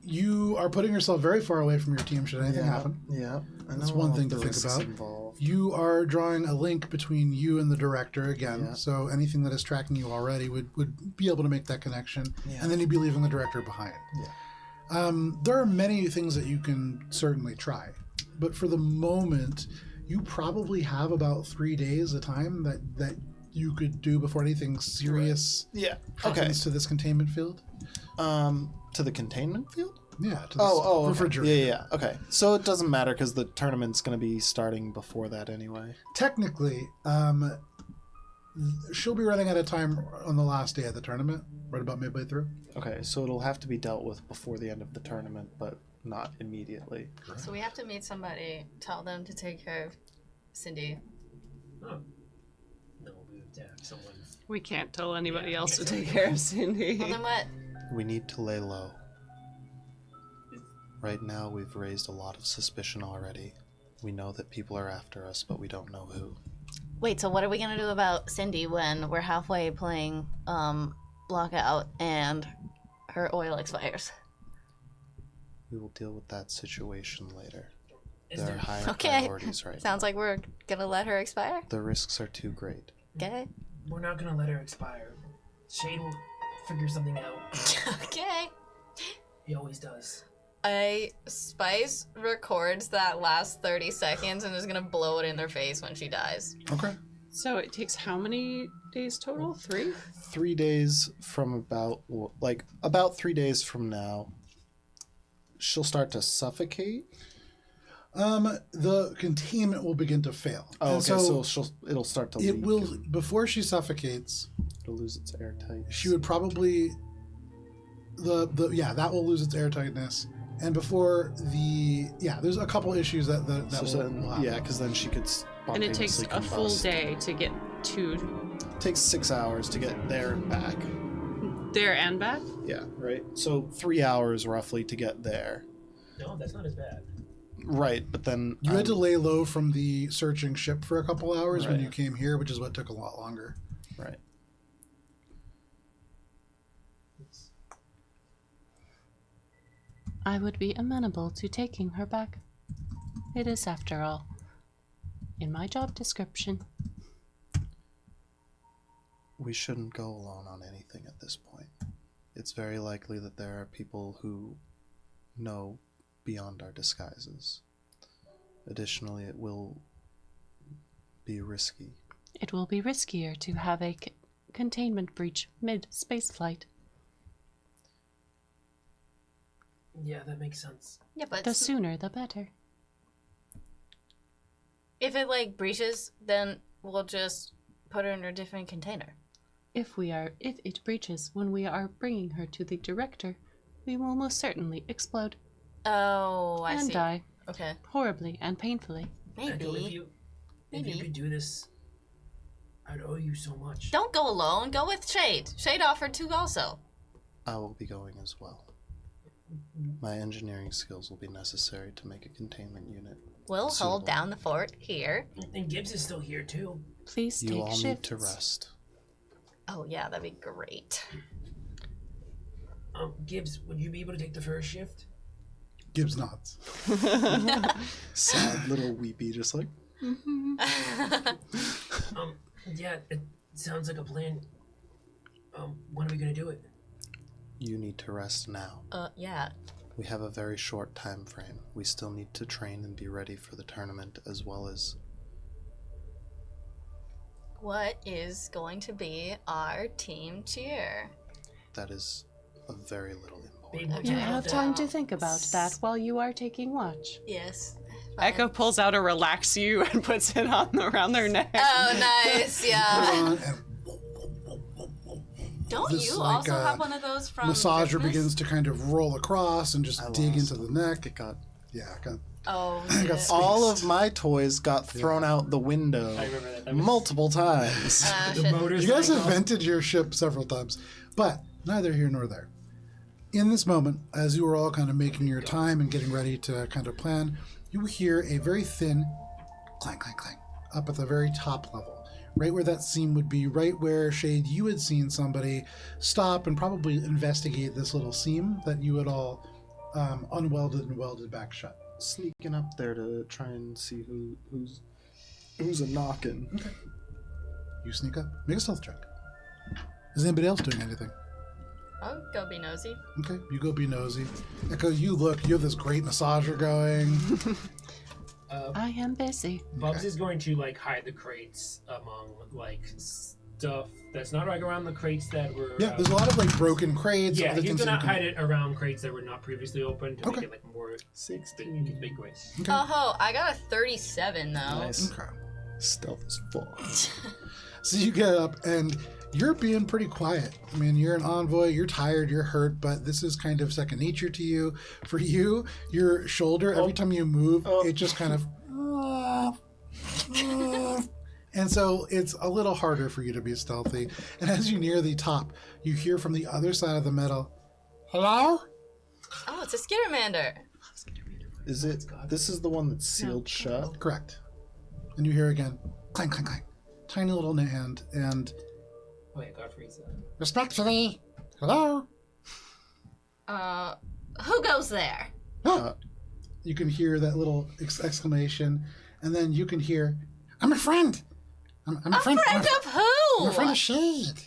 You are putting yourself very far away from your team should anything happen. Yeah. That's one thing to think about. Involved. You are drawing a link between you and the director again, Yeah. so anything that is tracking you already would be able to make that connection, Yeah. and then you'd be leaving the director behind. Yeah. There are many things that you can certainly try, but for the moment, you probably have about 3 days of time that you could do before anything serious Yeah. happens to this containment field. To the containment field? Yeah, to this refrigerator. Yeah. Okay. So it doesn't matter because the tournament's going to be starting before that anyway. Technically, she'll be running out of time on the last day of the tournament, right about midway through. Okay, so it'll have to be dealt with before the end of the tournament, but not immediately. So we have to meet somebody, tell them to take care of Cindy. Oh. No, we have to have someone. We can't tell anybody Yeah, else to I guess take so. care of Cindy. Well, then what? We need to lay low. Right now, we've raised a lot of suspicion already. We know that people are after us, but we don't know who. Wait, so what are we gonna do about Cindy when we're halfway playing Blockout and her oil expires? We will deal with that situation later. Is There are there? higher Okay. priorities right now. Sounds like we're gonna let her expire. The risks are too great. Okay. We're not gonna let her expire. Shane will figure something out. Okay. He always does. Spice records that last 30 seconds and is gonna blow it in their face when she dies. Okay. So it takes how many days total? 3? 3 days from about 3 days from now, she'll start to suffocate. The containment will begin to fail. Oh, And okay. So it'll start to leak. it will, before she suffocates, It'll lose its airtight. she would probably that will lose its airtightness. And before there's a couple issues that will happen. Yeah, because then she could. And it takes spontaneously a full combust. day to get to It takes 6 hours to get there and back. there and back? Yeah, right. So 3 hours roughly to get there. No, that's not as bad. Right, but then You had to lay low from the searching ship for a couple hours when Right. you came here, which is what took a lot longer. Right. I would be amenable to taking her back. It is, after all, in my job description. We shouldn't go alone on anything at this point. It's very likely that there are people who know beyond our disguises. Additionally, it will be risky. It will be riskier to have a containment breach mid-spaceflight. Yeah, that makes sense. Yeah, but The sooner the better. if it like breaches, then we'll just put her in a different container. If it breaches when we are bringing her to the director, we will most certainly explode Oh, I and see. die Okay. horribly and painfully. Echo, if Maybe. you Maybe. could do this, I'd owe you so much. Don't go alone. Go with Shade. Shade offered to also. I will be going as well. My engineering skills will be necessary to make a containment unit. We'll Suitable. hold down the fort here. And Gibbs is still here too. Please You take all shifts. need to rest. Oh yeah, that'd be great. Gibbs, would you be able to take the first shift? Gibbs nods. Sad little weepy, just like. Yeah, it sounds like a plan. When are we gonna do it? You need to rest now. Yeah. We have a very short time frame. We still need to train and be ready for the tournament as well as... What is going to be our team cheer? That is of very little Babe, importance. You Okay. have time to think about that while you are taking watch. Yes. Echo pulls out a relax you and puts it around their neck. Oh, nice. Yeah. And Don't This, you like, also have one of those from massager Christmas? begins to kind of roll across and just dig into the neck. It got Oh, got shit. all of my toys got thrown out the window I remember that. That was- multiple times. The Shit. motors. You guys like, have vented your ship several times, but neither here nor there. In this moment, as you were all kind of making your time and getting ready to kind of plan, you hear a very thin clang, clang, clang up at the very top level, right where that seam would be, right where, Shade, you had seen somebody stop and probably investigate this little seam that you had all unwelded and welded back shut. Sneaking up there to try and see who's a knocking. Okay. You sneak up. Make a stealth check. Is anybody else doing anything? I'll go be nosy. Okay, you go be nosy. Echo, you look. You have this great massager going. I am busy. Bubs is going to like hide the crates among like stuff that's not like around the crates that were. Yeah, there's a lot of like broken crates. Yeah, other he's things gonna that you can- hide it around crates that were not previously opened to Okay. make it like more 16. big crates. Okay. Oh, I got a 37 though. Nice. Okay. Stealth is full. So you get up and you're being pretty quiet. I mean, you're an envoy, you're tired, you're hurt, but this is kind of second nature to you. For you, your shoulder, every time you move, it just kind of. And so it's a little harder for you to be stealthy. And as you near the top, you hear from the other side of the metal, "Hello?" Oh, it's a Skittermander. Is it? This is the one that's sealed shut. Correct. And you hear again, clang, clang, clang. Tiny little hand, and Wait, Godfrey's. respectfully, hello? Who goes there? Oh. You can hear that little exclamation, and then you can hear, I'm a friend. I'm a friend. Friend of who? I'm a friend of Shade.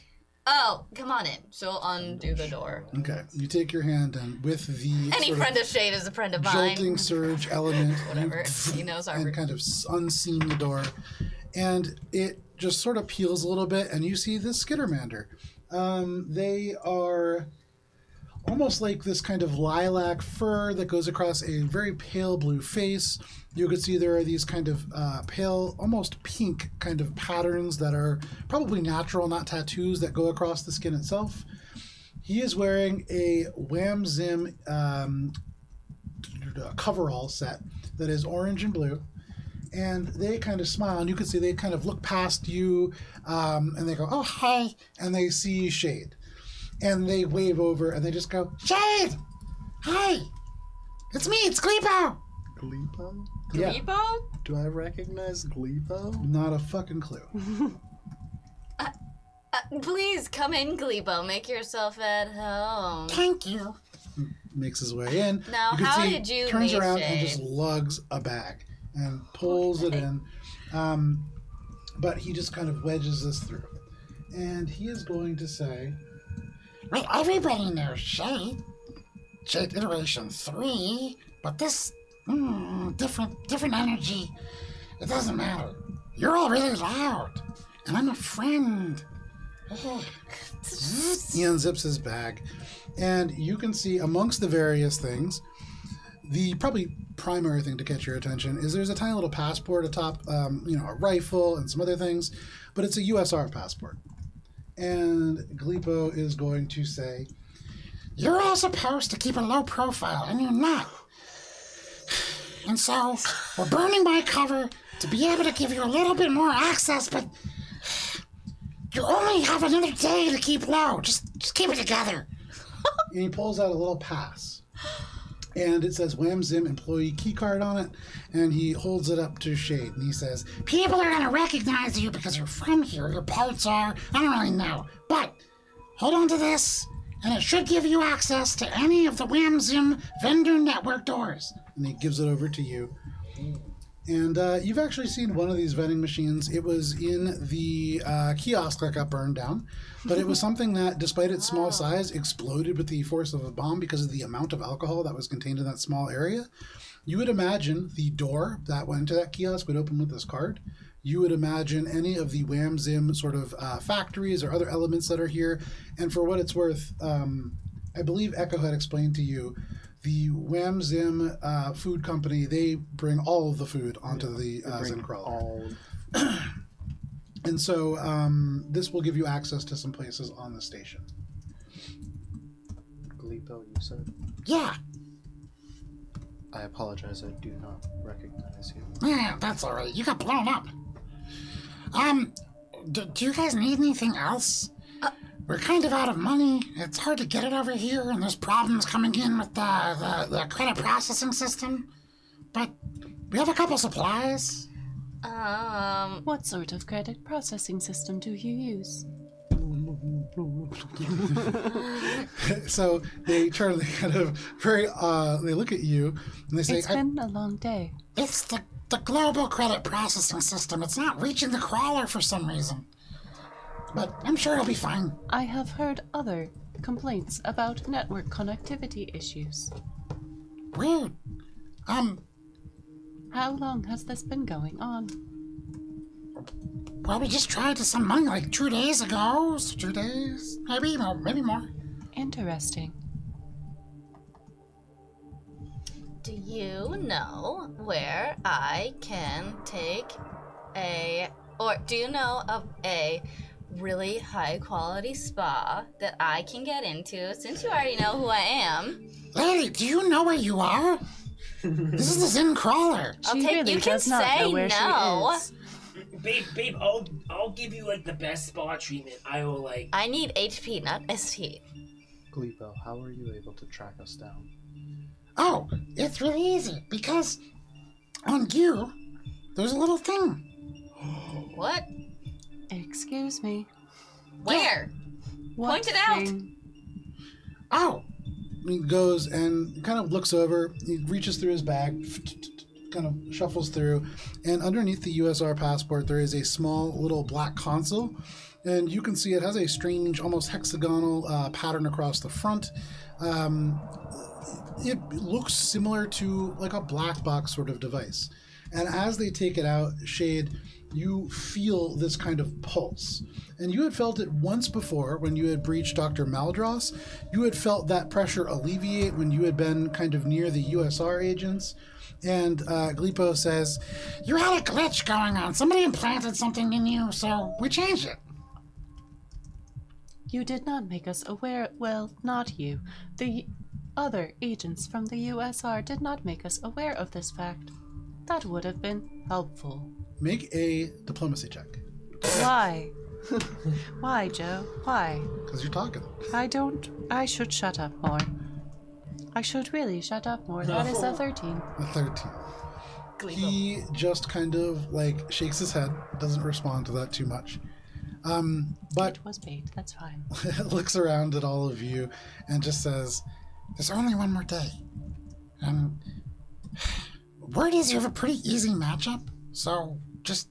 Oh, come on in. She'll undo the door. Okay, you take your hand, and with the Any sort friend of Shade is a friend of mine. jolting surge element, Whatever. He knows our and kind of unseam the door, and it just sort of peels a little bit, and you see this Skittermander. They are almost like this kind of lilac fur that goes across a very pale blue face. You could see there are these kind of pale, almost pink kind of patterns that are probably natural, not tattoos, that go across the skin itself. He is wearing a Wham Zim coverall set that is orange and blue. And they kind of smile, and you can see they kind of look past you, and they go, "Oh, hi," and they see Shade. And they wave over, and they just go, "Shade! Hi! It's me, it's Gleepo!" Gleepo? Yeah, Gleepo? Do I recognize Gleepo? not a fucking clue. Please come in, Gleepo. Make yourself at home. Thank you. Makes his way in. Now, can how see, did you turns meet around and Shade? just lugs a bag and pulls it in. But he just kind of wedges this through. And he is going to say, "Well, everybody knows Shade. Shade Iteration 3, but this different energy. It doesn't matter. You're all really loud, and I'm a friend." He unzips his bag, and you can see amongst the various things, the probably primary thing to catch your attention is there's a tiny little passport atop, a rifle and some other things, but it's a USR passport. And Gleepo is going to say, "You're all supposed to keep a low profile, and you're not. And so, we're burning my cover to be able to give you a little bit more access, but you only have another day to keep low. Just keep it together." And he pulls out a little pass. And it says Wham Zim employee keycard on it. And he holds it up to Shade. And he says, "People are going to recognize you because you're from here. Your parts are. I don't really know. But hold on to this. And it should give you access to any of the Wham Zim vendor network doors." And he gives it over to you. And you've actually seen one of these vending machines. It was in the kiosk that got burned down. But it was something that, despite its small size, exploded with the force of a bomb because of the amount of alcohol that was contained in that small area. You would imagine the door that went into that kiosk would open with this card. You would imagine any of the Wham Zim sort of factories or other elements that are here. And for what it's worth, I believe Echo had explained to you The Wham Zim food company, they bring all of the food onto the Zen crawler. All. And so this will give you access to some places on the station. Galipo, you said? Yeah. I apologize, I do not recognize you. Yeah, that's alright. You got blown up. Do you guys need anything else? We're kind of out of money. It's hard to get it over here, and there's problems coming in with the credit processing system. But we have a couple supplies. What sort of credit processing system do you use? So they turn, they kind of they look at you and they say, It's been a long day. It's the global credit processing system. It's not reaching the crawler for some reason. But I'm sure it'll be fine. I have heard other complaints about network connectivity issues. Weird. How long has this been going on? Well, we just tried to send money like 2 days ago. 2 days? Maybe more. Interesting. Do you know where I can take do you know of a really high quality spa that I can get into, since you already know who I am? Lady, do you know where you are? This is the Zen crawler. She really You can does not say know where no. she is. Babe, I'll give you like the best spa treatment. I will like. I need HP, not ST. Galipo, how are you able to track us down? Oh, it's really easy because on you, there's a little thing. What? Excuse me. Where? What Point it out. thing? Oh, he goes and kind of looks over, he reaches through his bag, kind of shuffles through, and underneath the USR passport there is a small little black console, and you can see it has a strange, almost hexagonal pattern across the front. It looks similar to like a black box sort of device. And as they take it out, Shade, you feel this kind of pulse. And you had felt it once before when you had breached Dr. Maldross. You had felt that pressure alleviate when you had been kind of near the USR agents. And Galipo says, you had a glitch going on. Somebody implanted something in you, so we changed it. You did not make us aware. Well, not you. The other agents from the USR did not make us aware of this fact. That would have been helpful. make a diplomacy check. Why? Why, Joe? Why? Because you're talking. I should shut up more. I should really shut up more. That is a 13. A 13. He just kind of like shakes his head, doesn't respond to that too much. But It was bait. That's fine. looks around at all of you and just says, There's only one more day. Word is you have a pretty easy matchup, so just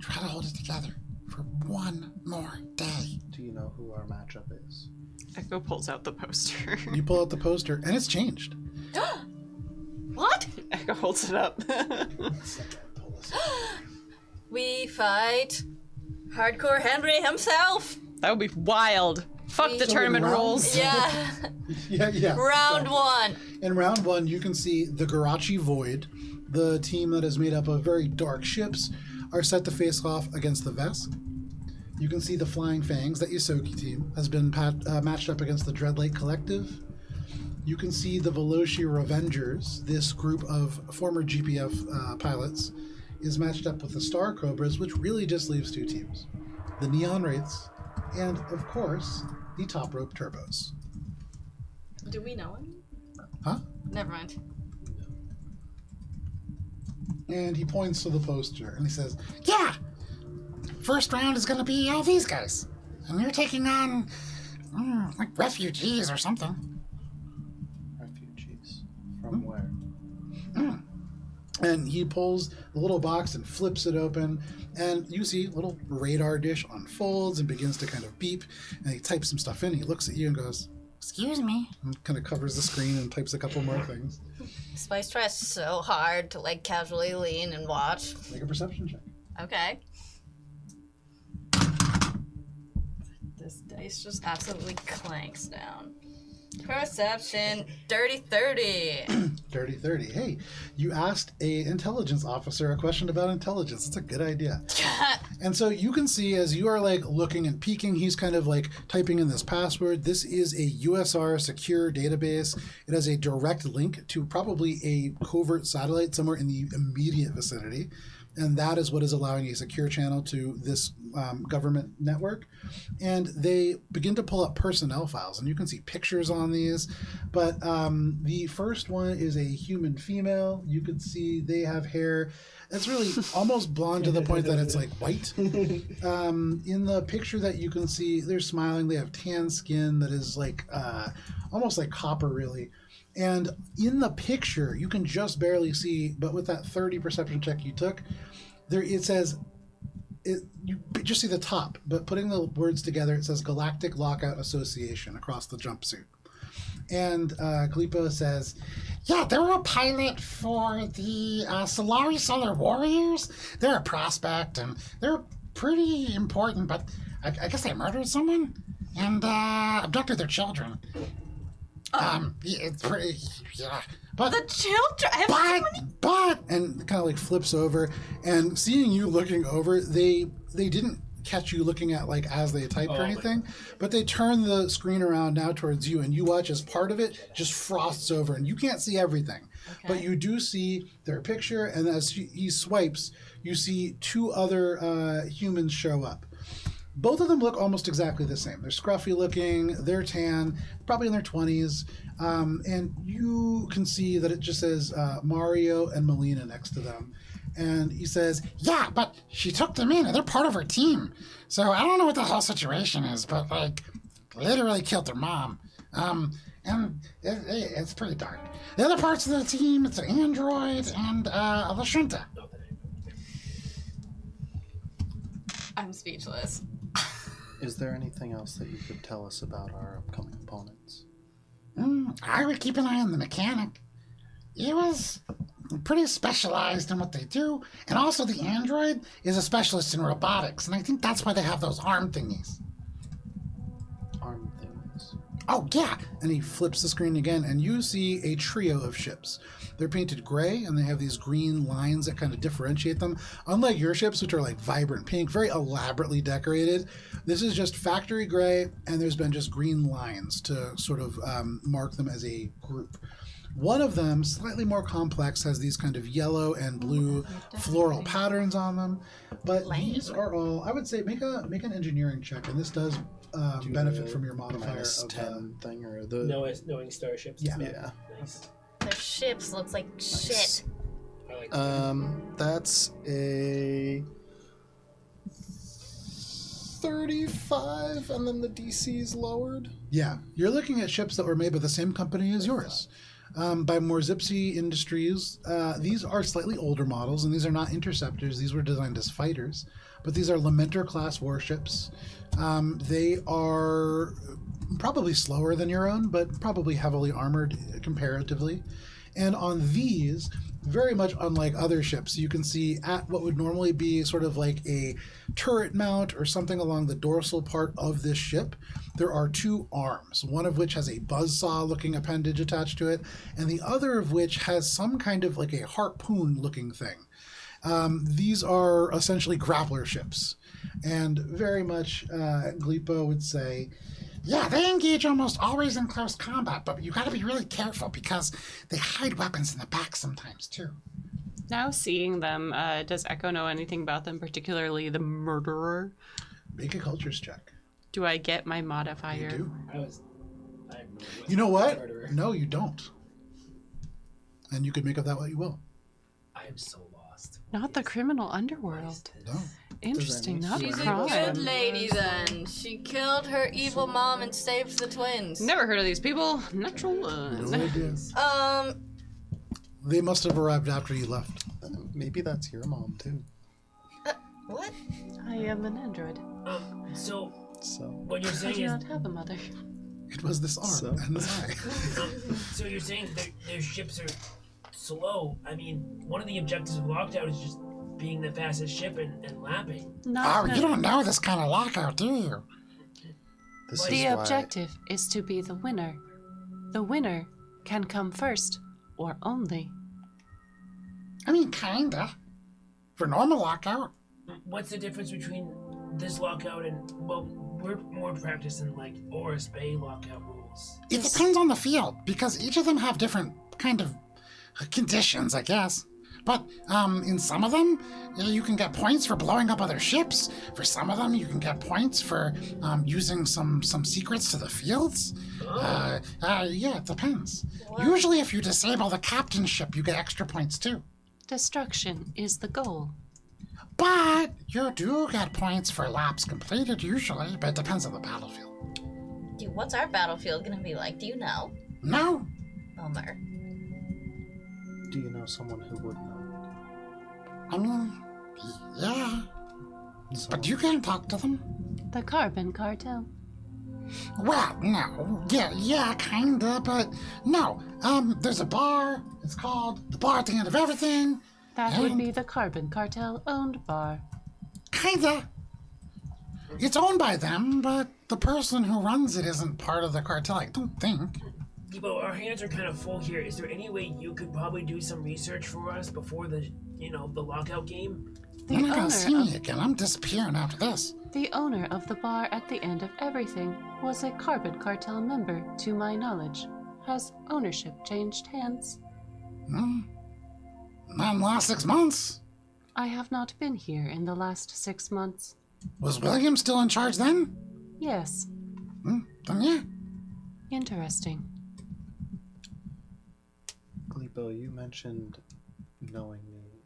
try to hold it together for one more day. Do you know who our matchup is? Echo pulls out the poster. you pull out the poster and it's changed. What? Echo holds it up. We fight Hardcore Henry himself. That would be wild. Fuck the So tournament round- rules. Yeah. Yeah. Round one. In round one, you can see the Garachi Void, the team that is made up of very dark ships, are set to face off against the Vesk. You can see the Flying Fangs, that Yosoki team, has been matched up against the Dreadlight Collective. You can see the Veloci Revengers, this group of former GPF pilots, is matched up with the Star Cobras, which really just leaves two teams. The Neon Wraiths, and, of course, the Top Rope Turbos. Do we know him? Huh? Never mind. And he points to the poster, and he says, Yeah! First round is gonna be all these guys. And you're taking on, like refugees or something. Refugees. From where? and he pulls the little box and flips it open, and you see a little radar dish unfolds and begins to kind of beep, and he types some stuff in. He looks at you and goes, Excuse me. and kind of covers the screen and types a couple more things. Spice tries so hard to like casually lean and watch. Make a perception check. Okay. This dice just absolutely clanks down. Perception, dirty 30. Dirty 30. Hey, you asked a intelligence officer a question about intelligence. It's a good idea. And so you can see as you are like looking and peeking, he's kind of like typing in this password. This is a USR secure database. It has a direct link to probably a covert satellite somewhere in the immediate vicinity. And that is what is allowing a secure channel to this government network. And they begin to pull up personnel files, and you can see pictures on these. But the first one is a human female. You can see they have hair that's really almost blonde to the point that it's like white. In the picture that you can see, they're smiling. They have tan skin that is like almost like copper, really. And in the picture, you can just barely see, but with that 30 perception check you took, there it says, you just see the top, but putting the words together, it says Galactic Lockout Association across the jumpsuit. And Glipo says, Yeah, they were a pilot for the Solari Solar Warriors. They're a prospect, and they're pretty important, but I guess they murdered someone and abducted their children. Yeah, it's pretty, yeah. But The children. but and kind of like flips over, and seeing you looking over, they didn't catch you looking at like as they typed or anything, but they turn the screen around now towards you, and you watch as part of it just frosts over, and you can't see everything, but you do see their picture, and as he swipes, you see two other humans show up. Both of them look almost exactly the same. They're scruffy looking, they're tan, probably in their 20s, and you can see that it just says Mario and Melina next to them. And he says, yeah, but she took them in, and they're part of her team. So I don't know what the whole situation is, but like, literally killed their mom. And it's pretty dark. The other parts of the team, it's an android and a Lashunta. I'm speechless. Is there anything else that you could tell us about our upcoming opponents? I would keep an eye on the mechanic. He was pretty specialized in what they do, and also the android is a specialist in robotics, and I think that's why they have those arm thingies. Arm things. Oh, yeah. and he flips the screen again, and you see a trio of ships. They're painted gray, and they have these green lines that kind of differentiate them. Unlike your ships, which are like vibrant pink, very elaborately decorated, this is just factory gray, and there's been just green lines to sort of mark them as a group. One of them, slightly more complex, has these kind of yellow and blue floral patterns on them. But these are all, I would say, make an engineering check, and this does benefit from your modifier of 10 thing or the Knowing starships. Yeah. yeah. Nice. Their ships looks like shit. I like That's a 35, and then the DC is lowered. Yeah, you're looking at ships that were made by the same company as yours, by Morzipsi Industries. These are slightly older models, and these are not interceptors. These were designed as fighters, but these are Lamenter-class warships. They are probably slower than your own, but probably heavily armored comparatively. And on these, very much unlike other ships, you can see at what would normally be sort of like a turret mount or something along the dorsal part of this ship, there are two arms, one of which has a buzzsaw looking appendage attached to it, and the other of which has some kind of like a harpoon looking thing. These are essentially grappler ships, and very much Glipo would say, Yeah, they engage almost always in close combat, but you gotta be really careful because they hide weapons in the back sometimes, too. Now seeing them, does Echo know anything about them, particularly the murderer? make a cultures check. Do I get my modifier? You do. I You know what? Murderer. No, you don't. And you can make of that what you will. I am so lost. Not the criminal underworld. No. Interesting, not She's a crime. good lady then. She killed her evil mom and saved the twins. Never heard of these people. Natural No one. idea. They must have arrived after you left. Maybe that's your mom too. What? I am an android. So So what you're I saying do is, not have a mother. It was this arm So- and this eye. so you're saying their ships are slow. I mean, one of the objectives of Lockdown is just being the fastest ship and lapping. Not Oh, you don't know this kind of lockout, do you? this The is why objective is to be the winner. The winner can come first, or only. I mean, kinda. For normal lockout. What's the difference between this lockout and, well, we're more practiced in, like, Oris Bay lockout rules. It depends on the field, because each of them have different kind of conditions, I guess. But in some of them, you can get points for blowing up other ships. For some of them, you can get points for using some secrets to the fields. Yeah, it depends. What? Usually, if you disable the captain's ship, you get extra points too. Destruction is the goal. But you do get points for laps completed usually, but it depends on the battlefield. Dude, what's our battlefield gonna be like? Do you know? No, Bummer. Do you know someone who would know? I mean, yeah, but you can't talk to them. The Carbon Cartel. Well, no, yeah, kinda, but no. There's a bar. It's called the Bar at the End of Everything. That would be the Carbon Cartel owned bar. Kinda. It's owned by them, but the person who runs it isn't part of the cartel, I don't think. Debo, our hands are kind of full here. Is there any way you could probably do some research for us before the lockout game? The You're not gonna see owner me again. I'm disappearing after this. The owner of the bar at the end of everything was a Carbon Cartel member, to my knowledge. Has ownership changed hands? Not in the last 6 months. I have not been here in the last 6 months. Was William still in charge then? Yes, Then yeah. interesting. Gleepo, you mentioned knowing me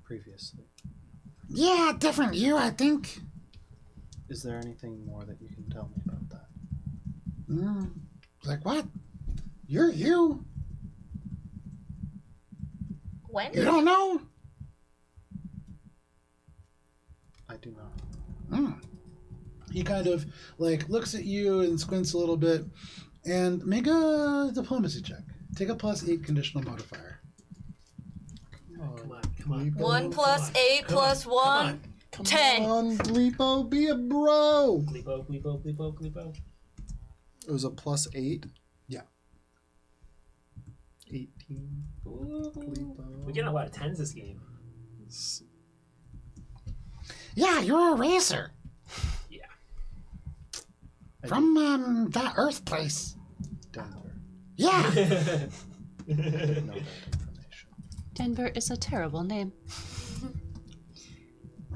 previously. Yeah, different you, I think. Is there anything more that you can tell me about that? Like what? You're you. When? You don't know? I do not. He kind of like looks at you and squints a little bit, and make a diplomacy check. Take a +8 conditional modifier. Come on. 1 plus 8 plus 1. 10. Come on, Gleepo, be a bro! Gleepo. It was a +8? Yeah. 18. Gleepo. We're getting a lot of 10s this game. Yeah, you're a racer. Yeah. From that Earth place. Denver. Yeah. Know that information. Denver is a terrible name.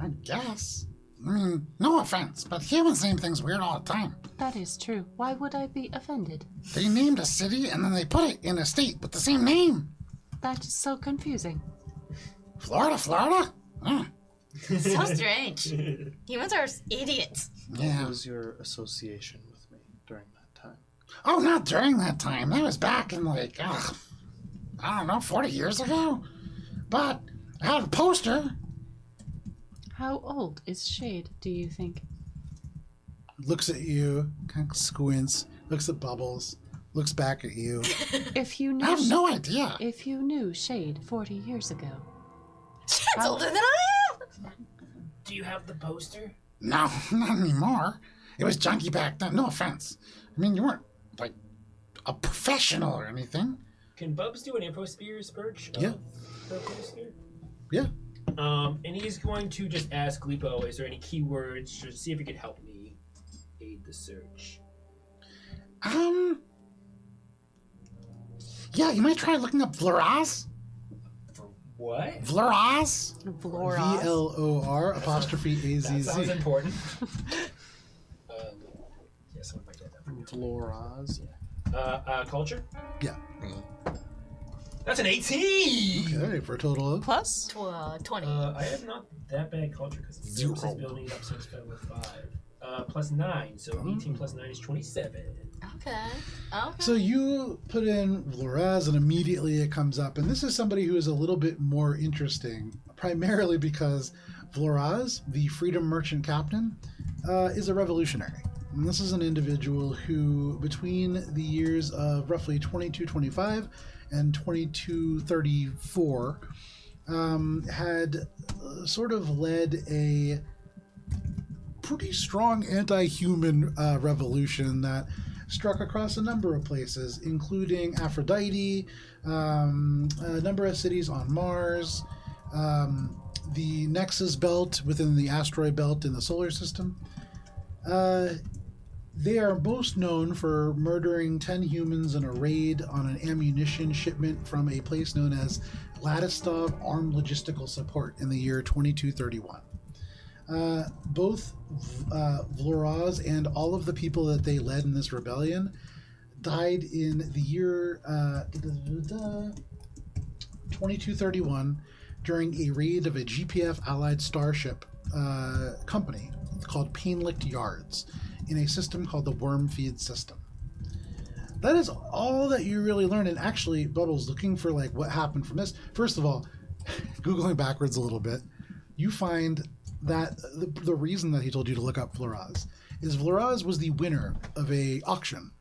I guess. I mean, no offense, but humans name things weird all the time. That is true. Why would I be offended? They named a city and then they put it in a state with the same name. That is so confusing. Florida? So strange. Humans are idiots. Yeah. What was your association with me during that time? Oh, not during that time. That was back in I don't know, 40 years ago. But I had a poster. How old is Shade, do you think? Looks at you, kind of squints, looks at Bubbles, looks back at you. If you I knew have no idea. If you knew Shade 40 years ago. She's older than I am. Do you have the poster? No, not anymore. It was junky back then. No offense. I mean, you weren't like a professional or anything. Can Bubs do an info spear search? Yeah. The poster? Yeah. And he's going to just ask Gleepo, is there any keywords to see if he could help me aid the search? Yeah, you might try looking up Vloraz. For what? Vloraz? Vlora. VLOR apostrophe That sounds AZZ. important. Yeah, someone might get that. Floraz. Culture? Yeah. That's an 18! Okay, for a total of. Plus? 20. I have not that bad culture because it's Zero. building it up, so it's better with 5. Plus 9, so 18 plus 9 is 27. Okay. So you put in Vloraz and immediately it comes up. And this is somebody who is a little bit more interesting, primarily because Vloraz, the Freedom Merchant Captain, is a revolutionary. And this is an individual who, between the years of roughly 2225 and 2234, had sort of led a pretty strong anti-human revolution that struck across a number of places, including Aphrodite, a number of cities on Mars, the Nexus belt within the asteroid belt in the solar system. They are most known for murdering 10 humans in a raid on an ammunition shipment from a place known as Ladistov Armed Logistical Support in the year 2231. Both Vloraz and all of the people that they led in this rebellion died in the year 2231 during a raid of a GPF allied starship company called Painlicked Yards in a system called the Worm Feed System. That is all that you really learn. And actually, Bubbles, looking for like what happened from this, first of all, Googling backwards a little bit, you find that the reason that he told you to look up Vloraz is Vloraz was the winner of a auction,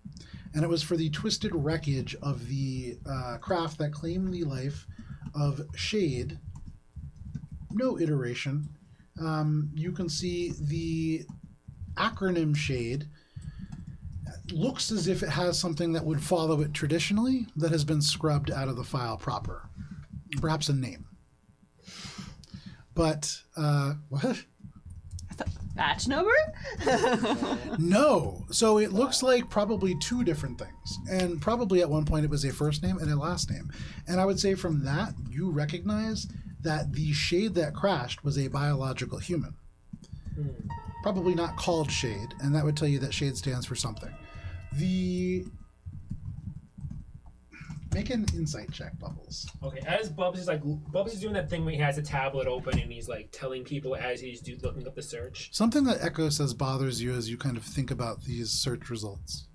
and it was for the twisted wreckage of the craft that claimed the life of Shade. No iteration. You can see the acronym Shade looks as if it has something that would follow it traditionally that has been scrubbed out of the file proper. Perhaps a name. But, what? Batch number? No. So it looks like probably two different things. And probably at one point it was a first name and a last name. And I would say from that, you recognize that the Shade that crashed was a biological human. Probably not called Shade, and that would tell you that Shade stands for something. Make an insight check, Bubbles. Okay, as Bubs is doing that thing where he has a tablet open and he's like telling people as he's looking up the search. Something that Echo says bothers you as you kind of think about these search results.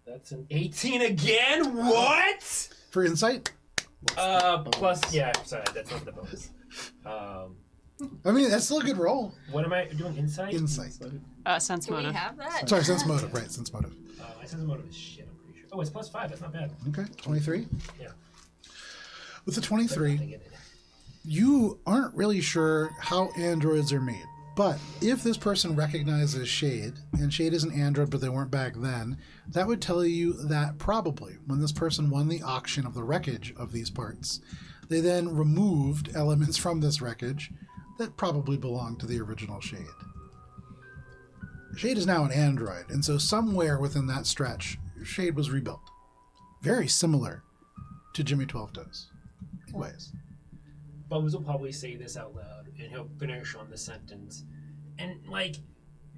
That's an 18 again? What? For insight? Plus, yeah, sorry, that's not the bonus. I mean, that's still a good roll. What am I doing? Insight? Insight. Sense Do we motive. have that? Sorry, sense motive. Right, sense motive. My sense of motive is shit, I'm pretty sure. Oh, it's +5, that's not bad. Okay, 23. Yeah. With the 23, you aren't really sure how androids are made. But if this person recognizes Shade, and Shade is an android, but they weren't back then, that would tell you that probably when this person won the auction of the wreckage of these parts, they then removed elements from this wreckage that probably belonged to the original Shade. Shade is now an android, and so somewhere within that stretch, Shade was rebuilt. Very similar to Jimmy 12 Toes in ways. Bubbles will probably say this out loud, and he'll finish on the sentence. And, like,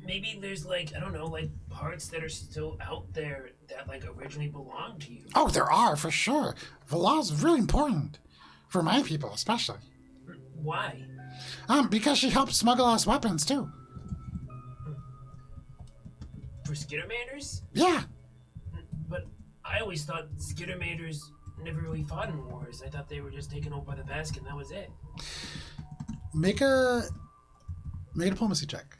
maybe there's, like, I don't know, like, parts that are still out there that, like, originally belonged to you. Oh, there are, for sure. The law is really important. For my people, especially. Why? Because she helps smuggle us weapons, too. For Skittermanders? Yeah. But I always thought Skittermanders never really fought in wars. I thought they were just taken over by the Basque and that was it. Make a diplomacy check.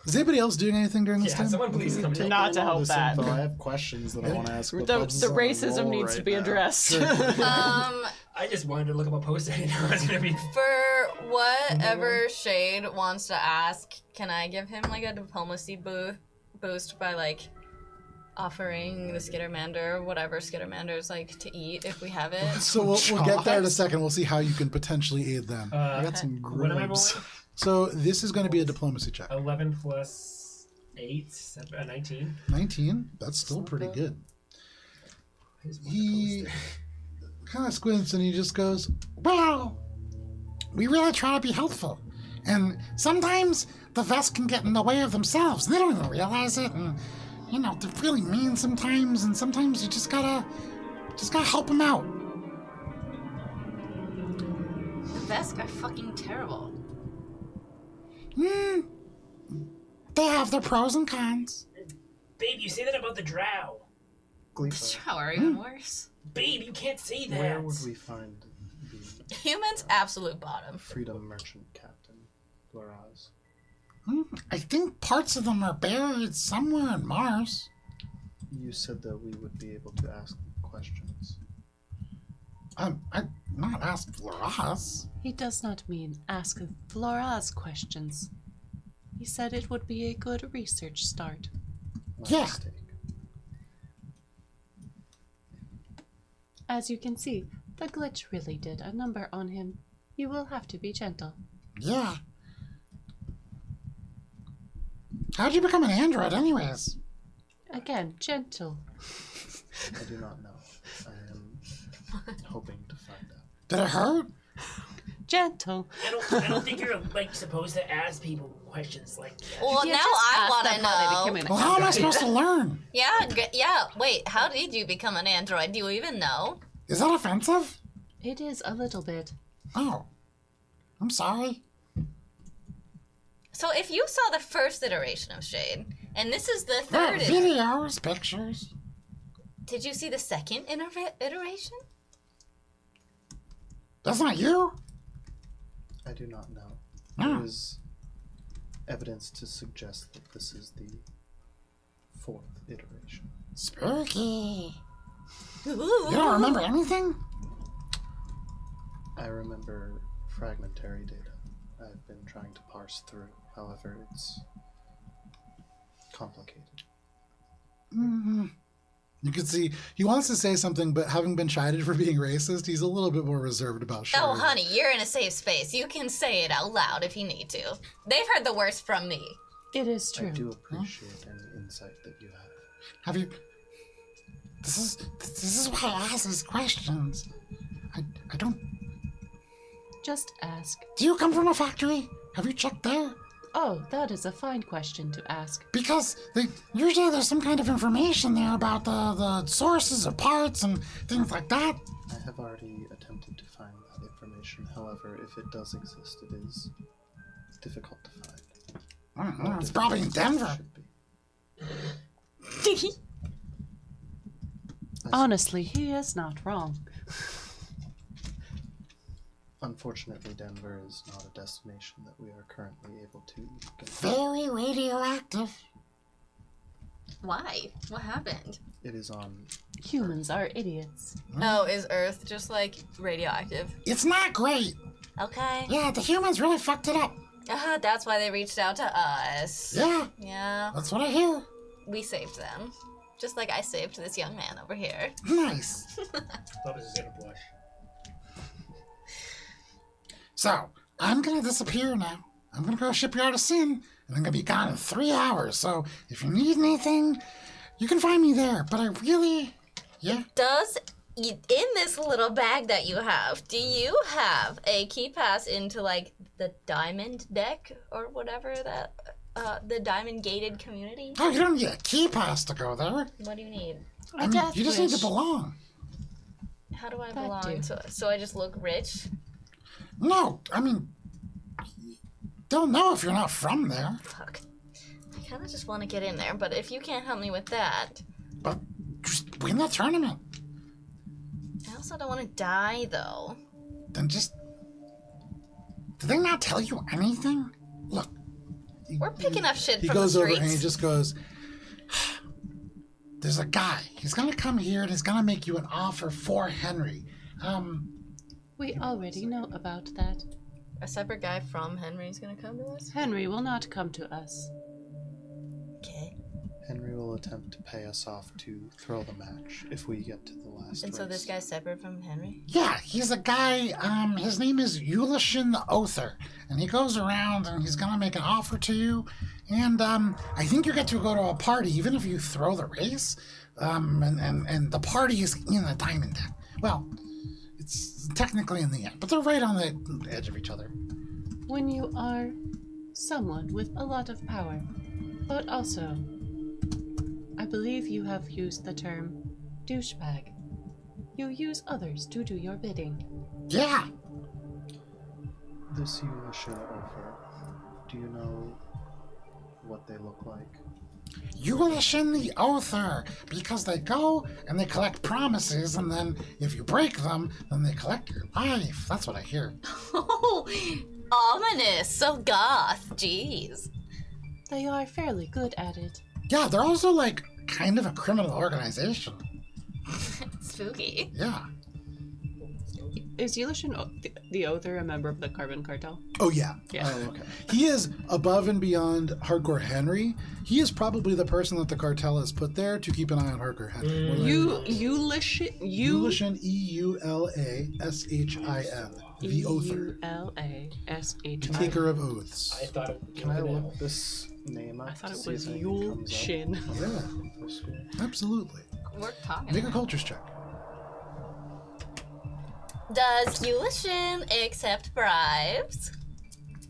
Is anybody else doing anything during this Yeah, time? someone please come in. Not to help that. Info. I have questions that I want to ask. The but Bubs is on a racism roll needs to right be now. addressed. I just wanted to look up a post I didn't know I was gonna be. For whatever Shade wants to ask, can I give him like a diplomacy boost by like offering the Skittermander whatever Skittermanders like to eat if we have it? So we'll get there in a second. We'll see how you can potentially aid them. I got some What am I grubs. rolling? So this is going to be a diplomacy check. 11 plus 8, 19. 19. That's still pretty good. He kind of squints and he just goes, Well, we really try to be helpful. And sometimes the Vests can get in the way of themselves. They don't even realize it. And, you know, they're really mean sometimes. And sometimes you just gotta help them out. The Vesk are fucking terrible. They have their pros and cons. Babe, you say that about the Drow. Gleepa, How are even worse? Babe, you can't say that. where would we find the Humans, absolute bottom. Freedom Merchant Captain, Loraz? I think parts of them are buried somewhere on Mars. You said that we would be able to ask questions. I'd not ask Floras. He does not mean ask Flora's questions. He said it would be a good research start. My Yeah. mistake. As you can see, the glitch really did a number on him. You will have to be gentle. Yeah. How'd you become an android, anyways? Again, gentle. I do not know. I am hoping to find out. Did it hurt? Gentle. I don't think you're like supposed to ask people questions like that. Well, Yeah, now just I ask want them to how they know. became an Well, how am I android. supposed to learn? Yeah. Wait, how did you become an android? Do you even know? Is that offensive? It is a little bit. Oh. I'm sorry. So if you saw the first iteration of Shade, and this is the Well, third, videos, pictures. did you see the second iteration? That's not you? I do not know. Oh. There is evidence to suggest that this is the 4th iteration. Spooky. You don't remember anything? I remember fragmentary data I've been trying to parse through. However, it's complicated. Mm-hmm. You can see he wants to say something, but having been chided for being racist, he's a little bit more reserved about shit. Oh, honey, you're in a safe space. You can say it out loud if you need to. They've heard the worst from me. It is I true. do appreciate any insight that you have. Have you... This is why I ask these questions. I don't... Just ask. Do you come from a factory? Have you checked there? Oh, that is a fine question to ask. Because usually there's some kind of information there about the sources of parts and things like that. I have already attempted to find that information. However, if it does exist, it is difficult to find. I don't know, More it's difficult probably in than it Denver. should be. Honestly, he is not wrong. Unfortunately, Denver is not a destination that we are currently able to get. Very radioactive. Why? What happened? It is on. Humans are idiots. Oh, is Earth just like radioactive? It's not great. Okay. Yeah, the humans really fucked it up. That's why they reached out to us. Yeah, Yeah. that's what I hear. We saved them. Just like I saved this young man over here. Nice. Bubba's is gonna blush. So, I'm gonna disappear now. I'm gonna go shipyard of sin, and I'm gonna be gone in 3 hours. So, if you need anything, you can find me there. But I really, yeah. In this little bag that you have, do you have a key pass into like the diamond deck or whatever that the diamond gated community? Oh, you don't need a key pass to go there. What do you need? I mean, you just need to belong. How do I That belong too. to it? So I just look rich? No, I mean, they'll know if you're not from there. Fuck. I kind of just want to get in there, but if you can't help me with that, But just win the tournament. I also don't want to die though. Then just. Did they not tell you anything? Look, We're picking up shit He from goes the over streets. and he just goes, there's a guy. He's gonna come here and he's gonna make you an offer for Henry. We already know about that. A separate guy from Henry's gonna come to us? Henry will not come to us. Okay. Henry will attempt to pay us off to throw the match if we get to the last And so race. this guy's separate from Henry? Yeah, he's a guy, his name is Ulishin the Other, and he goes around and he's gonna make an offer to you, and, I think you get to go to a party even if you throw the race, and the party is in the diamond deck. Well, it's technically in the end, but they're right on the edge of each other. When you are someone with a lot of power, but also, I believe you have used the term douchebag. You use others to do your bidding. Yeah, This you should offer. Do you know what they look like? Ulishin the Other, because they go and they collect promises, and then if you break them, then they collect your life. That's what I hear. Oh, ominous. So goth. Jeez. They are fairly good at it. Yeah, they're also like kind of a criminal organization. Spooky. Yeah. Is Yulishin the Oather a member of the Carbon Cartel? Oh, yeah. Yeah. Oh, okay. He is above and beyond Hardcore Henry. He is probably the person that the cartel has put there to keep an eye on Hardcore Henry. More than Yulishin. Eulashin, Eulashin. The Oather. Ulashin. Taker of oaths. I thought it Can I look this name up? I thought to it see was if anything comes up Yulshin. Yeah, for school? absolutely. We're talking. Make a cultures check. Does Yulishin accept bribes?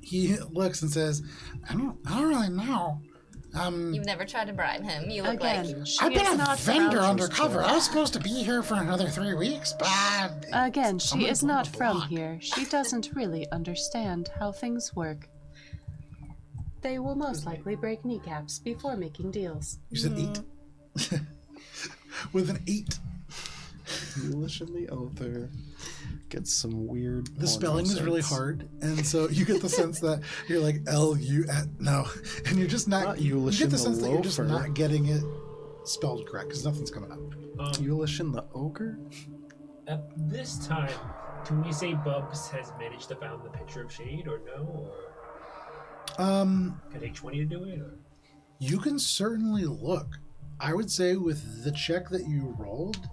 He looks and says, I don't really know. You've never tried to bribe him. You look Again, she I've been is a not vendor from. undercover. I was supposed to be here for another 3 weeks, but Again, she someone is blew not the from block. here. She doesn't really understand how things work. They will most likely break kneecaps before making deals. you said 8. With an 8. Yulishin the Oather gets some weird. The spelling is really hard, and so you get the sense that you're like L-U... No. And you're just not... You Yulishin get the the sense that you're just Loafer. not getting it spelled correct, because nothing's coming up. Yulishin the Ogre? At this time, can we say Bubs has managed to find the picture of Shade, or no? Or can it take 20 to do it? Or? You can certainly look. I would say with the check that you rolled,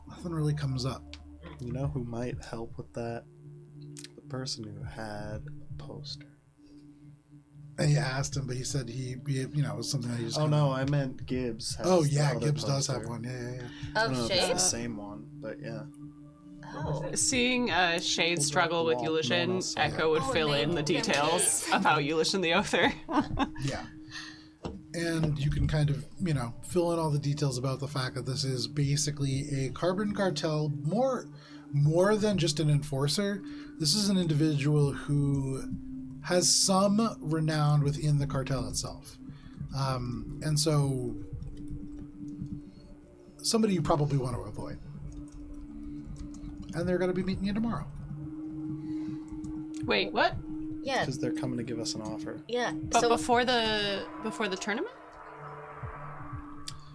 nothing really comes up. You know who might help with that? The person who had a poster. And you asked him, but he said it was something that he just... Oh no, I meant Gibbs. Has Oh, the yeah, other Gibbs does poster. have one. Yeah. I don't know Of if it's Shade? the same one, but yeah. Oh. Seeing Shade struggle with No one Yulishin, else saw Echo would Oh, fill in the thank you. details about Yulishin the Oather. Yeah. And you can kind of, fill in all the details about the fact that this is basically a carbon cartel, more than just an enforcer. This is an individual who has some renown within the cartel itself. And so somebody you probably want to avoid. And they're going to be meeting you tomorrow. Wait, what? Yeah. Because they're coming to give us an offer. Yeah. But So before the tournament?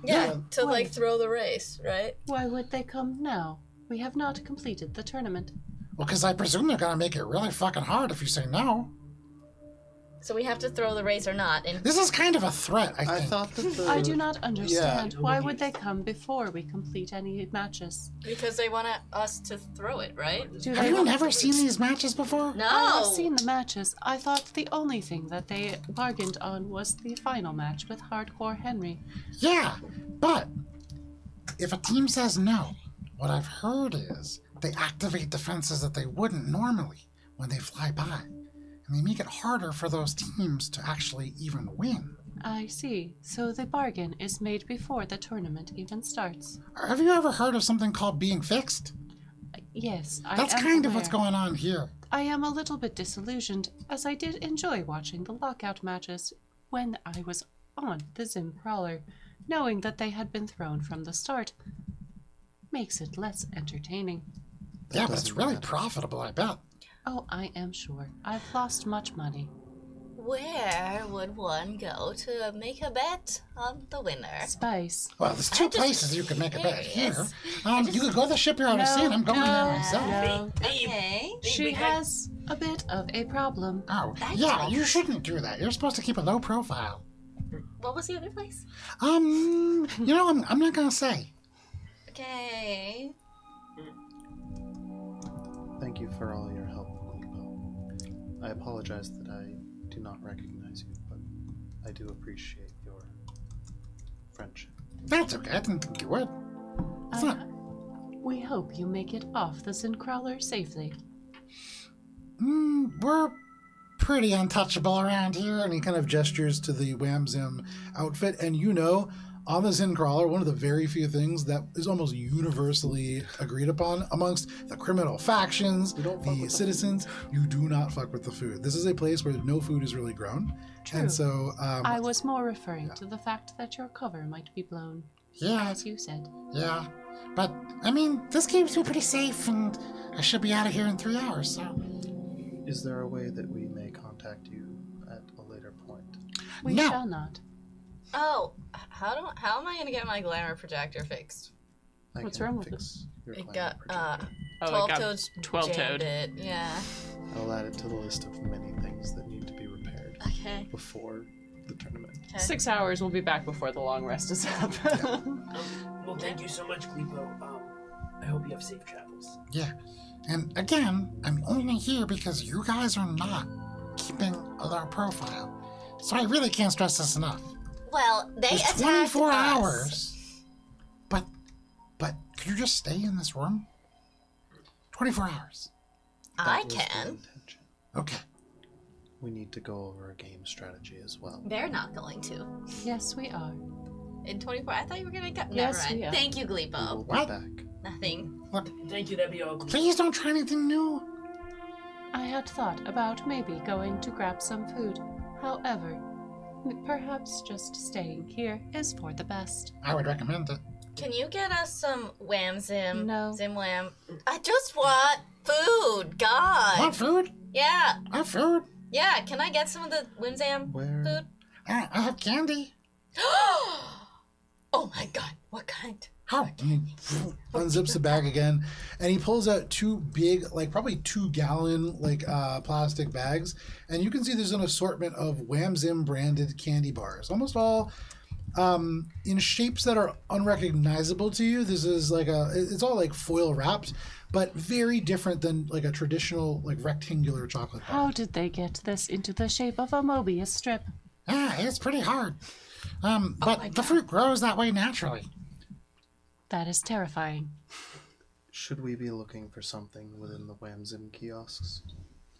yeah, to like throw the race, right? Why would they come now? We have not completed the tournament. well, because I presume they're gonna make it really fucking hard if you say no. So we have to throw the race or not. And This is kind of a threat, I I think. thought that the... I do not understand. Yeah. Why would they come before we complete any matches? because they want us to throw it, right? Do Have they you want- never seen these matches before? No. I have seen the matches. I thought the only thing that they bargained on was the final match with Hardcore Henry. Yeah, but if a team says no, what I've heard is they activate defenses that they wouldn't normally when they fly by. And they make it harder for those teams to actually even win. I see. So the bargain is made before the tournament even starts. Have you ever heard of something called being fixed? Yes, That's I am kind of aware. what's going on here. I am a little bit disillusioned, as I did enjoy watching the lockout matches when I was on the Zim Crawler. Knowing that they had been thrown from the start makes it less entertaining. Yeah, but it's doesn't really matter. profitable, I bet. Oh, I am sure. I've lost much money. Where would one go to make a bet on the winner? Spice. Well, there's two I'm just places you could make a bet here. curious. You could go to the shipyard of Sea, and I'm going there myself. no. Okay. She has a bit of a problem. Oh, yeah, you shouldn't do that. You're supposed to keep a low profile. What was the other place? I'm not gonna say. Okay. Thank you for all your help, Queen. I apologize that I do not recognize you, but I do appreciate your friendship. That's okay. I didn't think you would. It's not. We hope you make it off the Zincrawler safely. We're pretty untouchable around here. And he kind of gestures to the Whamzim outfit, and on the Zincrawler, one of the very few things that is almost universally agreed upon amongst the criminal factions, the citizens, you do not fuck with the food. This is a place where no food is really grown. True. And so, I was more referring to the fact that your cover might be blown, Yeah, as you said. yeah. But, this keeps me pretty safe, and I should be out of here in 3 hours, so. Is there a way that we may contact you at a later point? We No. shall not. Oh, how am I gonna get my glamour projector fixed? I What's can wrong with fix your It glamour got projector. Oh, 12 it got toads 12 jammed toad. it. Yeah. I'll add it to the list of many things that need to be repaired Okay. before the tournament. 6 hours, we'll be back before the long rest is up. Well, thank you so much, Gleepo. I hope you have safe travels. Yeah. And again, I'm only here because you guys are not keeping a low profile. So I really can't stress this enough. Well, they There's attacked 24 us. hours. But could you just stay in this room? 24 hours. I That was the can. intention. Okay. We need to go over a game strategy as well. They're not going to. Yes, we are. In 24, I thought you were gonna get. Yes, Never mind. we are. Thank you, We Gleepo. will be What? back. Nothing. Thank you, that'd be all. Gleepo. Please don't try anything new. I had thought about maybe going to grab some food. However, perhaps just staying here is for the best. I would recommend it. Can you get us some wham zim? No. Zim wham. I just want food. God. Want food? Yeah. Want food? Yeah. Can I get some of the whim zam Where? food? I have candy. Oh my God. What kind? Oh, And he unzips the bag again, and he pulls out two big, like probably 2-gallon, plastic bags. And you can see there's an assortment of Wham Zim branded candy bars, almost all in shapes that are unrecognizable to you. This is it's all like foil wrapped, but very different than like a traditional like rectangular chocolate bar. How did they get this into the shape of a Mobius strip? it's pretty hard. But the fruit grows that way naturally. That is terrifying. Should we be looking for something within the Whamzim kiosks?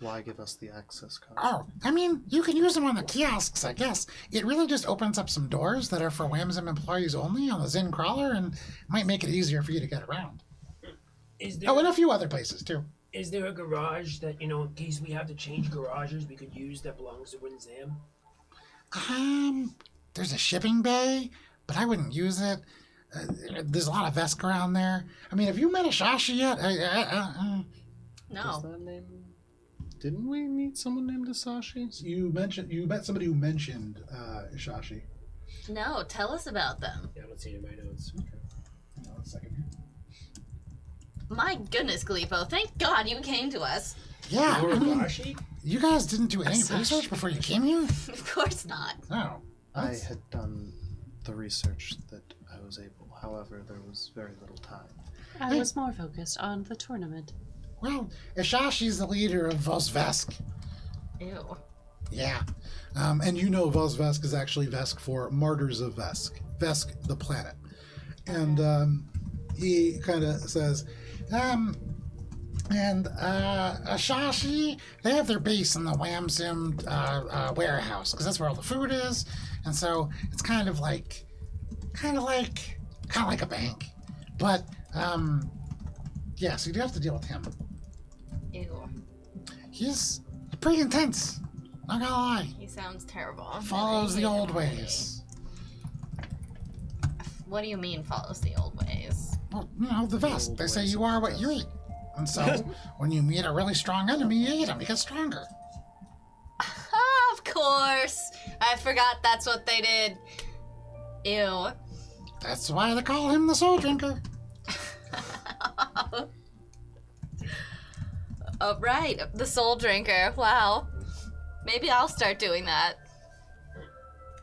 Why give us the access card? Oh, I mean, you can use them on the kiosks, I guess. It really just opens up some doors that are for Whamzim employees only on the Zen crawler and might make it easier for you to get around. Is there, Oh, and a few other places, too. is there a garage that, in case we have to change garages, we could use that belongs to Winzam? There's a shipping bay, but I wouldn't use it. There's a lot of Vesk around there. I mean, have you met a Shashi yet? Does No. that name... Didn't we meet someone named Asashi? You met somebody who mentioned Shashi. No. Tell us about them. Yeah, I don't see it in my notes. Hang on a second here. My goodness, Gleepo. Thank God you came to us. Yeah, I mean, Urashi? you guys didn't do any Asashi. research before you came here? Of course not. No. I had done the research that I was able. However, there was very little time. I was more focused on the tournament. Well, Ishashi's the leader of Vosvesk. Ew. Yeah. And Vosvesk is actually Vesk for Martyrs of Vesk. Vesk, the planet. And he kind of says, Ashashi, they have their base in the Whamzim warehouse, because that's where all the food is. And so it's kind of like a bank. But, yeah, so you do have to deal with him. Ew. He's pretty intense, not gonna lie. He sounds terrible. Follows the I hate old him already. ways. What do you mean follows the old ways? Well, the vest. Old They say ways you of are the what you vest. eat. And so, when you meet a really strong enemy, you eat him. He gets stronger. Of course. I forgot that's what they did. Ew. That's why they call him the soul drinker. Oh, right. The soul drinker. Wow. Maybe I'll start doing that.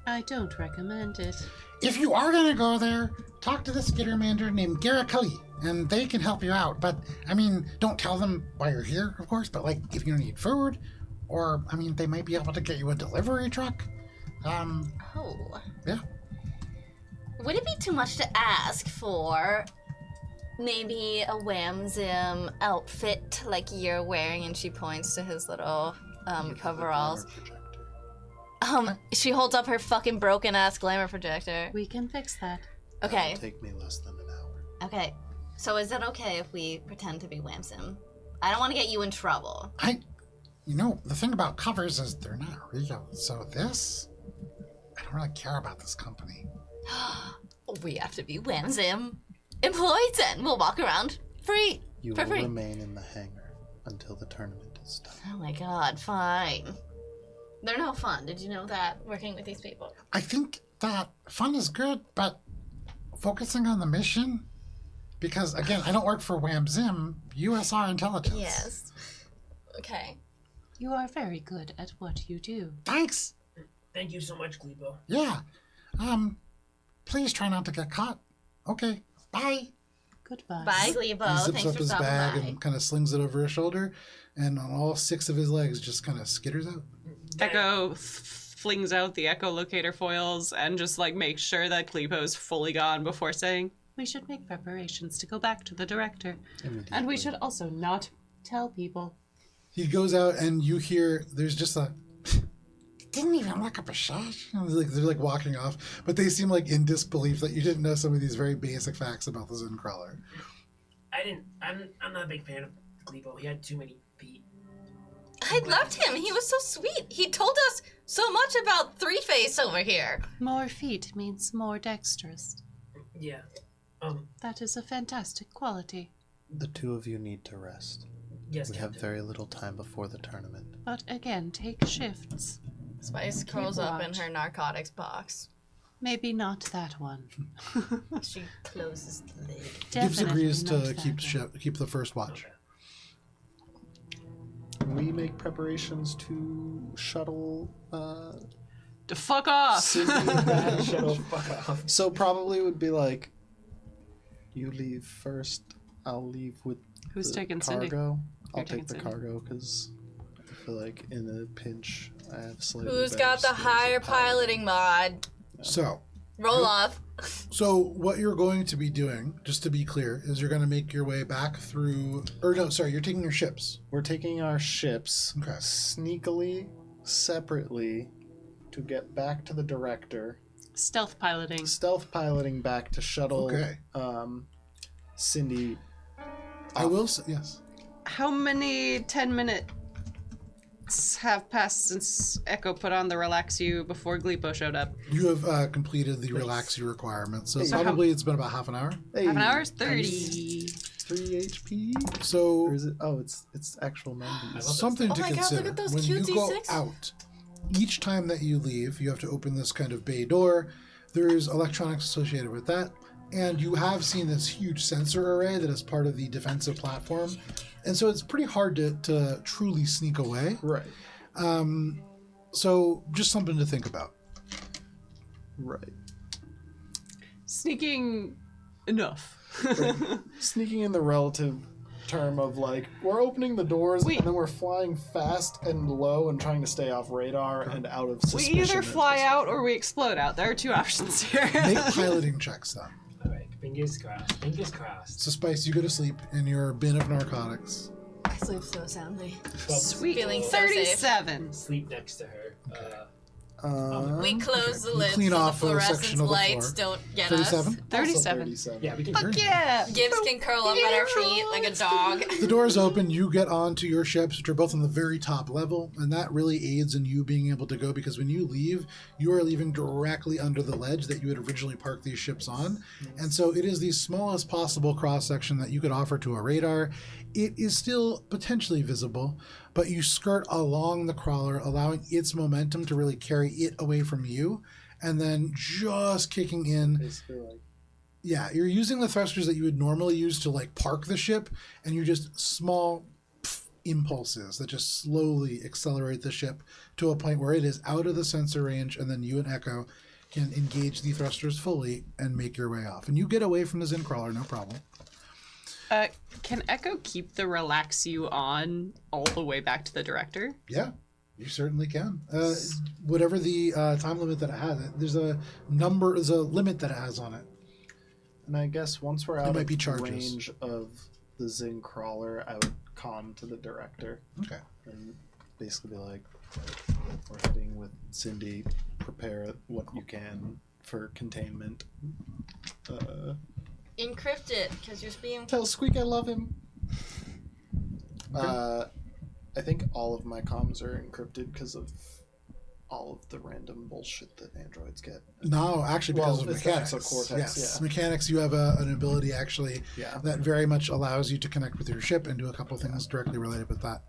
I don't recommend it. If you are gonna go there, talk to this Skittermander named Garakali, and they can help you out. But, I mean, don't tell them why you're here, of course, but, like, if you need food, or, I mean, they might be able to get you a delivery truck. Oh. Yeah. Would it be too much to ask for maybe a Whamzim outfit like you're wearing? And she points to his little coveralls. She holds up her fucking broken ass glamour projector. We can fix that. Okay. It'll take me less than an hour. Okay. So is it okay if we pretend to be Whamzim? I don't want to get you in trouble. The thing about covers is they're not real. So this, I don't really care about this company. We have to be Whamzim employees then. We'll walk around free. You For will free. remain in the hangar until the tournament is done. Oh my god, fine. They're no fun. Did you know that? Working with these people. I think that fun is good, but focusing on the mission, Because, again, I don't work for Wham Zim, USR Intelligence. Yes. Okay. You are very good at what you do. Thanks. Thank you so much, Gleepo. Yeah. Please try not to get caught. Okay. Bye. Goodbye. Bye, Glebo. He zips Thanks up for his stopping bag by. and kind of slings it over his shoulder, and on all 6 of his legs just kind of skitters out. Echo flings out the echolocator foils and just like makes sure that Kleepo's fully gone before saying, "We should make preparations to go back to the director. And we should also not tell people." He goes out, and you hear there's just a. Didn't even look up a shot. They're like walking off, but they seem like in disbelief that you didn't know some of these very basic facts about the Zen crawler. I'm not a big fan of Gleepo. He had too many feet. I loved him. He was so sweet. He told us so much about Three Face over here. More feet means more dexterous. Yeah. That is a fantastic quality. The two of you need to rest. Yes, We have Captain. very little time before the tournament. But again, take shifts. Spice curls up in watch. her narcotics box. Maybe not that one. She closes the lid. Gibbs agrees Definitely to not that one. keep the first watch. Can we make preparations to shuttle To fuck off! Cindy back? Fuck off. So probably would be like, you leave first, I'll leave with Who's the taking Cindy? cargo. I'll You're taking take the Cindy. cargo because I feel like in a pinch I have slightly Who's better got the skills higher at piloting. piloting mod? So, Roll off. so what you're going to be doing, just to be clear, is you're going to make your way back through. Or no, sorry, you're taking your ships. We're taking our ships Okay. sneakily, separately, to get back to the director. Stealth piloting. Stealth piloting back to shuttle Okay. Cindy. I will say yes. How many 10 minutes have passed since Echo put on the Relax You before Gleepo showed up? You have completed the relax you requirement, so So how- probably it's been about half an hour. Hey, Half an hour? 30. 3 HP? Or So is it? Oh, it's actual numbers. something Oh to my God, consider look at those when cute you go D6. out. Each time that you leave, you have to open this kind of bay door. There's electronics associated with that, and you have seen this huge sensor array that is part of the defensive platform, and so it's pretty hard to truly sneak away. Right. So just something to think about. Right. Sneaking enough. Sneaking in the relative term of like we're opening the doors We- and then we're flying fast and low and trying to stay off radar and out of We suspicion. either fly out or we explode out. There are two options here. Make piloting checks then. All right, fingers crossed. Fingers crossed. So Spice, you go to sleep in your bin of narcotics. I sleep so soundly. Sweet. Feeling so safe. 37. Sleep next to her. We close the lids clean so the off a fluorescence section of the lights floor. don't get 37. us. 37. Yeah, we can. Fuck yeah! Gibbs can curl up at our feet like a dog. The doors open, you get onto your ships, which are both on the very top level, and that really aids in you being able to go because when you leave, you are leaving directly under the ledge that you had originally parked these ships on. And so it is the smallest possible cross section that you could offer to a radar. It is still potentially visible, but you skirt along the crawler, allowing its momentum to really carry it away from you, and then just kicking in. Basically like Yeah, you're using the thrusters that you would normally use to like park the ship, and you just small impulses that just slowly accelerate the ship to a point where it is out of the sensor range, and then you and Echo can engage the thrusters fully and make your way off. And you get away from the Zen crawler, no problem. Can Echo keep the Relax You on all the way back to the director? Yeah, you certainly can. Whatever the time limit that it has, there's a limit that it has on it. and I guess once we're out might of be charges. range of the Zing crawler, I would con to the director Okay. and basically be like, we're heading with Cindy, prepare what you can for containment. Encrypt it, because you're being. Tell Squeak I love him. I think all of my comms are encrypted because of all of the random bullshit that androids get. No, actually, because Well, of it's the mechanics. exocortex, Yes, yeah. mechanics. You have an ability actually Yeah. that very much allows you to connect with your ship and do a couple of things directly related with that.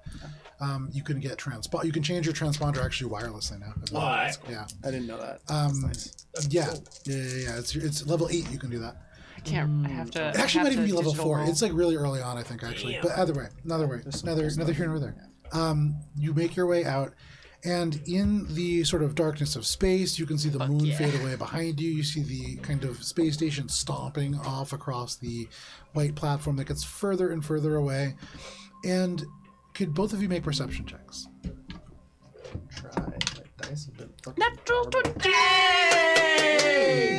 You can get You can change your transponder actually wirelessly now. as well. What? Yeah. I didn't know that. Um, That's nice. Yeah. Yeah. It's level 8. You can do that. I can't. I have to. It actually I might have even to be level digital 4. roll. It's like really early on, I think, actually. Damn. But either way, neither here nor there. You make your way out, and in the sort of darkness of space, you can see the moon fade away behind you. You see the kind of space station stomping off across the white platform that gets further and further away. And could both of you make perception checks? Try. My dice have been fucking Natural horrible. 20!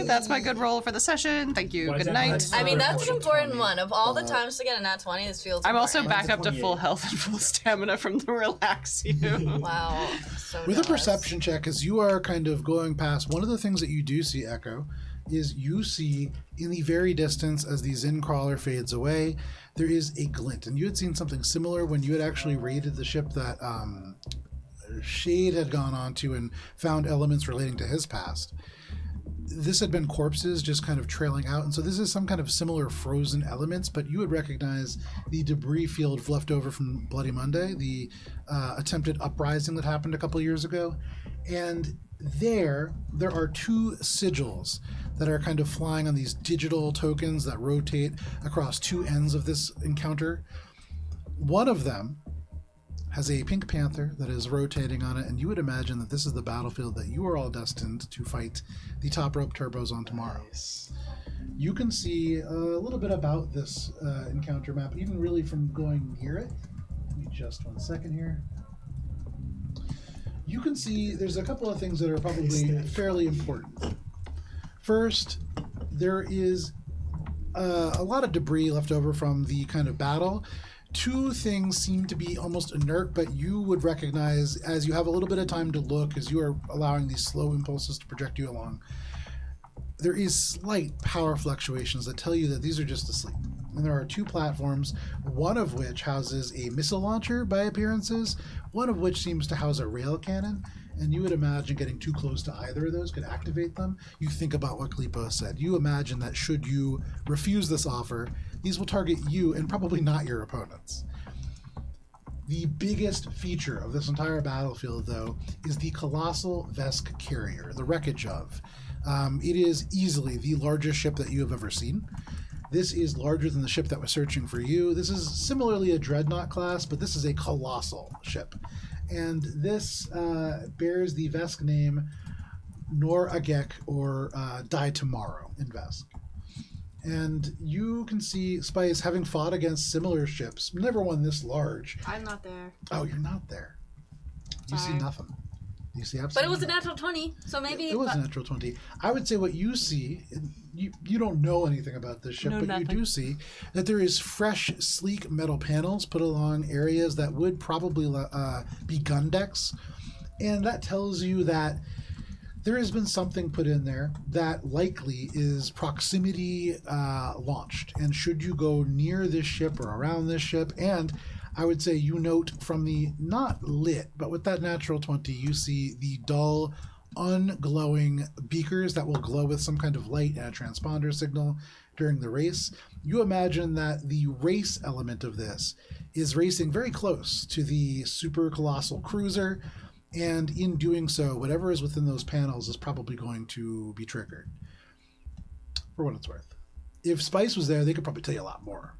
That's my good roll for the session. Thank you. Why is Good that night. I mean, that's an important 20. one. Of all the times to get a nat 20, this feels I'm also important. back up to 28. full health and full stamina from the relax you. Wow. So With a jealous. perception check, as you are kind of going past, one of the things that you do see, Echo, is you see in the very distance as the Zin crawler fades away, there is a glint. And you had seen something similar when you had actually raided the ship that Shade had gone on to and found elements relating to his past. This had been corpses just kind of trailing out, and so this is some kind of similar frozen elements, but you would recognize the debris field left over from Bloody Monday, the attempted uprising that happened a couple years ago. And there are 2 sigils that are kind of flying on these digital tokens that rotate across 2 ends of this encounter. One of them has a pink panther that is rotating on it, and you would imagine that this is the battlefield that you are all destined to fight the top rope turbos on tomorrow. You can see a little bit about this encounter map, even really from going near it. Give me just 1 second here. You can see there's a couple of things that are probably fairly important. First, there is a lot of debris left over from the kind of battle. 2 things seem to be almost inert, but you would recognize as you have a little bit of time to look, as you are allowing these slow impulses to project you along, there is slight power fluctuations that tell you that these are just asleep. And there are 2 platforms, one of which houses a missile launcher by appearances, one of which seems to house a rail cannon, and you would imagine getting too close to either of those could activate them. You think about what Klippo said. You imagine that should you refuse this offer, these will target you and probably not your opponents. The biggest feature of this entire battlefield, though, is the colossal Vesk carrier, the wreckage of. It is easily the largest ship that you have ever seen. This is larger than the ship that was searching for you. This is similarly a dreadnought class, but this is a colossal ship. And this bears the Vesk name Nor Agek, or Die Tomorrow in Vesk. And you can see Spice having fought against similar ships, never one this large. I'm not there. Oh, you're not there. You see Sorry. nothing. You see absolutely But it was a nothing. natural 20, so maybe. It was a natural 20. I would say what you see, you don't know anything about this ship, Know but nothing. you do see that there is fresh, sleek metal panels put along areas that would probably be gun decks. And that tells you that there has been something put in there that likely is proximity launched. And should you go near this ship or around this ship, and I would say you note from the not lit, but with that natural 20, you see the dull, unglowing beakers that will glow with some kind of light and a transponder signal during the race. You imagine that the race element of this is racing very close to the super colossal cruiser, and in doing so, whatever is within those panels is probably going to be triggered, for what it's worth. If Spice was there, they could probably tell you a lot more.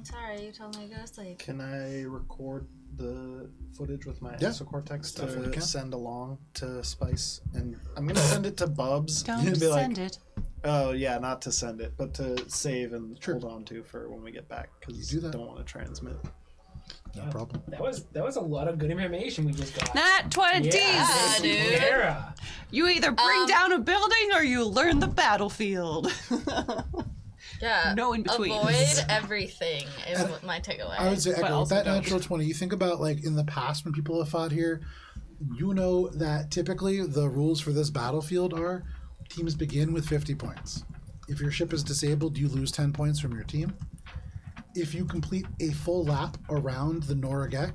Sorry, you told me to go to sleep. Can I record the footage with my Yeah. exocortex Definitely to can. send along to Spice? And I'm gonna send it to Bubs. Don't and be like, send it. oh yeah, not to send it, but to save and Sure. hold on to for when we get back, because You do that. don't want to transmit. No problem. That was a lot of good information we just got. Nat 20s! Yeah, dude. Sarah. You either bring down a building or you learn the battlefield. Yeah. No in between. Avoid everything is what my takeaway. I would say, But Echo, with also that don't. natural 20, you think about, like, in the past when people have fought here, you know that typically the rules for this battlefield are teams begin with 50 points. If your ship is disabled, you lose 10 points from your team. If you complete a full lap around the Noragek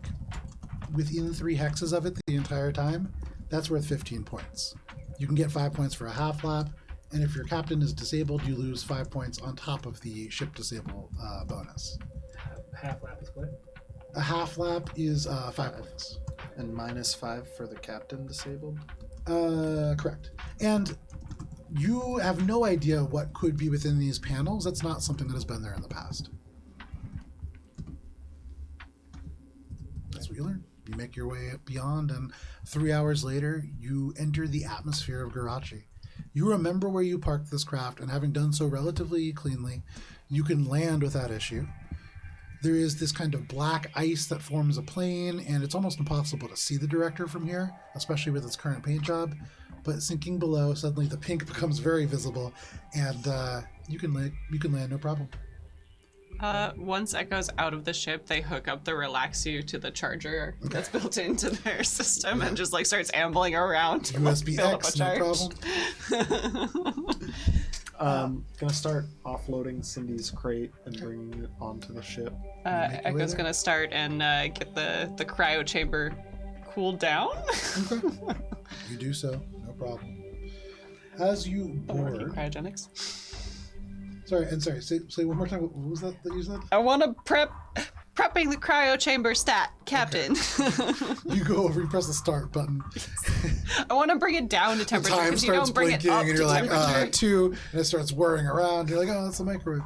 within 3 hexes of it the entire time, that's worth 15 points. You can get 5 points for a half lap, and if your captain is disabled, you lose 5 points on top of the ship disable bonus. Half lap is what? A half lap is 5 points. And -5 for the captain disabled. Correct. And You have no idea what could be within these panels. That's not something that has been there in the past. That's what you learn. You make your way beyond, and 3 hours later, you enter the atmosphere of Garachi. You remember where you parked this craft, and having done so relatively cleanly, you can land without issue. There is this kind of black ice that forms a plane, and it's almost impossible to see the director from here, especially with its current paint job. But sinking below, suddenly the pink becomes very visible, and you can land no problem. Once Echo's out of the ship, they hook up the Relax You to the charger that's built into their system and just like starts ambling around. to, like, USB fill up X, a no charge. problem. Gonna start offloading Cindy's crate and bringing it onto the ship. Make your way Echo's there. gonna start and get the cryo chamber cooled down. Okay. You do so, no problem. As you Working board... cryogenics. Sorry, say one more time. What was that you said? I want to prepping the cryo chamber stat, Captain. You go over, you press the start button. I want to bring it down to The temperature time because you starts don't bring it blinking, up and to you're like, temperature. 2, and it starts whirring around. You're like, oh, that's the microwave.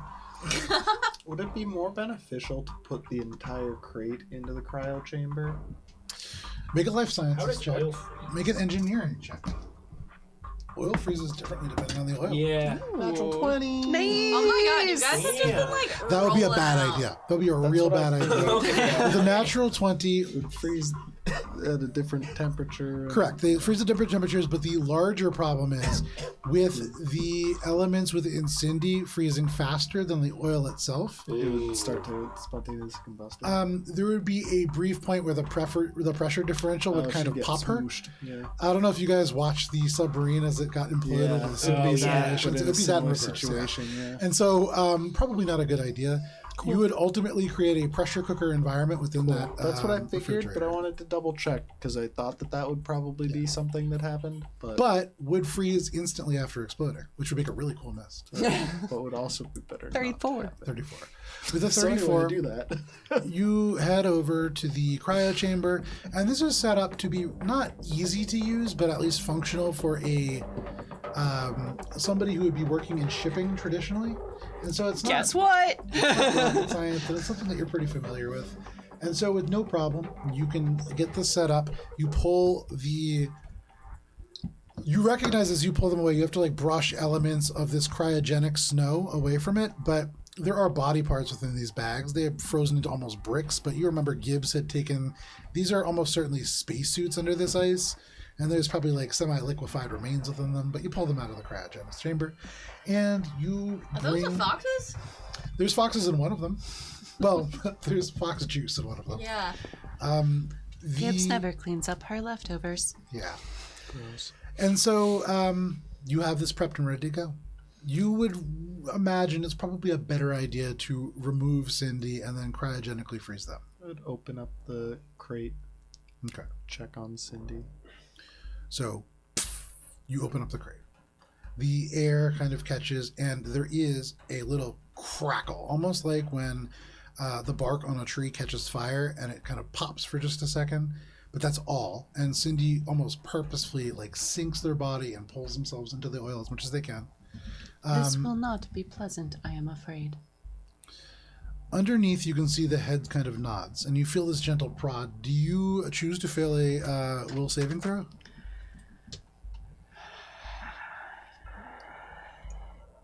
Would it be more beneficial to put the entire crate into the cryo chamber? Make a life How sciences does check. oil freeze? Make an engineering check. Oil freezes differently depending on the oil. Yeah. Natural 20. Nice. Oh my god, you guys have just Yeah. been like. That would be a rolling bad out. idea. That would be a real what I bad idea. Okay. With a natural 20, It would freeze at a different temperature. correct. They freeze at different temperatures, but the larger problem is with the elements within Cindy freezing faster than the oil itself. It would start to spontaneous combustion. There would be a brief point where the pressure differential would kind she'd of get pop her. smooshed. Yeah. I don't know if you guys watched the submarine as it got imploded Yeah. with some of Oh, these yeah. simulations. But It in would a be that in similar reverse, yeah. situation, yeah. And so, probably not a good idea. You would ultimately create a pressure cooker environment within that. That's what I figured, but I refrigerator. wanted to double check because I thought that would probably be something that happened, But would freeze instantly after exploding, which would make a really cool mist. but would also be better. not 34. to happen. 34. With a So anyway, 34, do that. you head over to the cryo chamber, and this is set up to be not easy to use, but at least functional for a somebody who would be working in shipping traditionally. And so it's not Guess what? rocket science, and it's something that you're pretty familiar with. And so with no problem, you can get this set up. You pull the... You recognize as you pull them away, you have to like brush elements of this cryogenic snow away from it, but there are body parts within these bags. They have frozen into almost bricks, but you remember Gibbs had taken... These are almost certainly spacesuits under this ice, and there's probably like semi-liquefied remains within them, but you pull them out of the cryogenics chamber, and you Are those bring... the foxes? There's foxes in one of them. Well, there's fox juice in one of them. Yeah. Gibbs never cleans up her leftovers. Yeah. Gross. And so you have this prepped and ready to go. You would imagine it's probably a better idea to remove Cindy and then cryogenically freeze them. I would open up the crate, Okay. check on Cindy. So you open up the crate. The air kind of catches, and there is a little crackle, almost like when the bark on a tree catches fire and it kind of pops for just a second. But that's all. And Cindy almost purposefully like sinks their body and pulls themselves into the oil as much as they can. This will not be pleasant, I am afraid. Underneath, you can see the head kind of nods, and you feel this gentle prod. Do you choose to fail a will saving throw?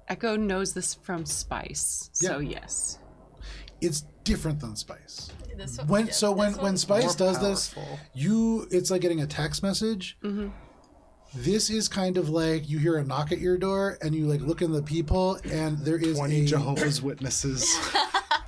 Echo knows this from Spice, so yes. It's different than Spice. This one, When yeah, so this when one's Spice more does this, powerful. it's like getting a text message. Mm-hmm. This is kind of like you hear a knock at your door, and you like look in the peephole, and there is 20 Jehovah's Witnesses.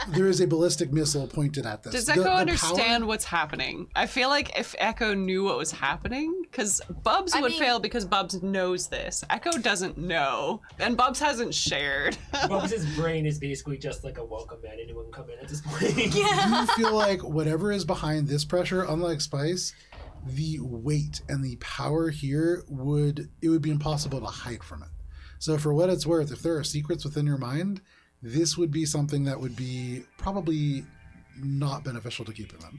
there is a ballistic missile pointed at this. Does The- Echo the understand power- what's happening? I feel like if Echo knew what was happening, because Bubs I would mean- fail because Bubs knows this. Echo doesn't know, and Bubs hasn't shared. Bubs' brain is basically just like a welcome mat. Anyone can come in at this point. You feel like whatever is behind this pressure, unlike Spice, the weight and the power here would be impossible to hide from it. So for what it's worth, if there are secrets within your mind, this would be something that would be probably not beneficial to keep in them.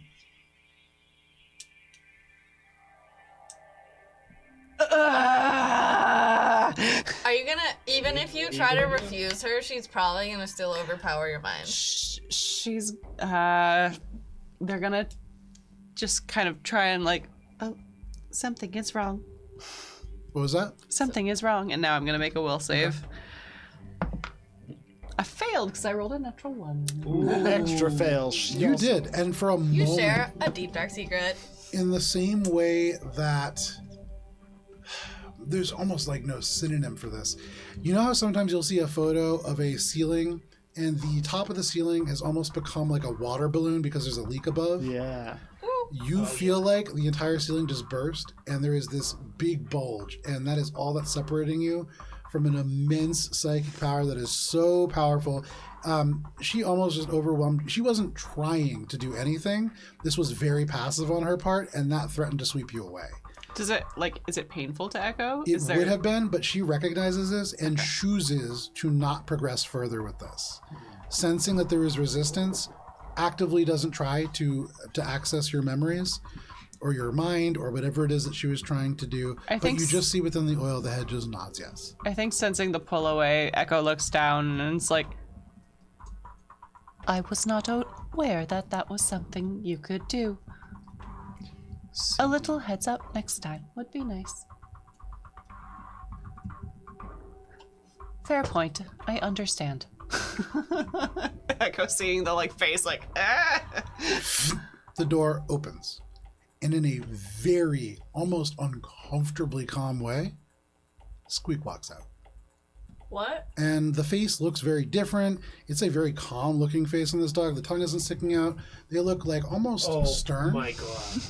Are you even if you try to refuse her, she's probably gonna still overpower your mind. She's they're gonna just kind of try and like, oh, something is wrong. What was that? Something is wrong, and now I'm gonna make a will save. I failed because I rolled a natural 1. Extra fail. You did, and for a You moment, share a deep dark secret. in the same way that there's almost like no synonym for this. You know how sometimes you'll see a photo of a ceiling and the top of the ceiling has almost become like a water balloon because there's a leak above? Yeah. You feel like the entire ceiling just burst and there is this big bulge, and that is all that's separating you from an immense psychic power that is so powerful. She almost just overwhelmed. She wasn't trying to do anything. This was very passive on her part, and that threatened to sweep you away. Does it is it painful to echo? It would have been, but she recognizes this and chooses to not progress further with this. Sensing that there is resistance, actively doesn't try to access your memories or your mind or whatever it is that she was trying to do. But you just see within the oil the head just nods yes. I think sensing the pull away, Echo looks down and it's like, I was not aware that that was something you could do. A little heads up next time would be nice. Fair point. I understand. Echo seeing the face The door opens, and in a very, almost uncomfortably calm way, Squeak walks out. What? And the face looks very different. It's a very calm looking face on this dog. The tongue isn't sticking out. They look like almost stern. Oh my god.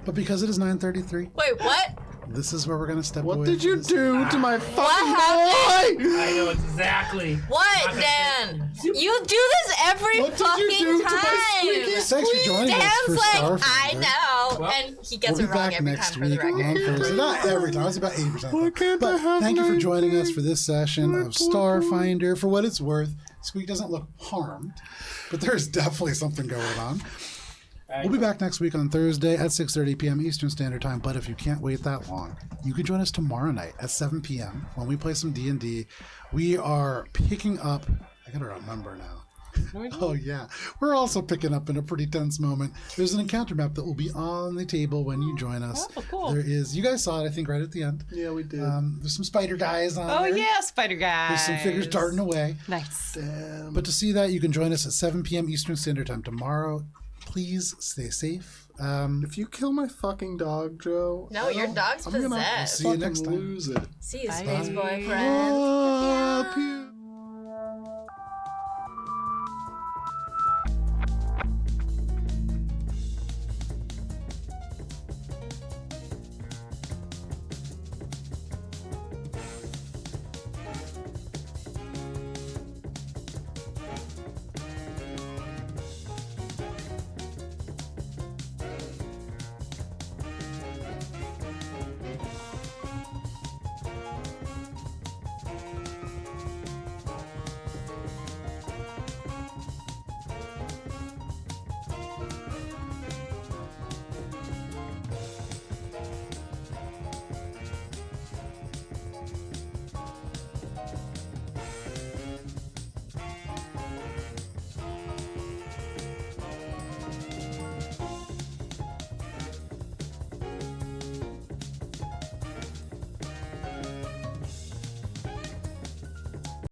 But because it is 9:33, Wait, what? this is where we're going to step away. What did you do to my fucking happened? boy? I know exactly. What, Dan? You do this every What did you fucking do to my time. Thanks for joining us for Dan's like, Starfinder. I know, Well, and he gets We'll it be wrong back every next time for the week record. on Thursday. Not every time. It's about 80%. Why can't I have Thank you for joining 9:30? us for this session of Starfinder. For what it's worth, Squeak doesn't look harmed, but there's definitely something going on. We'll be back next week on Thursday at 6:30 p.m. Eastern Standard Time. But if you can't wait that long, you can join us tomorrow night at 7 p.m. when we play some D&D. We are picking up. I gotta remember now. Oh yeah, we're also picking up in a pretty tense moment. There's an encounter map that will be on the table when you join us. Oh, cool. There is. You guys saw it, I think, right at the end. Yeah, we did. There's some spider guys on Oh there. yeah, spider guy. There's some figures darting away. Nice. Damn. But to see that, you can join us at 7 p.m. Eastern Standard Time tomorrow. Please stay safe. If you kill my fucking dog, Joe, No, your dog's I'm gonna possessed. See you fucking next time. lose it. See you, Bye. space boyfriend. Ah, pew.